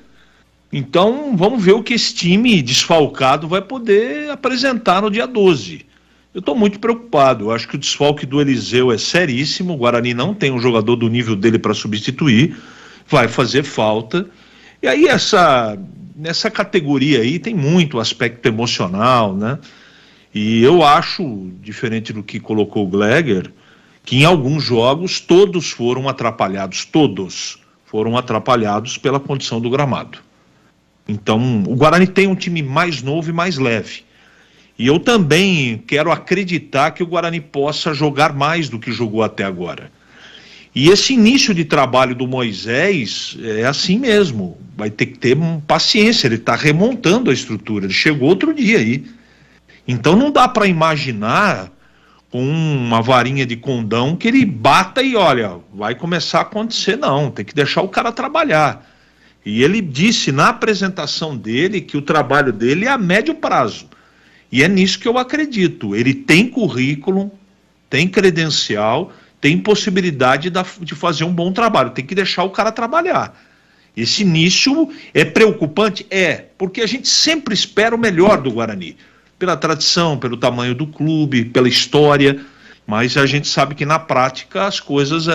F: Então, vamos ver o que esse time desfalcado vai poder apresentar no dia 12. Eu estou muito preocupado. Eu acho que o desfalque do Eliseu é seríssimo. O Guarani não tem um jogador do nível dele para substituir. Vai fazer falta. E aí, nessa categoria aí, tem muito aspecto emocional, né? E eu acho, diferente do que colocou o Gleger, que em alguns jogos todos foram atrapalhados pela condição do gramado. Então, o Guarani tem um time mais novo e mais leve. E eu também quero acreditar que o Guarani possa jogar mais do que jogou até agora. E esse início de trabalho do Moisés é assim mesmo. Vai ter que ter paciência, ele está remontando a estrutura. Ele chegou outro dia aí. Então não dá para imaginar com uma varinha de condão que ele bata e olha, vai começar a acontecer. Não, tem que deixar o cara trabalhar. E ele disse na apresentação dele que o trabalho dele é a médio prazo. E é nisso que eu acredito. Ele tem currículo, tem credencial, tem possibilidade de fazer um bom trabalho. Tem que deixar o cara trabalhar. Esse início é preocupante? É, porque a gente sempre espera o melhor do Guarani. Pela tradição, pelo tamanho do clube, pela história. Mas a gente sabe que na prática as coisas,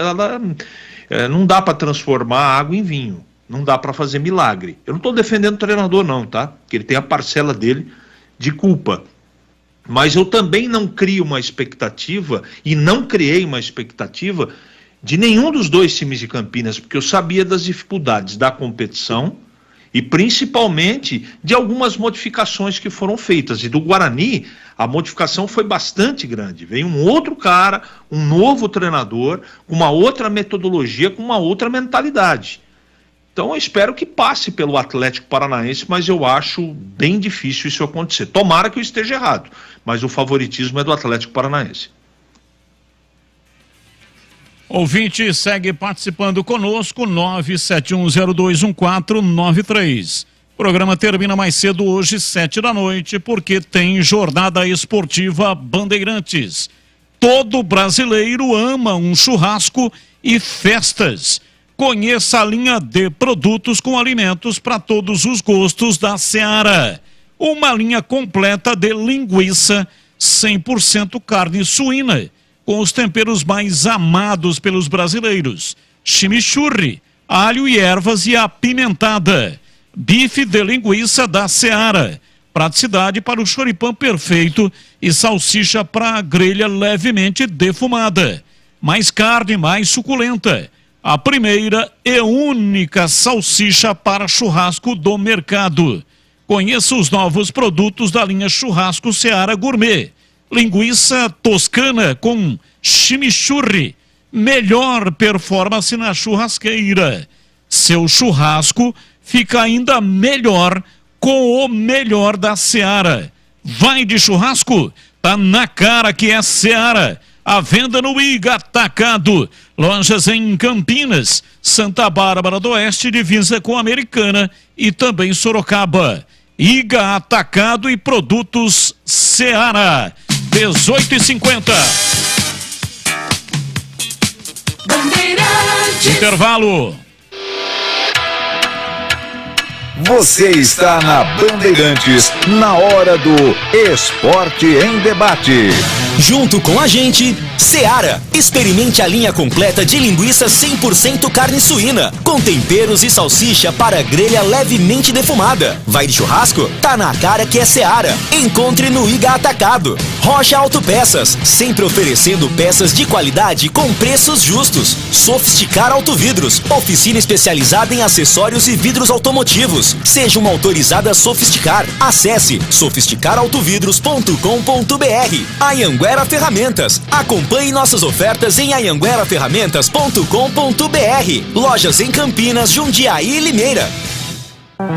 F: não dá para transformar água em vinho. Não dá para fazer milagre. Eu não estou defendendo o treinador não, tá? Porque ele tem a parcela dele de culpa. Mas eu também não crio uma expectativa, e não criei uma expectativa de nenhum dos dois times de Campinas, porque eu sabia das dificuldades da competição e principalmente de algumas modificações que foram feitas. E do Guarani, a modificação foi bastante grande. Veio um outro cara, um novo treinador, com uma outra metodologia, com uma outra mentalidade. Então eu espero que passe pelo Atlético Paranaense, mas eu acho bem difícil isso acontecer. Tomara que eu esteja errado, mas o favoritismo é do Atlético Paranaense.
D: Ouvinte segue participando conosco, 971021493. O programa termina mais cedo hoje, 7h, porque tem jornada esportiva Bandeirantes. Todo brasileiro ama um churrasco e festas. Conheça a linha de produtos com alimentos para todos os gostos da Seara. Uma linha completa de linguiça 100% carne suína, com os temperos mais amados pelos brasileiros. Chimichurri, alho e ervas e apimentada. Bife de linguiça da Seara. Praticidade para o choripã perfeito e salsicha para a grelha levemente defumada. Mais carne, mais suculenta. A primeira e única salsicha para churrasco do mercado. Conheça os novos produtos da linha Churrasco Seara Gourmet. Linguiça toscana com chimichurri. Melhor performance na churrasqueira. Seu churrasco fica ainda melhor com o melhor da Seara. Vai de churrasco? Tá na cara que é Seara. A venda no Iga Atacado. Lojas em Campinas, Santa Bárbara do Oeste, divisa com Americana e também Sorocaba. Iga Atacado e Produtos Seara. 18h50. Intervalo.
B: Você está na Bandeirantes, na hora do Esporte em Debate.
C: Junto com a gente, Seara. Experimente a linha completa de linguiça 100% carne suína, com temperos e salsicha para grelha levemente defumada. Vai de churrasco? Tá na cara que é Seara. Encontre no Iga Atacado. Rocha Autopeças, sempre oferecendo peças de qualidade com preços justos. Sofisticar Autovidros, oficina especializada em acessórios e vidros automotivos. Seja uma autorizada Sofisticar. Acesse sofisticarautovidros.com.br. Anhanguera Ferramentas. Acompanhe nossas ofertas em anhangueraferramentas.com.br. Lojas em Campinas, Jundiaí e Limeira.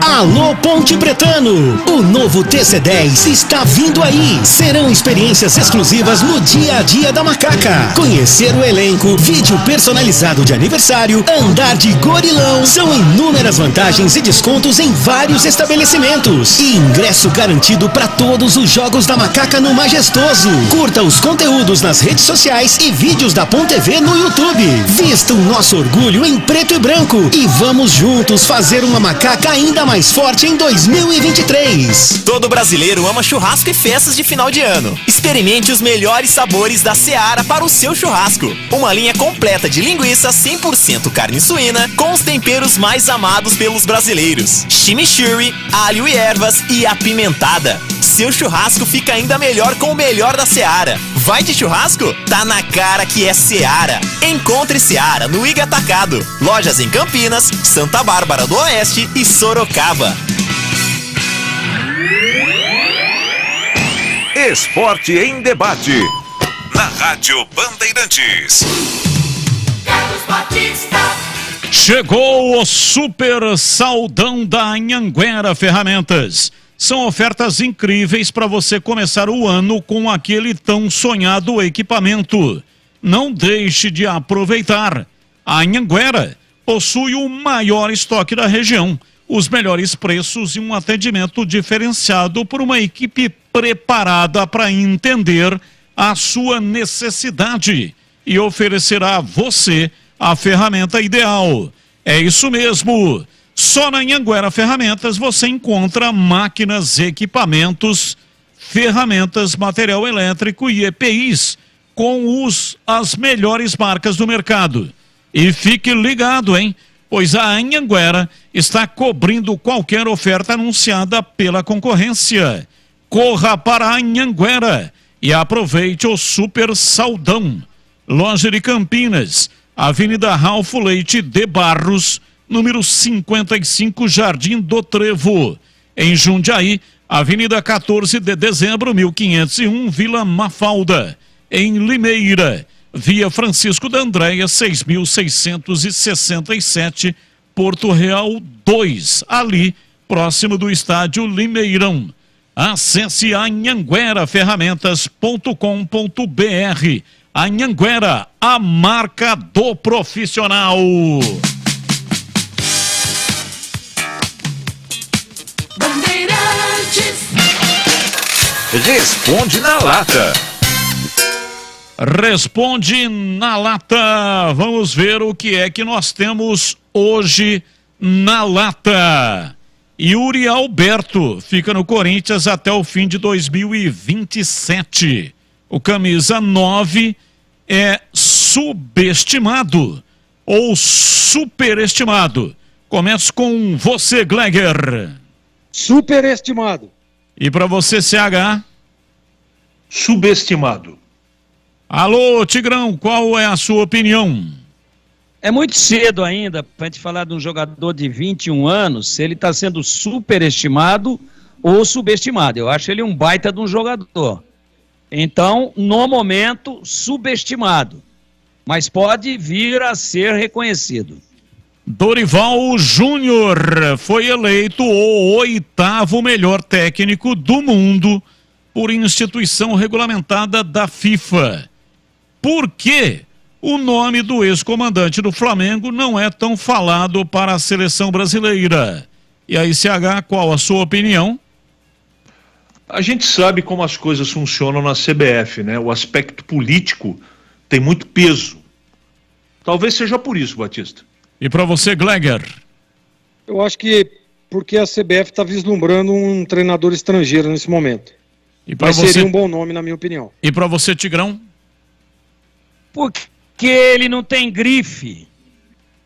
K: Alô Ponte Pretano, o novo TC10 está vindo aí. Serão experiências exclusivas no dia a dia da Macaca. Conhecer o elenco, vídeo personalizado de aniversário, andar de gorilão. São inúmeras vantagens e descontos em vários estabelecimentos. E ingresso garantido para todos os jogos da Macaca no Majestoso. Curta os conteúdos nas redes sociais e vídeos da Ponte TV no YouTube. Vista o nosso orgulho em preto e branco e vamos juntos fazer uma Macaca ainda mais forte em 2023.
C: Todo brasileiro ama churrasco e festas de final de ano. Experimente os melhores sabores da Seara para o seu churrasco. Uma linha completa de linguiça 100% carne suína com os temperos mais amados pelos brasileiros. Chimichurri, alho e ervas e apimentada. Seu churrasco fica ainda melhor com o melhor da Seara. Vai de churrasco? Tá na cara que é Seara. Encontre Seara no Iga Atacado. Lojas em Campinas, Santa Bárbara do Oeste e Sorocaba.
B: Esporte em Debate. Na Rádio Bandeirantes.
P: Carlos Batista.
D: Chegou o super saldão da Anhanguera Ferramentas. São ofertas incríveis para você começar o ano com aquele tão sonhado equipamento. Não deixe de aproveitar. A Anhanguera possui o maior estoque da região, os melhores preços e um atendimento diferenciado por uma equipe preparada para entender a sua necessidade e oferecerá a você a ferramenta ideal. É isso mesmo. Só na Anhanguera Ferramentas você encontra máquinas, equipamentos, ferramentas, material elétrico e EPIs com as melhores marcas do mercado. E fique ligado, hein? Pois a Anhanguera está cobrindo qualquer oferta anunciada pela concorrência. Corra para a Anhanguera e aproveite o super saldão. Loja de Campinas, Avenida Ralph Leite de Barros, número 55, Jardim do Trevo. Em Jundiaí, Avenida 14 de Dezembro, 1501, Vila Mafalda. Em Limeira, Via Francisco da Andréia, 6667, Porto Real 2, ali, próximo do estádio Limeirão. Acesse anhangueraferramentas.com.br. Anhanguera, a marca do profissional.
P: Bandeirantes.
B: Responde na lata.
D: Responde na lata. Vamos ver o que é que nós temos hoje na lata. Yuri Alberto fica no Corinthians até o fim de 2027. O camisa 9 é subestimado ou superestimado. Começo com você, Gleger.
J: Superestimado.
D: E para você, CH?
F: Subestimado.
D: Alô, Tigrão, qual é a sua opinião?
G: É muito cedo ainda para a gente falar de um jogador de 21 anos, se ele está sendo superestimado ou subestimado. Eu acho ele um baita de um jogador. Então, no momento, subestimado. Mas pode vir a ser reconhecido.
D: Dorival Júnior foi eleito o 8º melhor técnico do mundo por instituição regulamentada da FIFA. Por quê? O nome do ex-comandante do Flamengo não é tão falado para a seleção brasileira. E aí, CH, qual a sua opinião?
F: A gente sabe como as coisas funcionam na CBF, né? O aspecto político tem muito peso. Talvez seja por isso, Batista.
D: E para você, Gleger?
J: Eu acho que porque a CBF está vislumbrando um treinador estrangeiro nesse momento. Mas seria um bom nome, na minha opinião.
D: E para você, Tigrão?
G: Porque ele não tem grife.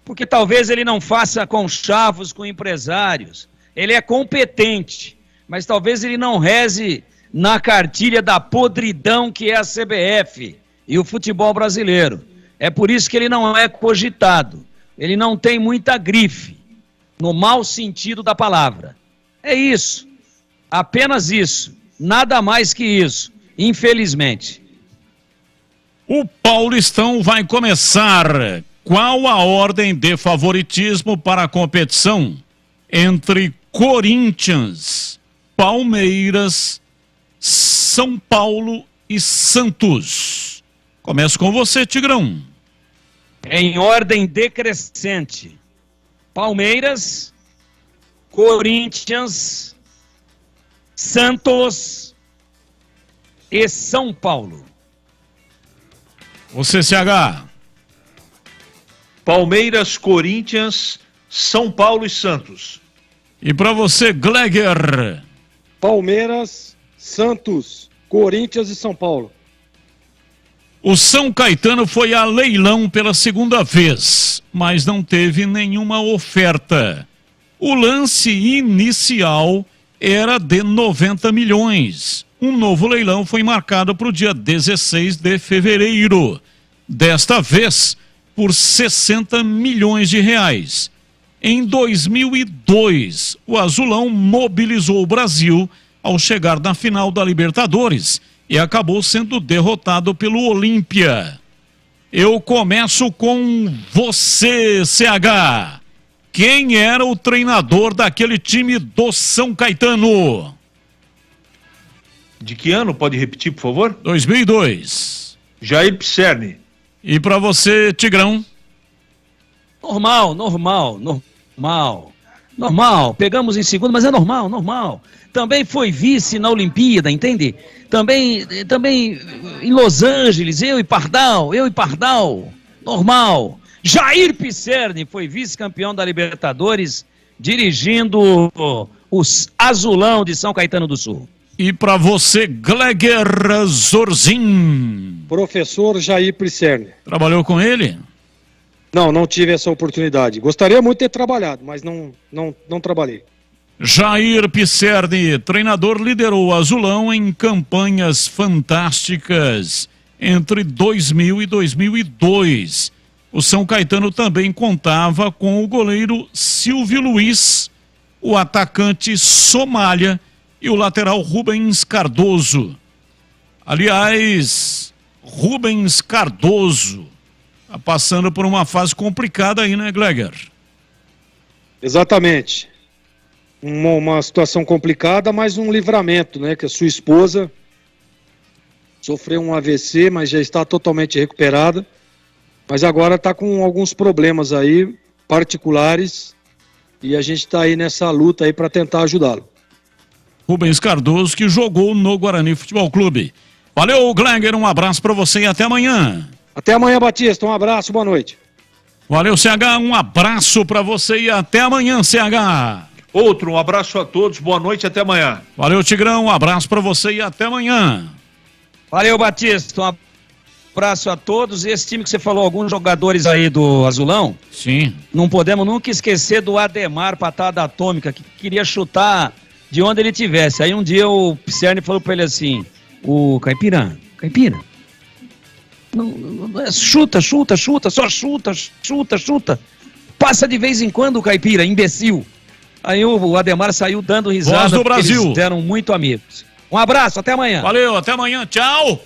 G: Porque talvez ele não faça conchavos com empresários. Ele é competente, mas talvez ele não reze na cartilha da podridão que é a CBF e o futebol brasileiro. É por isso que ele não é cogitado. Ele não tem muita grife, no mau sentido da palavra. É isso. Apenas isso. Nada mais que isso, infelizmente.
D: O Paulistão vai começar. Qual a ordem de favoritismo para a competição entre Corinthians, Palmeiras, São Paulo e Santos? Começo com você, Tigrão.
G: Em ordem decrescente. Palmeiras, Corinthians, Santos e São Paulo.
D: Você, CH.
F: Palmeiras, Corinthians, São Paulo e Santos.
D: E para você, Gleger?
J: Palmeiras, Santos, Corinthians e São Paulo.
D: O São Caetano foi a leilão pela segunda vez, mas não teve nenhuma oferta. O lance inicial era de 90 milhões. Um novo leilão foi marcado para o dia 16 de fevereiro. Desta vez, por 60 milhões de reais. Em 2002, o Azulão mobilizou o Brasil ao chegar na final da Libertadores e acabou sendo derrotado pelo Olímpia. Eu começo com você, CH. Quem era o treinador daquele time do São Caetano?
F: De que ano? Pode repetir, por favor?
D: 2002.
F: Jair Pisserni.
D: E para você, Tigrão?
G: Normal. Pegamos em segundo, mas é normal. Também foi vice na Olimpíada, entende? Também em Los Angeles, eu e Pardal. Normal. Jair Pisserni foi vice-campeão da Libertadores, dirigindo os Azulão de São Caetano do Sul.
D: E para você, Gleger Zorzin.
J: Professor Jair Pisserni.
D: Trabalhou com ele?
J: Não tive essa oportunidade. Gostaria muito de ter trabalhado, mas não trabalhei.
D: Jair Pisserni, treinador, liderou o Azulão em campanhas fantásticas entre 2000 e 2002. O São Caetano também contava com o goleiro Silvio Luiz, o atacante Somália e o lateral Rubens Cardoso. Aliás, Rubens Cardoso está passando por uma fase complicada aí, né, Gleger?
J: Exatamente. Uma situação complicada, mas um livramento, né? Que a sua esposa sofreu um AVC, mas já está totalmente recuperada. Mas agora está com alguns problemas aí, particulares, e a gente está aí nessa luta aí para tentar ajudá-lo.
D: Rubens Cardoso, que jogou no Guarani Futebol Clube. Valeu, Gleger, um abraço para você e até amanhã.
J: Até amanhã, Batista, um abraço, boa noite.
D: Valeu, CH, um abraço para você e até amanhã, CH.
F: Um abraço a todos, boa noite e até amanhã.
D: Valeu, Tigrão, um abraço para você e até amanhã.
G: Valeu, Batista, um abraço a todos. E esse time que você falou, alguns jogadores aí do Azulão.
D: Sim.
G: Não podemos nunca esquecer do Ademar, patada atômica, que queria chutar de onde ele tivesse. Aí um dia o Pisserni falou pra ele assim, o Caipira, chuta, só chuta. Passa de vez em quando o Caipira, imbecil. Aí o Ademar saiu dando risada,
D: Voz do Brasil.
G: Eles eram muito amigos. Um abraço, até amanhã.
D: Valeu, até amanhã, tchau.